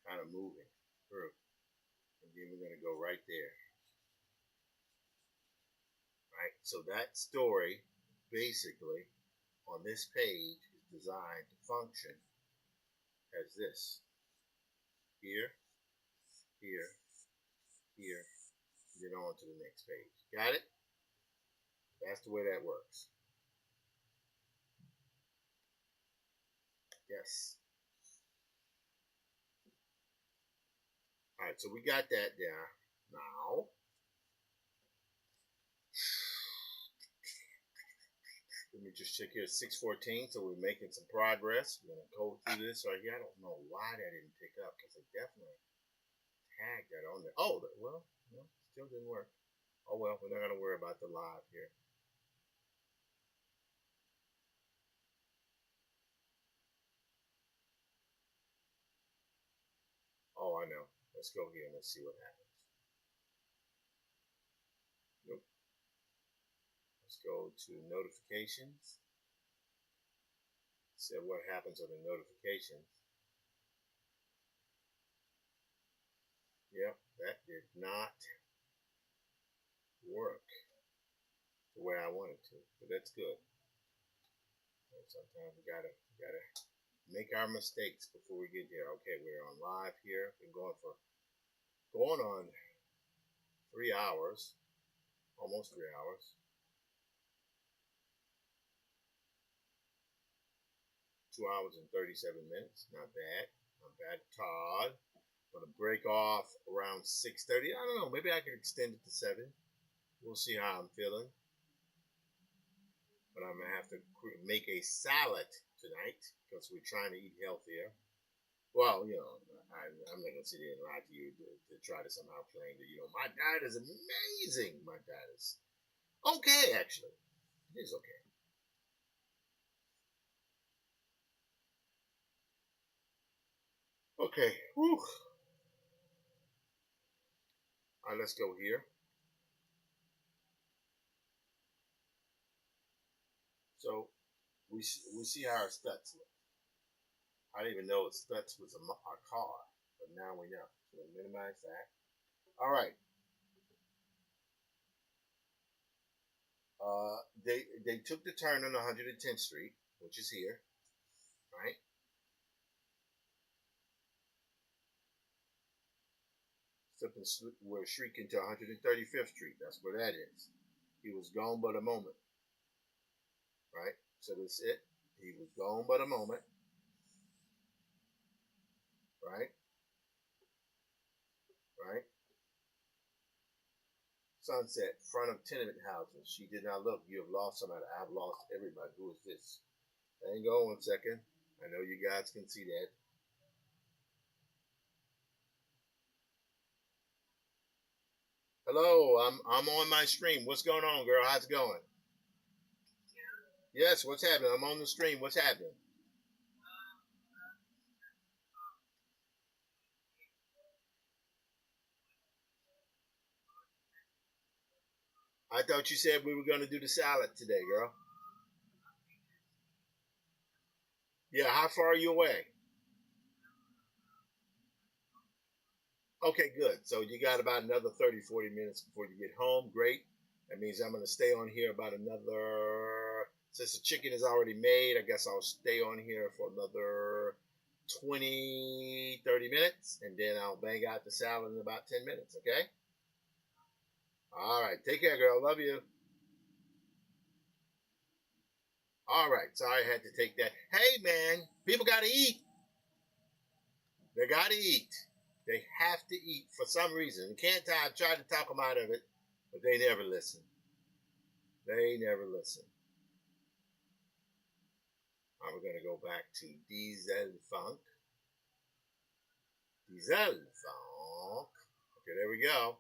kind of moving through. And then we're going to go right there. Right? So that story, basically, on this page is designed to function as this. Here, here, here, then on to the next page. Got it? That's the way that works. Yes. All right, so we got that down. Now, let me just check here. 6:14, so we're making some progress. We're gonna go through this right here. I don't know why that didn't pick up because I definitely tagged that on there. Oh, well, no, still didn't work. Oh well, we're not gonna worry about the live here. Oh, I know. Let's go here and let's see what happens. Nope. Let's go to notifications. See what happens on the notifications. Yep, that did not work the way I wanted to, but that's good. And sometimes we gotta make our mistakes before we get there. Okay, we're on live here. Been going on 3 hours, almost 3 hours. 2 hours and 37 minutes. Not bad. Not bad. Todd. I'm gonna break off around 6:30. I don't know. Maybe I could extend it to 7. We'll see how I'm feeling. But I'm gonna have to make a salad tonight because we're trying to eat healthier. Well, I'm not gonna sit here and lie to you to try to somehow claim that my diet is amazing. My diet is okay, actually. It is okay. Okay. Whew. All right, let's go here. So we see how our stats look. I didn't even know stats was a car, but now we know. So we'll minimize that. All right. They took the turn on 110th Street, which is here, right? We're shrieking to 135th Street. That's where that is. He was gone but a moment, right? So that's it. He was gone but a moment, right? Right? Sunset, front of tenement houses. She did not look. You have lost somebody. I've lost everybody. Who is this? Hang on 1 second. I know you guys can see that. Hello, I'm on my stream. What's going on, girl? How's it going? Yes, what's happening? I'm on the stream. What's happening? I thought you said we were going to do the salad today, girl. Yeah, how far are you away? Okay, good. So you got about another 30, 40 minutes before you get home. Great. That means I'm going to stay on here about another, since the chicken is already made, I guess I'll stay on here for another 20, 30 minutes, and then I'll bang out the salad in about 10 minutes, okay? All right. Take care, girl. Love you. All right. Sorry I had to take that. Hey, man, people got to eat. They got to eat. They have to eat for some reason. You can't try to talk them out of it, but they never listen. They never listen. All right, we're going to go back to Diesel Funk. Dieselfunk. Okay, there we go.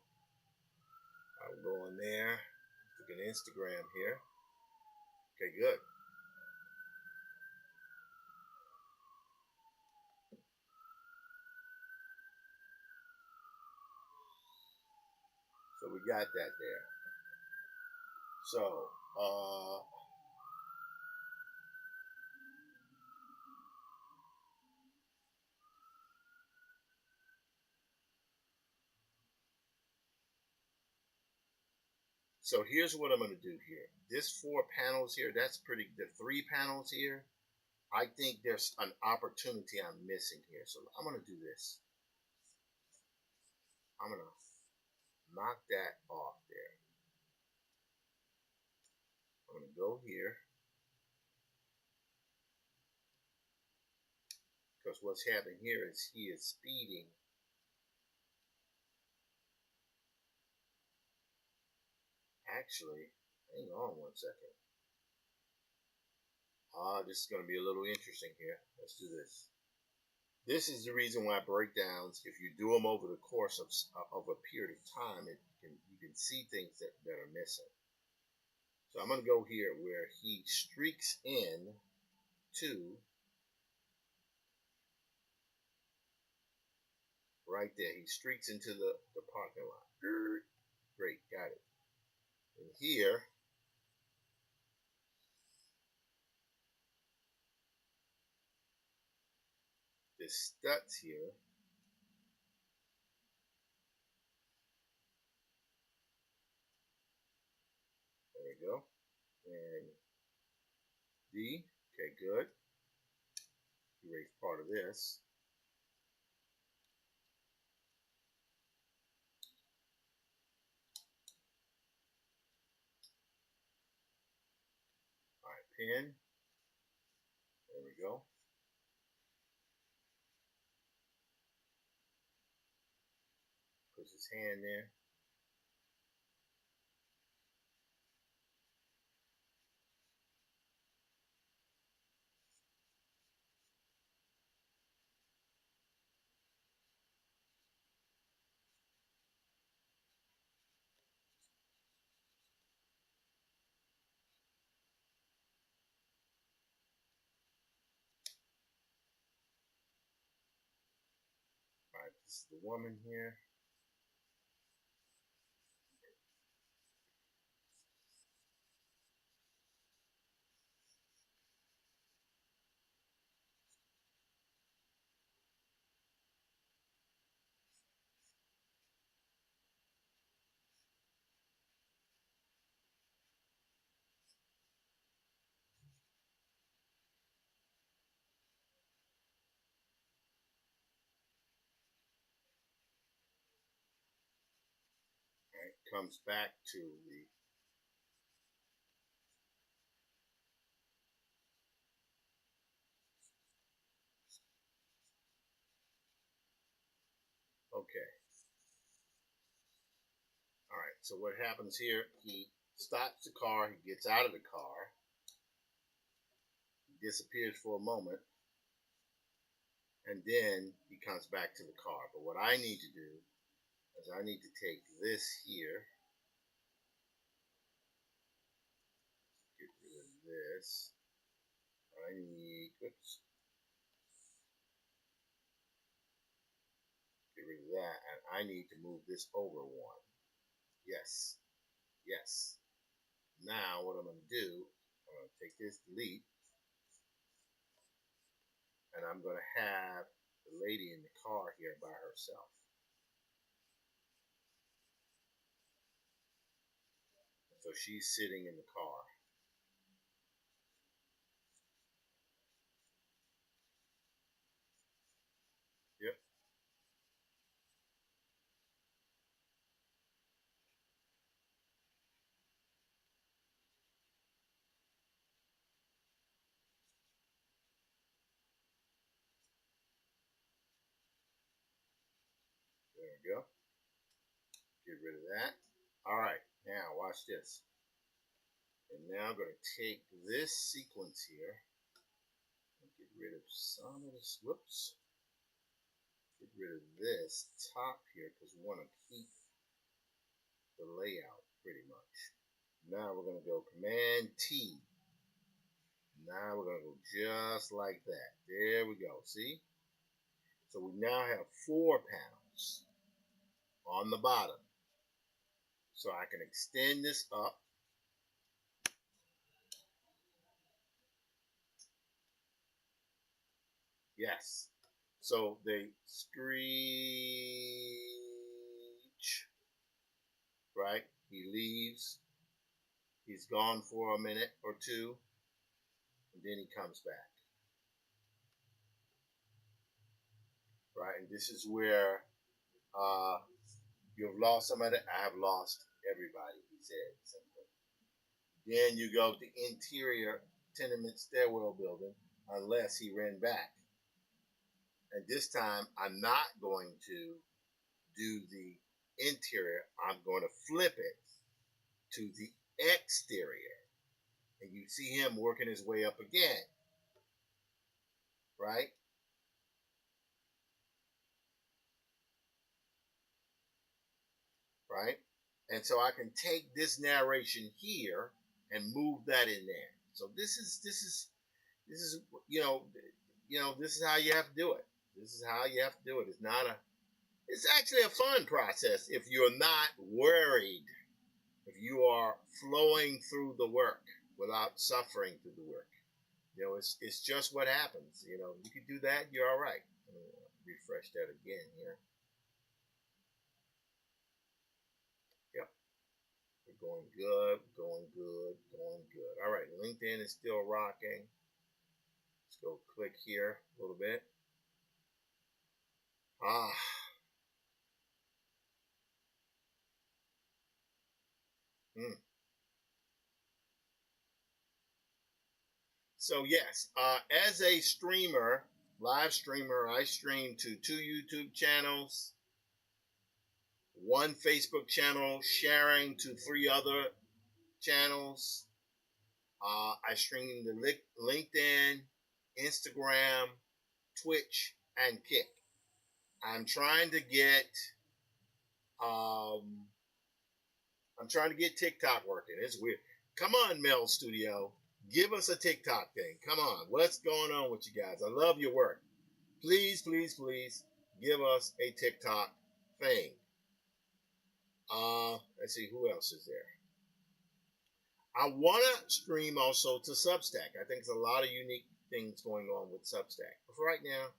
I'll go in there. Look at Instagram here. Okay, good. So we got that there. So, so here's what I'm going to do here. This 4 panels here, that's pretty, the 3 panels here, I think there's an opportunity I'm missing here. So I'm going to do this. I'm going to knock that off there. I'm going to go here. Because what's happening here is he is speeding. Actually, hang on one second. This is going to be a little interesting here. Let's do this. This is the reason why breakdowns, if you do them over the course of a period of time, you can see things that are missing. So I'm going to go here where he streaks in to right there. He streaks into the parking lot. Great, got it. And here, the studs here. There we go. And D. Okay, good. Erase part of this. All right, pin. There we go. Puts his hand there. All right, this is the woman here. All right, comes back to the okay. All right, so what happens here, he stops the car, he gets out of the car, he disappears for a moment, and then he comes back to the car. But what I need to do is I need to take this here, get rid of this. I need, oops, get rid of that, and I need to move this over one. Yes, yes. Now what I'm going to do, I'm going to take this delete, and I'm going to have the lady in the car here by herself. So she's sitting in the car. Yep. There we go. Get rid of that. All right. Now watch this. And now I'm going to take this sequence here and get rid of some of this. Whoops. get rid of this top here because we want to keep the layout pretty much. Now we're going to go Command T. Now we're going to go just like that. There we go. See? So we now have 4 panels on the bottom. So I can extend this up. Yes. So they screech, right? He leaves. He's gone for a minute or two, and then he comes back. Right? And this is where you've lost somebody. I have lost everybody, he said. Then you go to interior tenement stairwell building, unless he ran back. And this time, I'm not going to do the interior. I'm going to flip it to the exterior. And you see him working his way up again. Right? Right? And so I can take this narration here and move that in there. So this is this is how you have to do it. This is how you have to do it. It's actually a fun process if you're not worried, if you are flowing through the work without suffering through the work. It's just what happens. You can do that, you're all right. Refresh that again here. Yep. We're going good, going good, going good. All right, LinkedIn is still rocking. Let's go click here a little bit. So yes, as a streamer, live streamer, I stream to 2 YouTube channels, 1 Facebook channel, sharing to 3 other channels. I stream to LinkedIn, Instagram, Twitch, and Kick. I'm trying to get TikTok working. It's weird. Come on, Mel Studio. Give us a TikTok thing. Come on. What's going on with you guys? I love your work. Please, please, please give us a TikTok thing. Let's see, who else is there? I want to stream also to Substack. I think there's a lot of unique things going on with Substack. But for right now,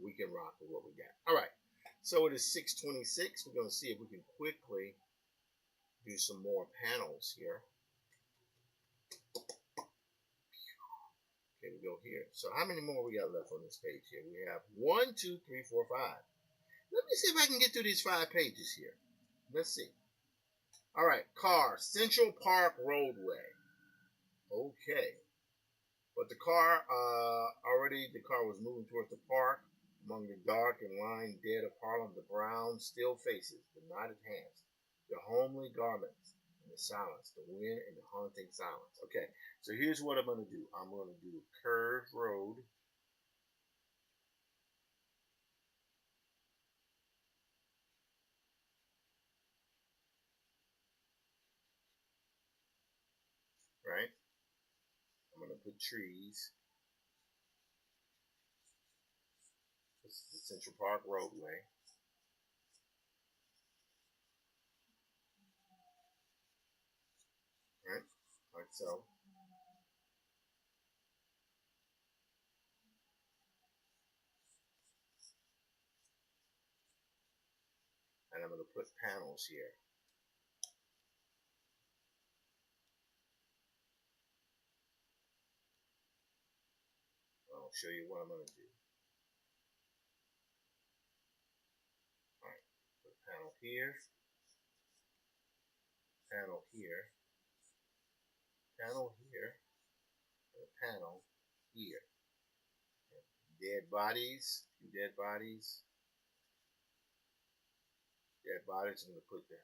we can rock with what we got. All right. So it is 6:26. We're going to see if we can quickly do some more panels here. Okay, we go here. So how many more we got left on this page here? We have 1, 2, 3, 4, 5. Let me see if I can get through these 5 pages here. Let's see. All right, car, Central Park Roadway. Okay. But the car was moving towards the park. Among the dark and lying dead of Harlem, the brown still faces, the knotted hands, the homely garments, and the silence, the wind and the haunting silence. Okay, so here's what I'm going to do. I'm going to do a curved road. Right? I'm going to put trees. This is the Central Park Roadway. Right? Like so. And I'm going to put panels here. I'll show you what I'm going to do. Alright, put a panel here, panel here, panel here, and a panel here. Dead bodies, 2 dead bodies. Dead bodies I'm going to put there.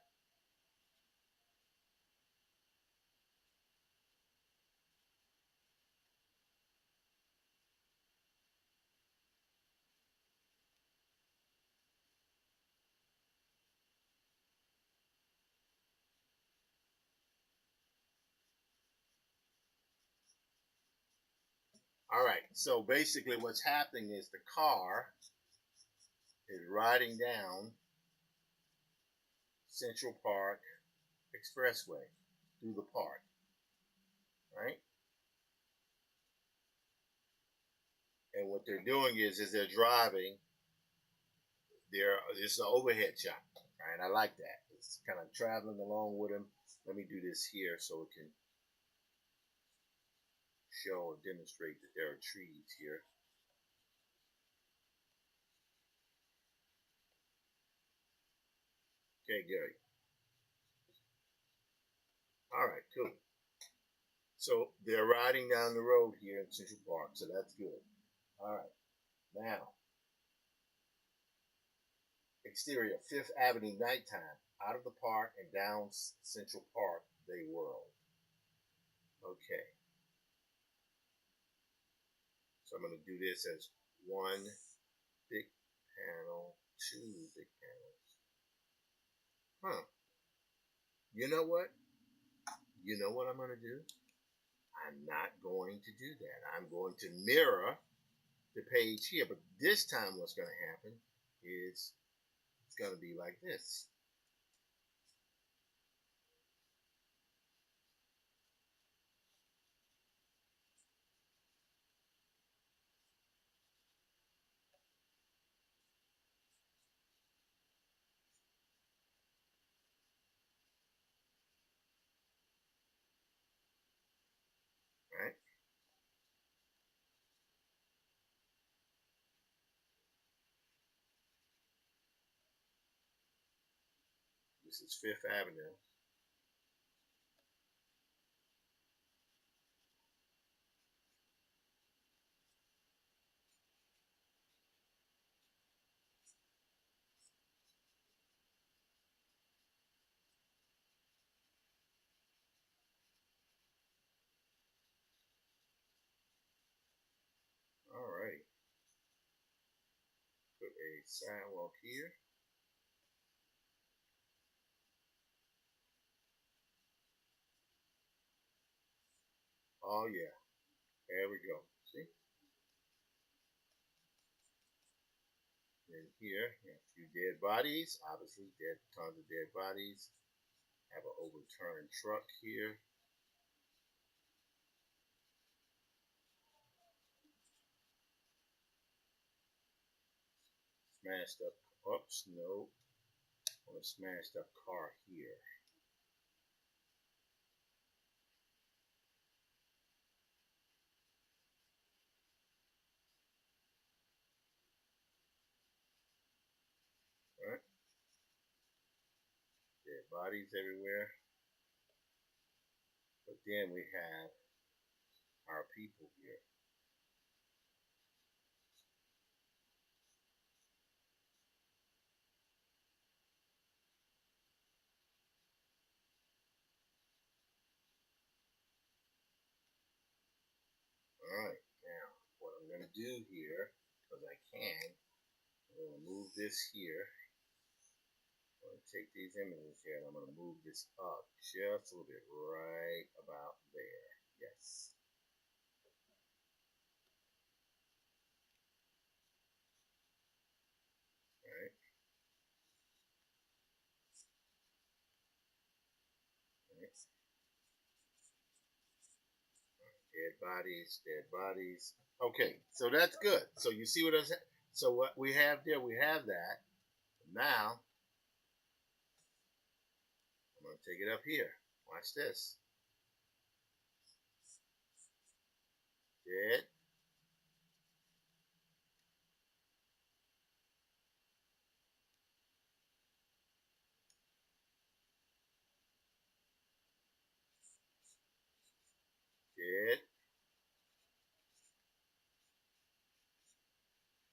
All right. So basically, what's happening is the car is riding down Central Park Expressway through the park, right? And what they're doing is they're driving. This is an overhead shot, right? I like that. It's kind of traveling along with him. Let me do this here so it can show and demonstrate that there are trees here. Okay, good. All right, cool. So they're riding down the road here in Central Park, so that's good. All right, now exterior, Fifth Avenue, nighttime, out of the park and down Central Park, they whirl. Okay, so I'm going to do this as one big panel, two big panels. Huh. You know what? You know what I'm going to do? I'm not going to do that. I'm going to mirror the page here. But this time what's going to happen is it's going to be like this. Right? This is Fifth Avenue. All right. Put a sidewalk here. Oh yeah. There we go. See? And here, a few dead bodies. Obviously, tons of dead bodies. Have an overturned truck here. Smashed up. Oops, no. On a smashed up car here. All right. Dead bodies everywhere. But then we have our people here. Alright, now what I'm going to do here, because I can, I'm going to move this here. I'm going to take these images here and I'm going to move this up just a little bit right about there. Yes. Alright. Alright. Dead bodies, dead bodies. Okay, so that's good. So you see what I said? So what we have there, we have that. Now, I'm going to take it up here. Watch this. Dead. Dead.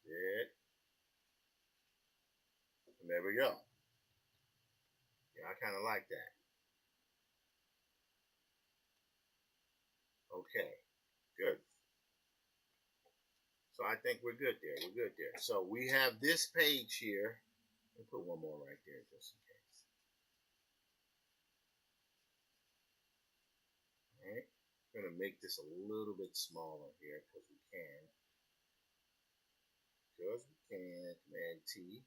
Dead. And there we go. Yeah, I kind of like that. Okay, good. So I think we're good there. We're good there. So we have this page here. Let me put one more right there just in case. All right. I'm going to make this a little bit smaller here because we can. Command T.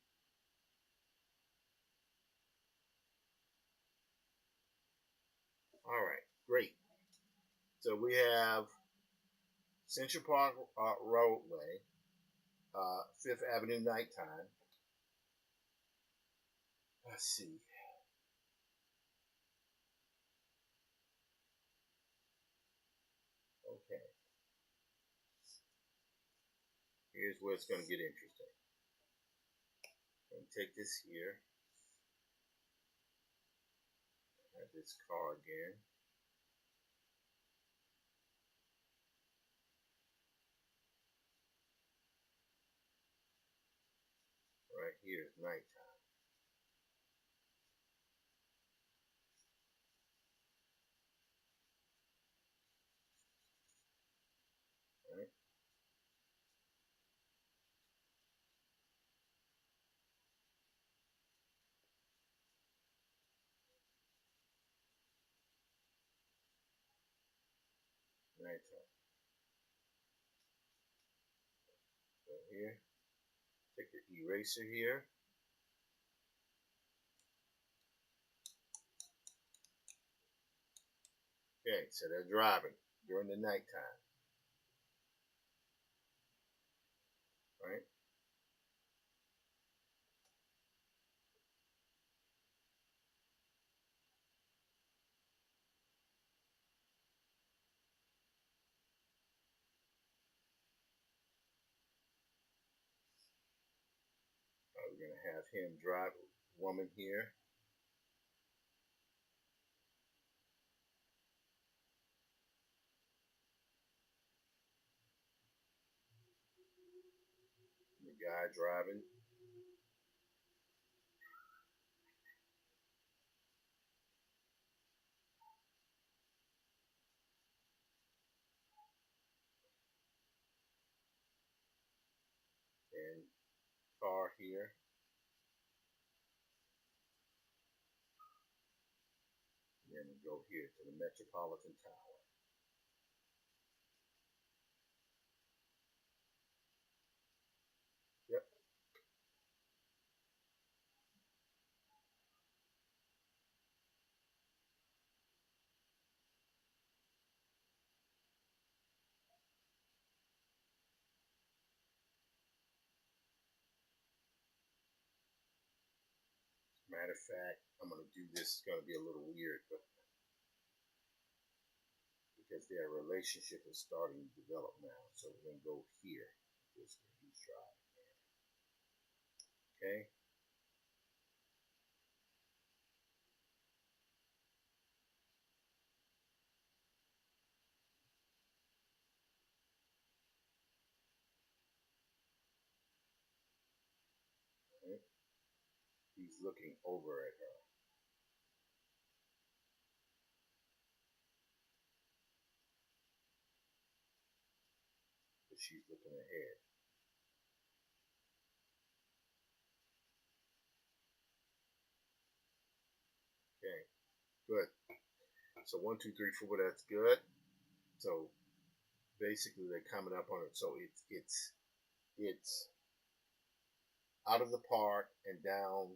All right, great. So we have Central Park Roadway, 5th Avenue nighttime. Let's see. Okay. Here's where it's going to get interesting. I'm going to take this here. Add this car again. Right here is nighttime. Right? Nighttime. So here, take the eraser here. Okay, so they're driving during the nighttime. Right? We're going to have him drive a woman here. The guy driving. And car here. And then go here to the Metropolitan Tower. Yep. Matter of fact, I'm going to do this. It's going to be a little weird, but because their relationship is starting to develop now. So we're going to go here. This he's driving there. Okay. Okay. He's looking over at her. But she's looking ahead. Okay. Good. So 1, 2, 3, 4. That's good. So basically they're coming up on it. So it's out of the park and down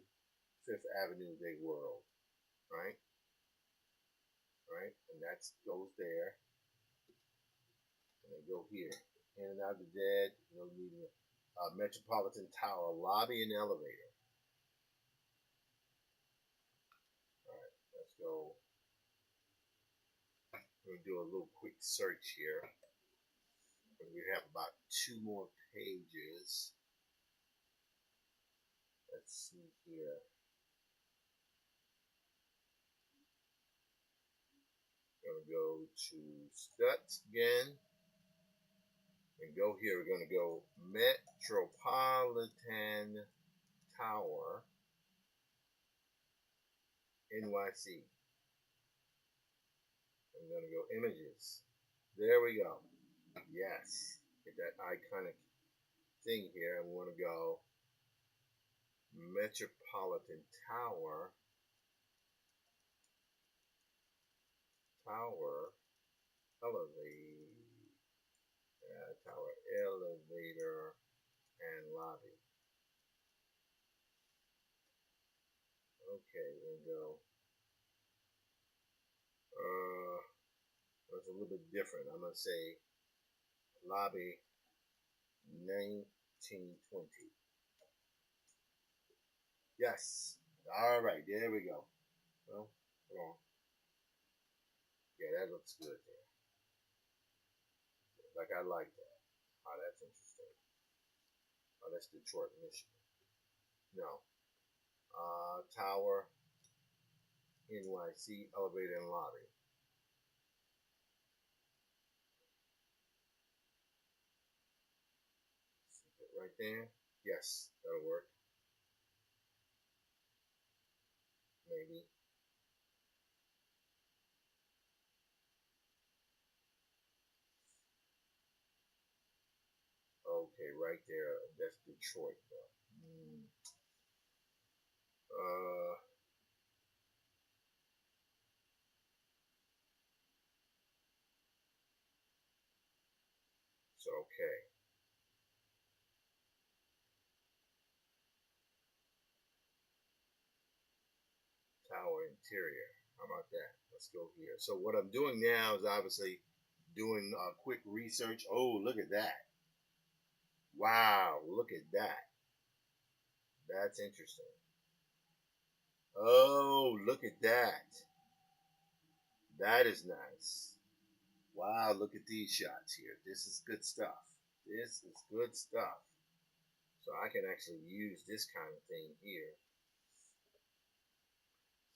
5th Avenue they whirled. Right? Right? And that goes there. And they go here. In and out of the dead, needing a Metropolitan Tower lobby and elevator. Alright, let's go. We're going to do a little quick search here. We have about 2 more pages. Let's see here. We're going to go to Stutz again. And go here. We're going to go Metropolitan Tower, NYC. I'm going to go images. There we go. Yes. Get that iconic thing here. And we want to go Metropolitan Tower. tower, elevator, and lobby. Okay, there we go. It's a little bit different. I'm gonna say lobby 1920. Yes. All right, there we go. Well, hold on. Yeah, that looks good there. Like I like that. Oh, that's interesting. Oh, that's Detroit, Michigan. No. Tower, NYC, elevator, and lobby. Right there. Yes, that'll work. Maybe. Okay, right there. That's Detroit, though. Uh, so okay. Tower interior. How about that? Let's go here. So what I'm doing now is obviously doing quick research. Oh, look at that. Wow, look at that. That's interesting. Oh, look at that. That is nice. Wow, look at these shots here. This is good stuff. This is good stuff. So I can actually use this kind of thing here.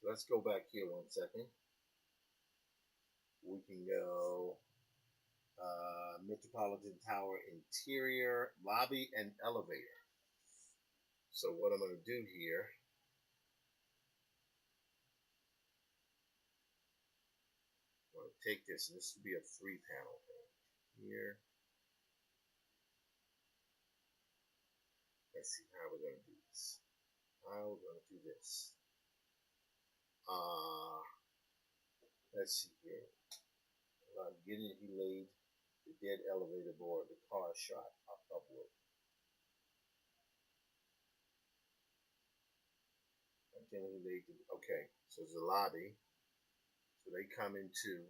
So let's go back here 1 second. We can go Metropolitan Tower interior, lobby, and elevator. So what I'm going to do here, I'm going to take this, and this will be a 3-panel thing here. Let's see how we're going to do this. How we're going to do this. Let's see here. Getting he laid the dead elevator board, the car shot upward. Again, he laid the, okay, so it's the lobby. So they come into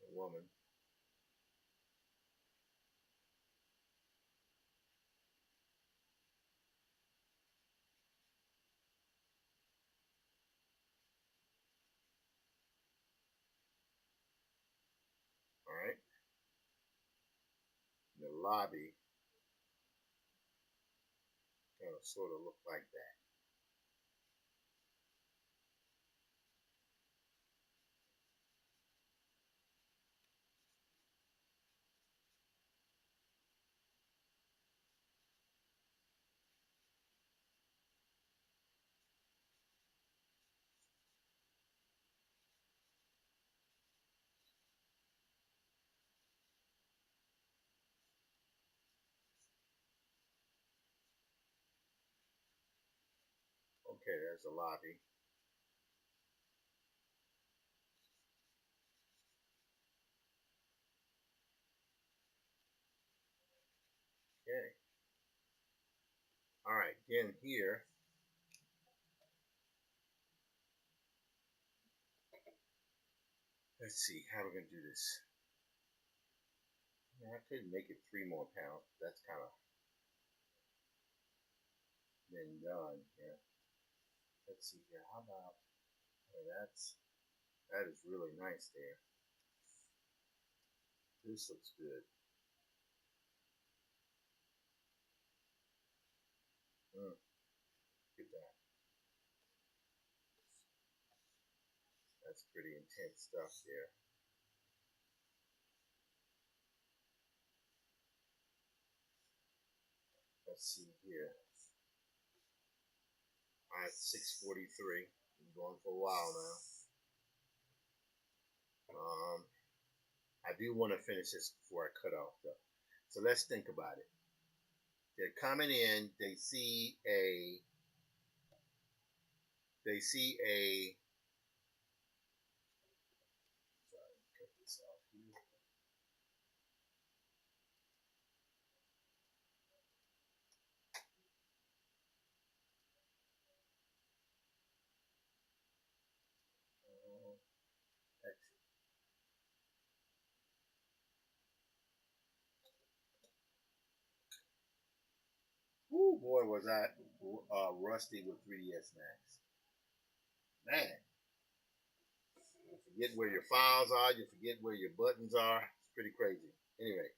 a woman. All right. The lobby kind of sort of look like that. Okay, there's the lobby. Okay. All right, again here. Let's see how we're gonna do this. I could make it 3 more pounds. That's kind of been done. Yeah. Let's see here. How about that is really nice there. This looks good. Look at that. That's pretty intense stuff there. Let's see here. I'm at 6:43. Been going for a while now. I do want to finish this before I cut off though. So let's think about it. They're coming in. They see a they see a. Sorry, cut this off here. Exit. Woo, boy, was I rusty with 3ds Max. Man, you forget where your files are. You forget where your buttons are. It's pretty crazy. Anyway.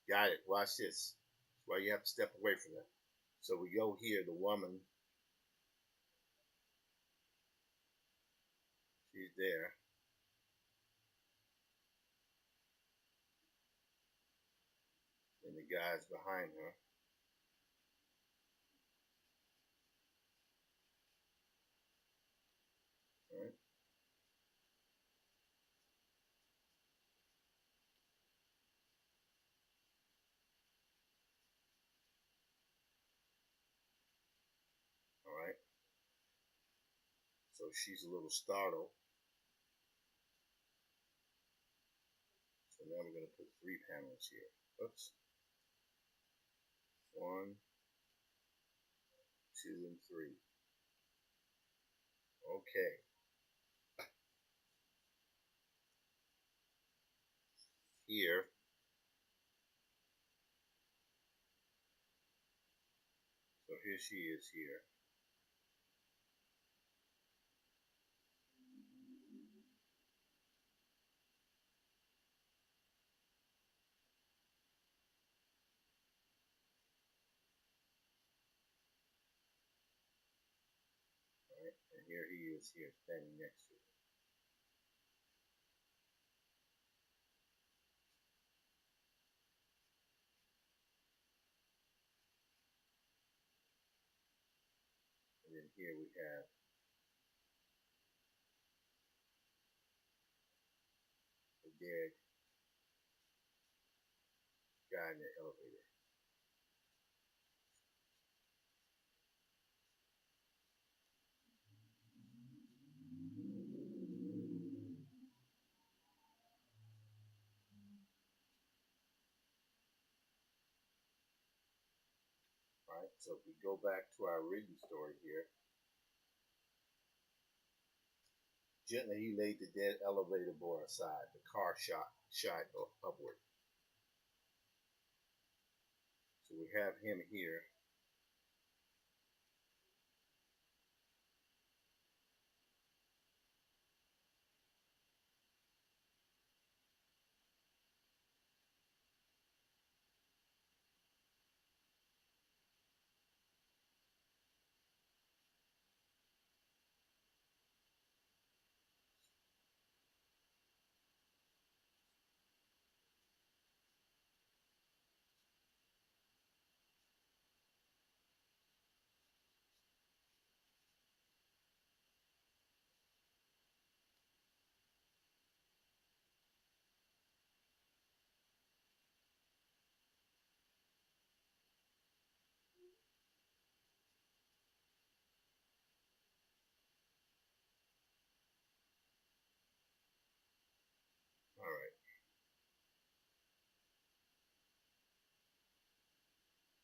Got it. Watch this. That's why you have to step away from that. So we go here. The woman. She's there. And the guy's behind her. Right? All right. So she's a little startled. So now we're going to put 3 panels here. Oops. 1, 2, and 3. Okay. Here. So here she is here. Right? And here he is here standing next to her. And then here we have the dead guy in the elevator. Right? So if we go back to our written story here, gently he laid the dead elevator boy aside. The car shot upward. So we have him here. All right.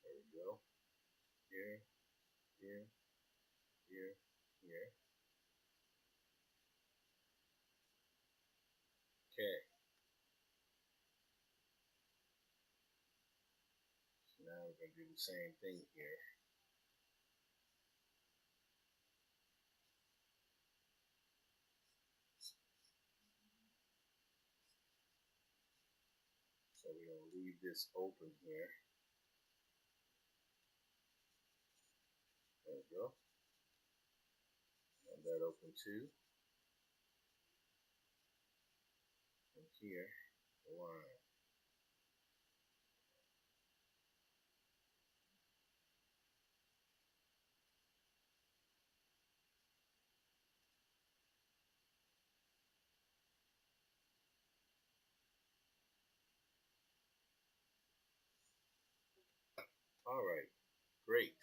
There we go. Here, here, here, here. Okay. So now we're going to do the same thing here. So we're going to leave this open here. There we go. And that open too. And here, the line. All right. Great.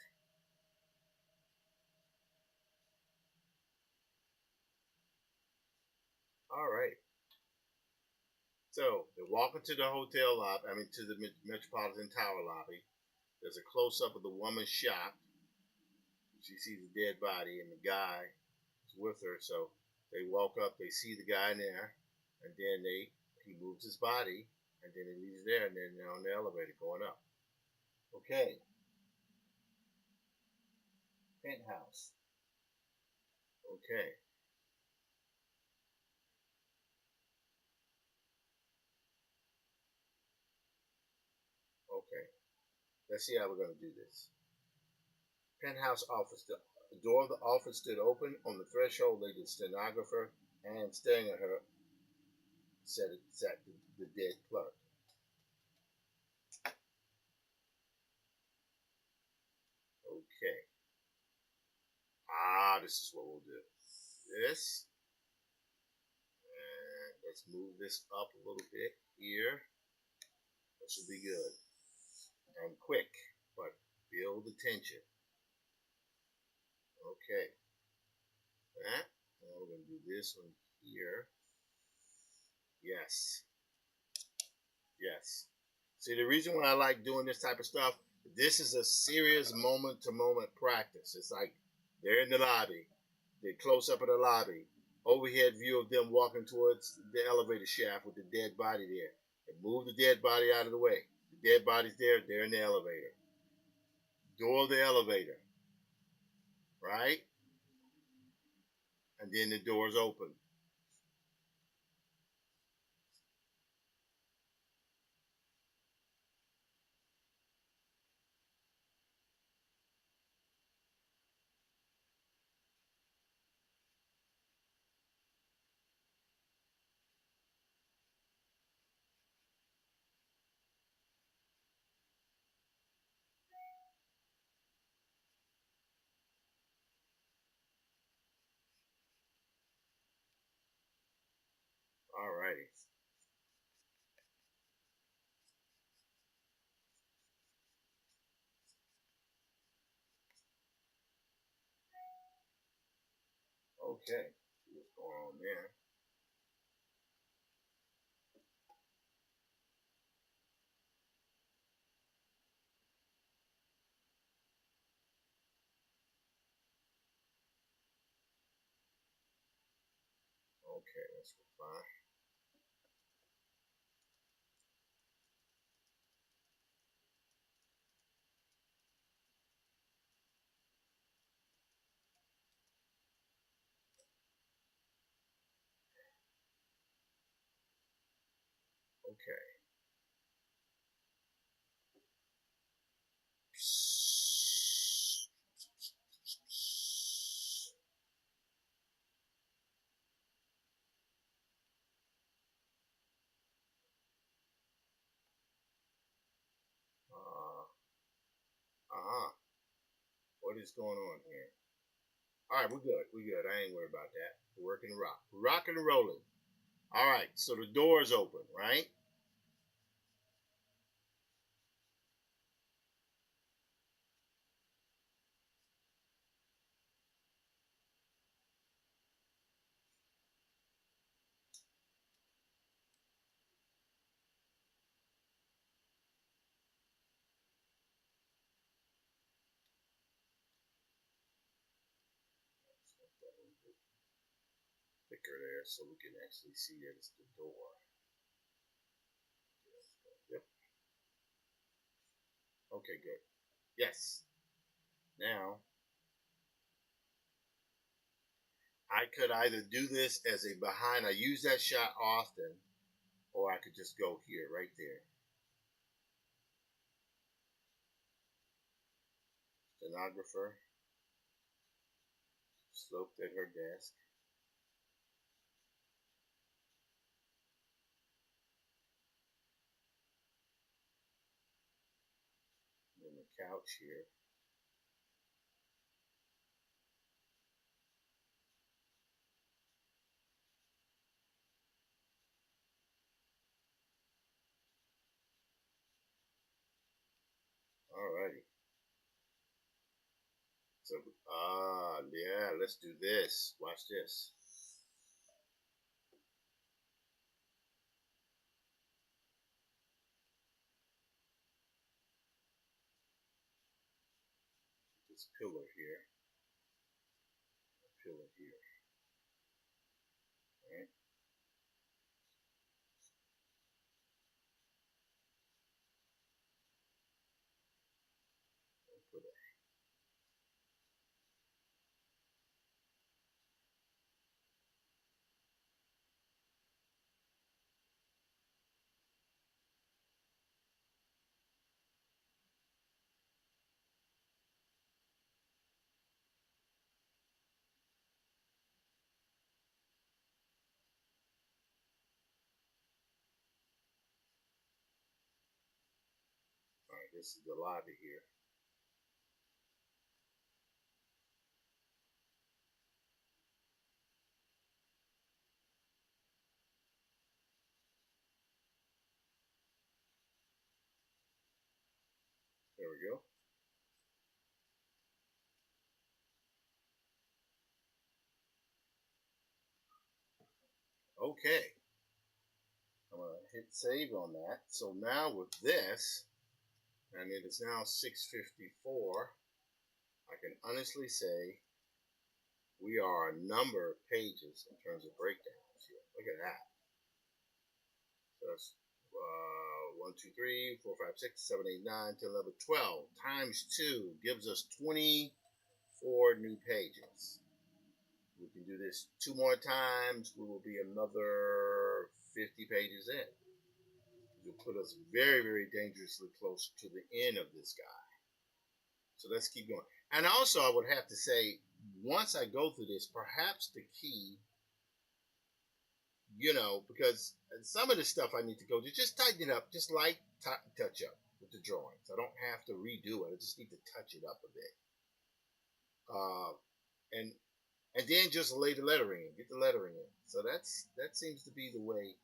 All right. So they walk into the hotel lobby. I mean, to the Metropolitan Tower lobby. There's a close up of the woman shot. She sees a dead body, and the guy is with her. So they walk up. They see the guy in there, and then he moves his body, and then he leaves there, and then they're on the elevator going up. Okay. Penthouse. Okay. Okay. Let's see how we're going to do this. Penthouse office. The door of the office stood open. On the threshold lay the stenographer, and staring at her sat the dead clerk. Okay. This is what we'll do. This. And let's move this up a little bit here. This will be good. And quick, but build the tension. Okay. That. Now we're going to do this one here. Yes. Yes. See, the reason why I like doing this type of stuff, this is a serious moment to moment practice. It's like they're in the lobby, they close up in the lobby, overhead view of them walking towards the elevator shaft with the dead body there. They move the dead body out of the way. The dead body's there, they're in the elevator. Door of the elevator, right? And then the door's open. Alrighty. Okay. See what's going on there. Okay, let's go fine. Okay. Uh-huh. What is going on here? All right, we're good. We're good. I ain't worried about that. We're working the rock. We're rocking and rolling. All right, so the door's open, right? Let's make that a little bit thicker there so we can actually see that it's the door. Yep. Okay, good. Yes. Now, I could either do this as a behind. I use that shot often, or I could just go here, right there. Stenographer, sloped at her desk. Then the couch here. Alrighty. So, yeah, let's do this. Watch this. This pillar here. Pillar here. All right. Put it. All right, this is the lobby here. There we go. Okay. I'm going to hit save on that. So now with this, and it is now 6:54, I can honestly say we are a number of pages in terms of breakdowns here. Look at that. So that's 1, 2, 3, 4, 5, 6, 7, 8, 9, 10, 11, 12 times 2 gives us 24 new pages. We can do this 2 more times. We will be another 50 pages in. It will put us very, very dangerously close to the end of this guy. So let's keep going. And also, I would have to say, once I go through this, perhaps the key, because some of the stuff I need to go to, just tighten it up, just light touch up with the drawings. I don't have to redo it. I just need to touch it up a bit. And then just lay the lettering in, get the lettering in. So that seems to be the way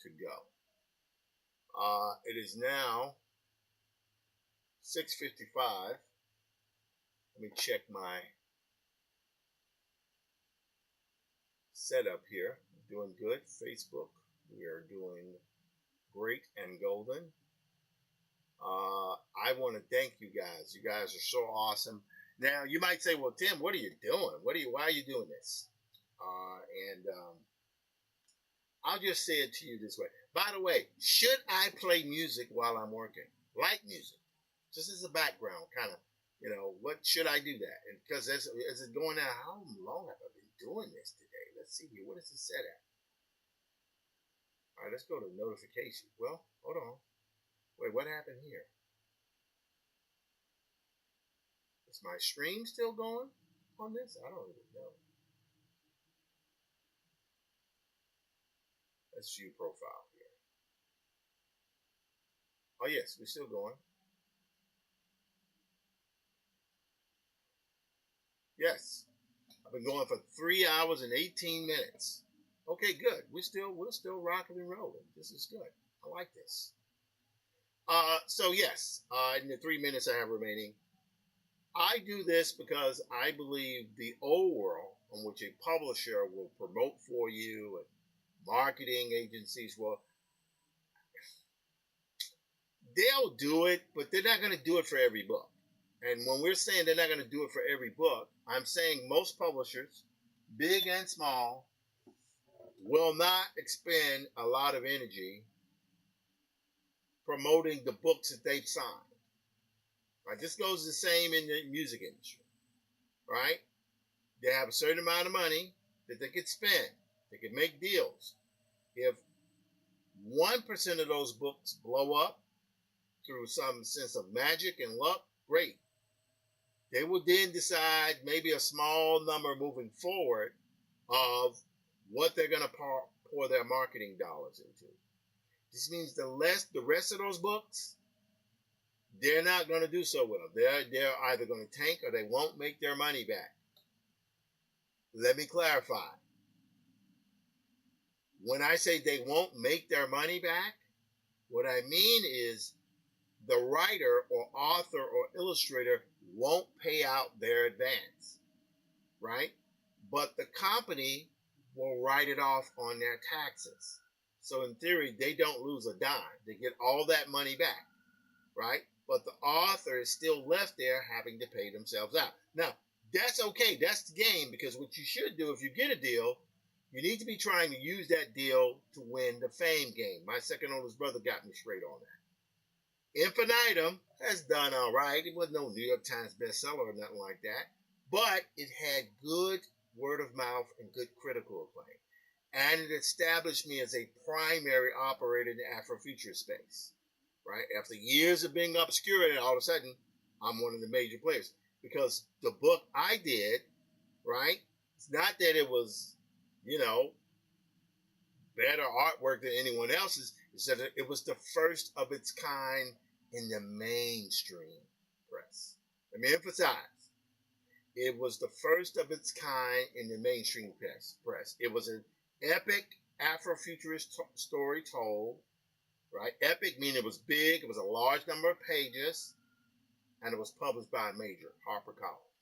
to go. It is now 6:55. Let me check my setup here. Doing good. Facebook, we are doing great and golden. I want to thank you guys. You guys are so awesome. Now you might say, "Well, Tim, what are you doing? Why are you doing this?" And I'll just say it to you this way. By the way, should I play music while I'm working? Like music, just as a background, kind of. What should I do that? And because as it going out, how long have I been doing this today? Let's see here. What is it set at? All right, let's go to notifications. Well, hold on. Wait, what happened here? Is my stream still going on this? I don't even know. Let's view profile here. Oh, yes, we're still going. Yes. I've been going for 3 hours and 18 minutes. Okay, good. We're still rocking and rolling. This is good. I like this. So yes, in the 3 minutes I have remaining, I do this because I believe the old world in which a publisher will promote for you and marketing agencies they'll do it, but they're not going to do it for every book. And when we're saying they're not going to do it for every book, I'm saying most publishers, big and small, will not expend a lot of energy promoting the books that they've signed. Right? This goes the same in the music industry, right? They have a certain amount of money that they could spend. They could make deals. If 1% of those books blow up through some sense of magic and luck, great. They will then decide maybe a small number moving forward of what they're going to pour their marketing dollars into. This means the rest of those books, they're not going to do so well. They're either going to tank or they won't make their money back. Let me clarify. When I say they won't make their money back, what I mean is the writer or author or illustrator won't pay out their advance, right? But the company will write it off on their taxes. So in theory, they don't lose a dime. They get all that money back, right? But the author is still left there having to pay themselves out. Now, that's okay. That's the game, because what you should do if you get a deal, you need to be trying to use that deal to win the fame game. My second oldest brother got me straight on that. Infinitum has done all right. It was no New York Times bestseller or nothing like that, but it had good word of mouth and good critical acclaim. And it established me as a primary operator in the Afrofuturist space, right? After years of being obscure, and all of a sudden, I'm one of the major players. Because the book I did, right, it's not that it was, better artwork than anyone else's, it's that it was the first of its kind in the mainstream press. Let me emphasize, it was the first of its kind in the mainstream press. It was an epic Afrofuturist story told, right? Epic meaning it was big, it was a large number of pages, and it was published by a major, HarperCollins.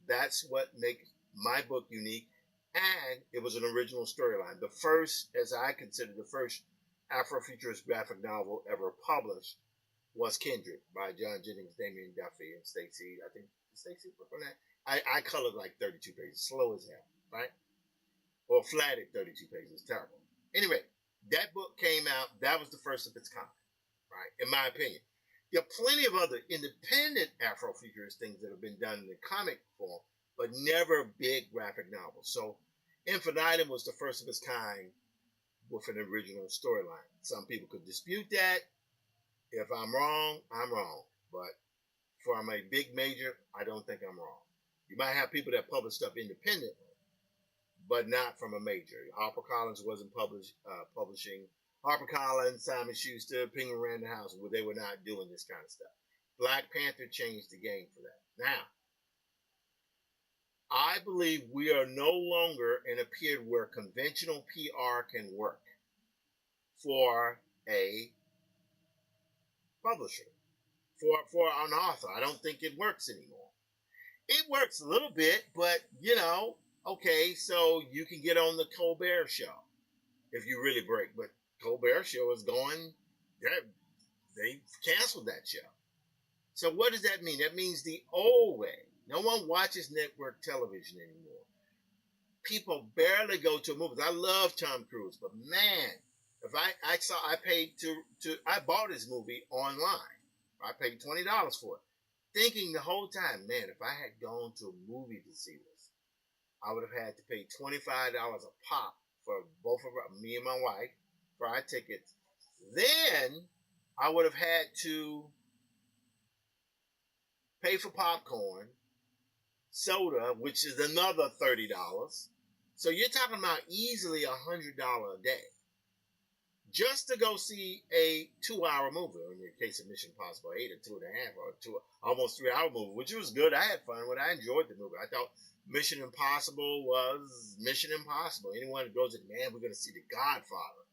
That's what makes my book unique, and it was an original storyline. The first, as I consider the first Afrofuturist graphic novel ever published, was Kindred by John Jennings, Damian Duffy, and Stacy. I think Stacy worked on that. I colored like 32 pages, slow as hell, right? Or flat at 32 pages, terrible. Anyway, that book came out. That was the first of its kind, right? In my opinion. There are plenty of other independent Afrofuturist things that have been done in the comic form, but never big graphic novels. So Infinitum was the first of its kind with an original storyline. Some people could dispute that. If I'm wrong, I'm wrong. But from a big major, I don't think I'm wrong. You might have people that publish stuff independently, but not from a major. HarperCollins wasn't publishing. HarperCollins, Simon Schuster, Penguin Random House, they were not doing this kind of stuff. Black Panther changed the game for that. Now, I believe we are no longer in a period where conventional PR can work for a publisher, for an author. I don't think it works anymore. It works a little bit, but okay, so you can get on the Colbert Show if you really break. But Colbert Show is going, they canceled that show. So what does that mean? That means the old way. No one watches network television anymore. People barely go to movies. I love Tom Cruise, but man, if I bought his movie online. I paid $20 for it, thinking the whole time, man, if I had gone to a movie to see this, I would have had to pay $25 a pop for both of me and my wife for our tickets. Then I would have had to pay for popcorn, soda, which is another $30. So you're talking about easily $100 a day just to go see a 2-hour movie. In the case of Mission Impossible 8, a 2.5 or almost 3-hour movie, which was good. I had fun with it. I enjoyed the movie. I thought Mission Impossible was Mission Impossible. Anyone who goes, man, we're going to see The Godfather.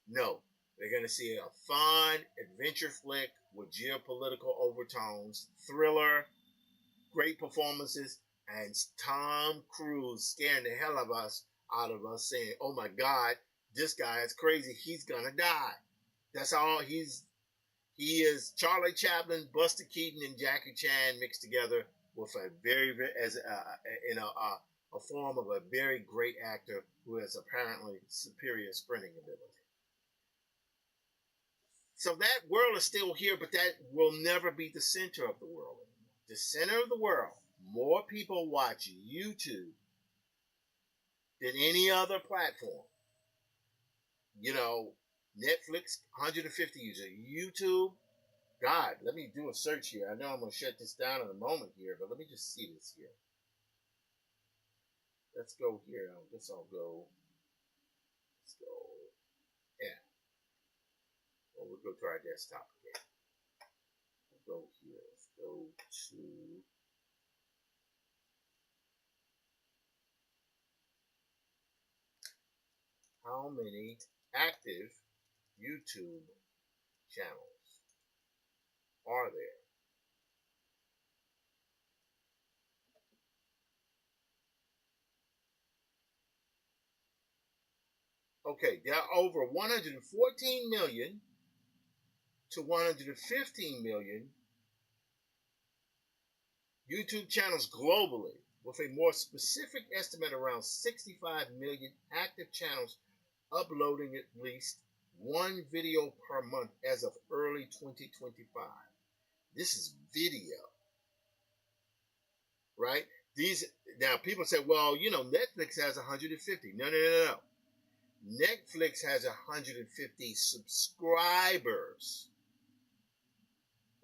No, they're going to see a fun adventure flick with geopolitical overtones, thriller, great performances, and Tom Cruise scaring the hell out of us, saying, "Oh my God, this guy is crazy. He's gonna die." That's all. He is Charlie Chaplin, Buster Keaton, and Jackie Chan mixed together with a a form of a very great actor who has apparently superior sprinting ability. So that world is still here, but that will never be the center of the world anymore. The center of the world. More people watch YouTube than any other platform. Netflix, 150 users. YouTube, God, let me do a search here. I know I'm going to shut this down in a moment here, but let me just see this here. Let's go here. I guess I'll go. Let's go. Yeah. Well, we'll go to our desktop again. We'll go here. Let's go to. How many active YouTube channels are there? Okay, there are over 114 million to 115 million YouTube channels globally, with a more specific estimate around 65 million active channels uploading at least one video per month as of early 2025. This is video, right? These now people say, well, Netflix has 150. No. Netflix has 150 subscribers,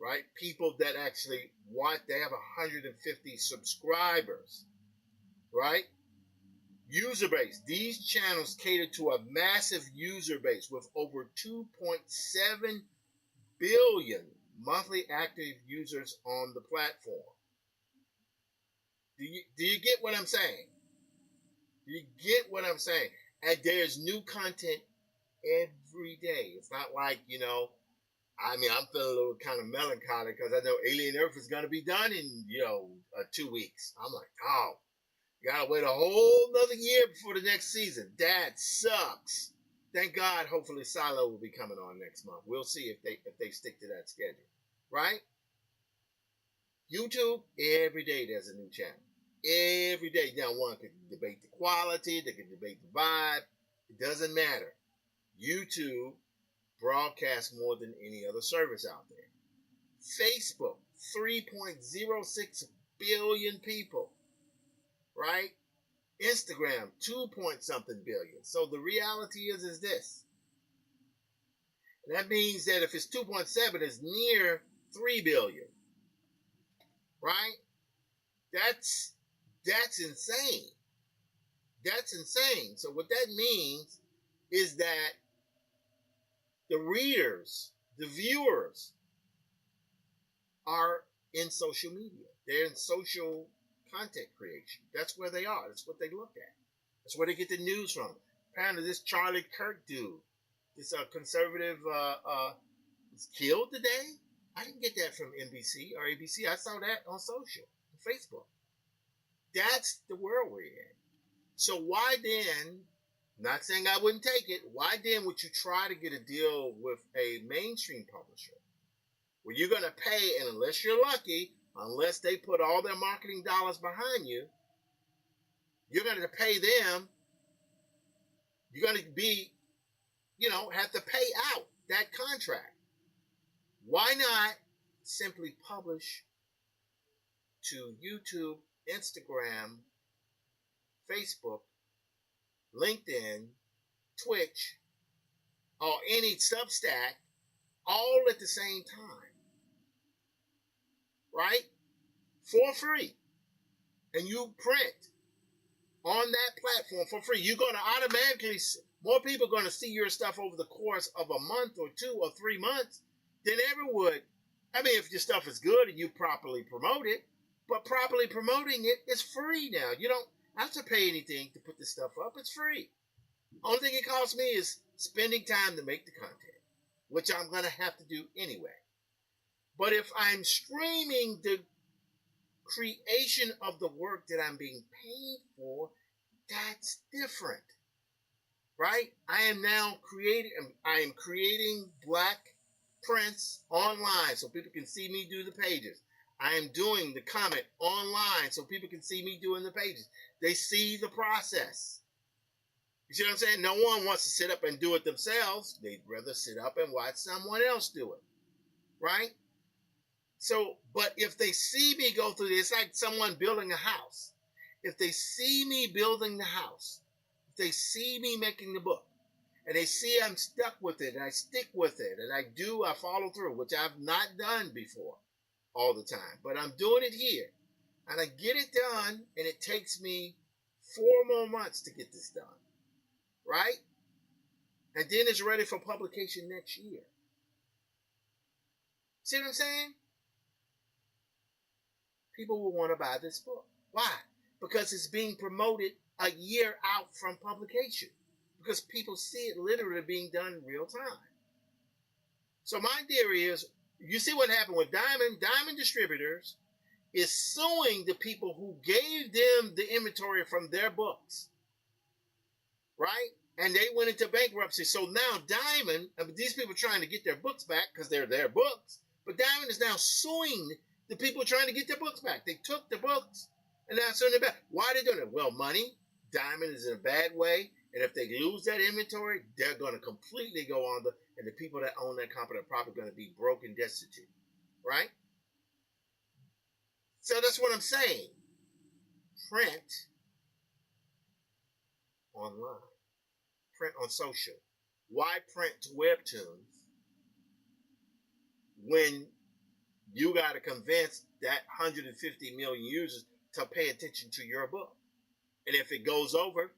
right? People that actually watch, they have 150 subscribers, right? User base. These channels cater to a massive user base with over 2.7 billion monthly active users on the platform. Do you get what I'm saying? Do you get what I'm saying? And there's new content every day. It's not like, I'm feeling a little kind of melancholy because I know Alien Earth is going to be done in, 2 weeks. I'm like, oh, you got to wait a whole another year before the next season. That sucks. Thank God, hopefully Silo will be coming on next month. We'll see if they stick to that schedule. Right? YouTube, every day there's a new channel. Every day. Now, one can debate the quality, they can debate the vibe. It doesn't matter. YouTube broadcasts more than any other service out there. Facebook, 3.06 billion people, right? Instagram, 2 point something billion. So the reality is this. That means that if it's 2.7, it's near 3 billion, right? That's insane. That's insane. So what that means is that the readers, the viewers, are in social media. They're in social content creation. That's where they are. That's what they look at. That's where they get the news from. Apparently, this Charlie Kirk dude, this conservative, was killed today. I didn't get that from NBC or ABC. I saw that on social, on Facebook. That's the world we're in. So why then, not saying I wouldn't take it, why then would you try to get a deal with a mainstream publisher where you're going to pay, and unless you're lucky, unless they put all their marketing dollars behind you, you're going to pay them, you're going to be, have to pay out that contract. Why not simply publish to YouTube, Instagram, Facebook, LinkedIn, Twitch, or any Substack all at the same time, right? For free. And you print on that platform for free. You're going to automatically, more people are going to see your stuff over the course of a month or 2 or 3 months than ever would. I mean, if your stuff is good and you properly promote it, but properly promoting it is free now. You don't have to pay anything to put this stuff up. It's free. Only thing it costs me is spending time to make the content, which I'm going to have to do anyway. But if I'm streaming the creation of the work that I'm being paid for, that's different, right? I am creating black prints online so people can see me do the pages. I am doing the comment online so people can see me doing the pages. They see the process. You see what I'm saying? No one wants to sit up and do it themselves. They'd rather sit up and watch someone else do it, right? So, but if they see me go through this, it's like someone building a house. If they see me building the house, if they see me making the book, and they see I'm stuck with it, and I stick with it, and I follow through, which I've not done before all the time, but I'm doing it here, and I get it done, and it takes me 4 more months to get this done, right? And then it's ready for publication next year. See what I'm saying? People will want to buy this book. Why? Because it's being promoted a year out from publication. Because people see it literally being done in real time. So my theory is, you see what happened with Diamond? Diamond Distributors is suing the people who gave them the inventory from their books. Right? and they went into bankruptcy. So now Diamond, I mean, these people are trying to get their books back because they're their books, but Diamond is now suing the people trying to get their books back. They took the books and now suing them back. Why are they doing it? Well, money. Diamond is in a bad way, and if they lose that inventory, they're going to completely go under, and the people that own that company are probably going to be broke and destitute, right? So that's what I'm saying. Print online, print on social. Why print webtoons when you got to convince that 150 million users to pay attention to your book? And if it goes over,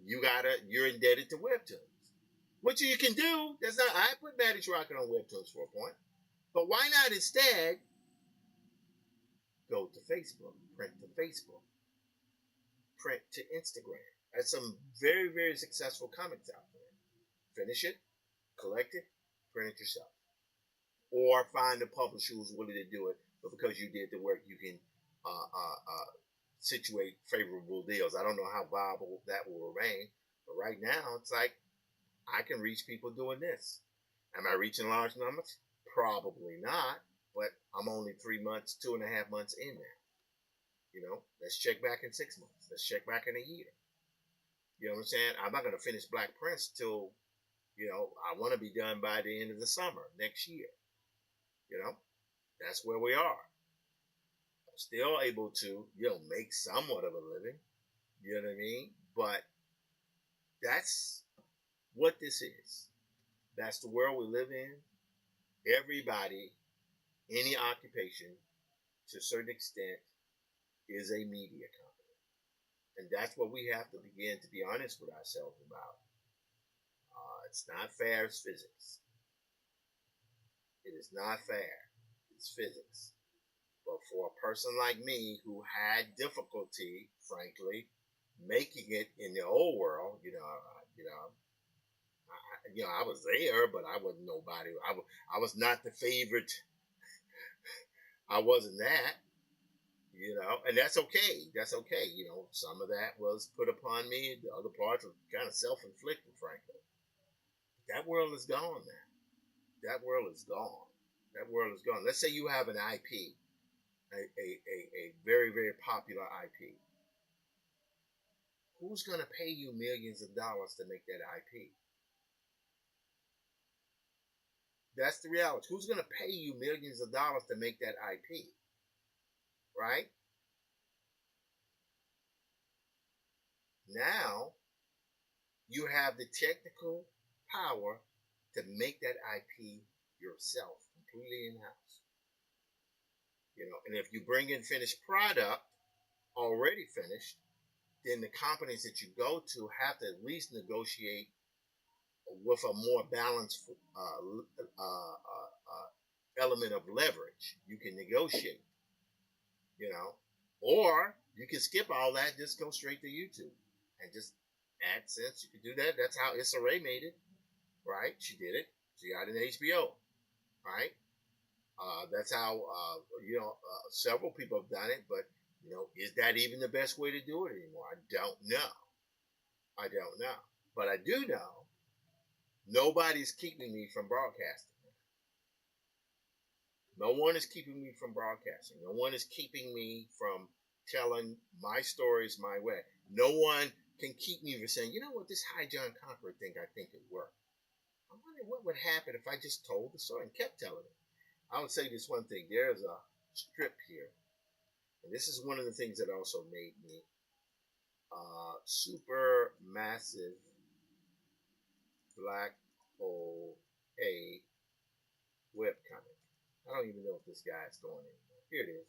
you're indebted to webtoons. Which you can do. That's not. I put Maddie's Rocket on webtoons for a point, but why not instead go to Facebook, print to Facebook, print to Instagram? There's some very, very successful comics out there. Finish it, collect it, print it yourself, or find a publisher who's willing to do it. But because you did the work, you can situate favorable deals. I don't know how viable that will remain, but right now it's like I can reach people doing this. Am I reaching large numbers? Probably not, but I'm only 3 months, 2.5 months in there. You know, let's check back in 6 months. Let's check back in a year. You know what I'm saying? I'm not going to finish Black Prince till, I want to be done by the end of the summer next year. That's where we are. I'm still able to, make somewhat of a living. You know what I mean? But that's what this is. That's the world we live in. Everybody, any occupation, to a certain extent, is a media company. And that's what we have to begin to be honest with ourselves about. It's not fair as physics. It is not fair. It's physics. But for a person like me who had difficulty, frankly, making it in the old world, I was there, but I wasn't nobody. I was not the favorite. I wasn't that, and that's okay. That's okay. Some of that was put upon me. The other parts were kind of self-inflicted, frankly. That world is gone now. That world is gone. That world is gone. Let's say you have an IP, a very, very popular IP. Who's going to pay you millions of dollars to make that IP? That's the reality. Who's going to pay you millions of dollars to make that IP? Right? Now, you have the technical power to make that IP yourself, completely in-house. And if you bring in finished product, already finished, then the companies that you go to have to at least negotiate with a more balanced element of leverage. You can negotiate, or you can skip all that, just go straight to YouTube and just AdSense. You can do that. That's how Issa Rae made it, right? She did it. She got an HBO, right? That's how several people have done it. But is that even the best way to do it anymore? I don't know. But I do know nobody's keeping me from broadcasting. No one is keeping me from broadcasting. No one is keeping me from telling my stories my way. No one can keep me from saying, this High John Conqueror thing, I think it worked. I wonder what would happen if I just told the story and kept telling it. I would say this one thing. There's a strip here. And this is one of the things that also made me super massive black hole A webcomic. I don't even know if this guy is going anymore. Here it is.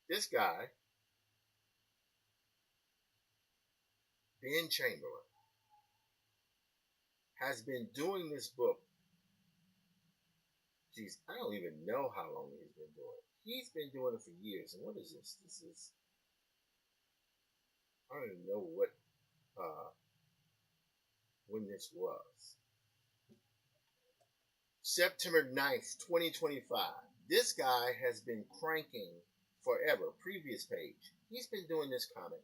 This guy, Ben Chamberlain, has been doing this book. Geez, I don't even know how long he's been doing it. He's been doing it for years. And what is this? This is, I don't even know when this was. September 9th, 2025. This guy has been cranking forever. Previous page. He's been doing this comic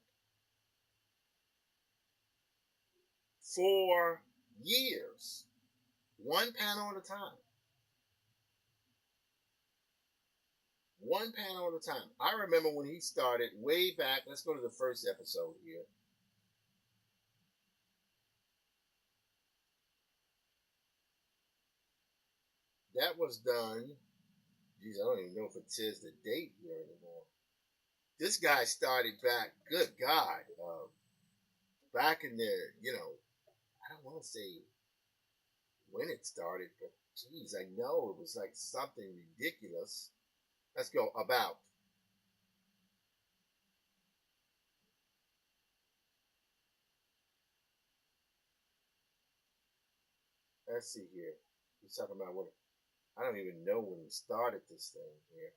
for years, one panel at a time. One panel at a time. I remember when he started way back. Let's go to the first episode here. That was done. Geez, I don't even know if it says the date here anymore. This guy started back, good God, back in the, I don't want to say when it started, but geez, I know it was like something ridiculous. Let's go about. Let's see here. He's talking about what, I don't even know when he started this thing here.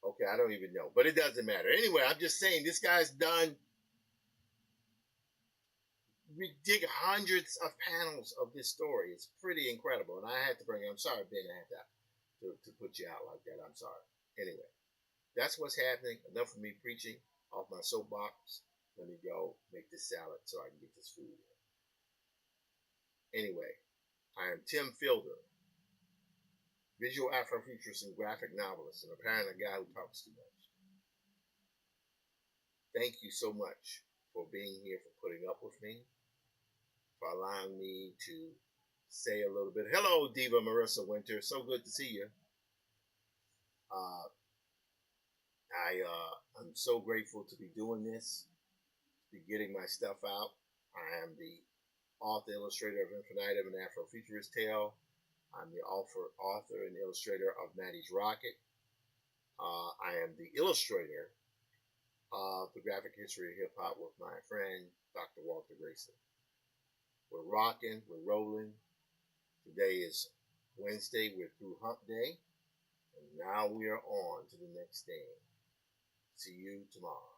Okay, I don't even know, but it doesn't matter. Anyway, I'm just saying this guy's done ridiculous hundreds of panels of this story. It's pretty incredible, and I had to bring it. I'm sorry, Ben, I had to put you out like that. I'm sorry. Anyway, that's what's happening. Enough of me preaching off my soapbox. Let me go make this salad so I can get this food in. Anyway, I am Tim Fielder, visual Afrofuturist and graphic novelist, and apparently a guy who talks too much. Thank you so much for being here, for putting up with me, for allowing me to say a little bit. Hello, Diva Marissa Winter. So good to see you. I'm so grateful to be doing this, to be getting my stuff out. I am the author, illustrator of Infinitum, an Afrofuturist tale. I'm the author and illustrator of Maddie's Rocket. I am the illustrator of the graphic history of hip hop with my friend, Dr. Walter Grayson. We're rocking, we're rolling. Today is Wednesday, we're through Hump Day, and now we are on to the next day. See you tomorrow.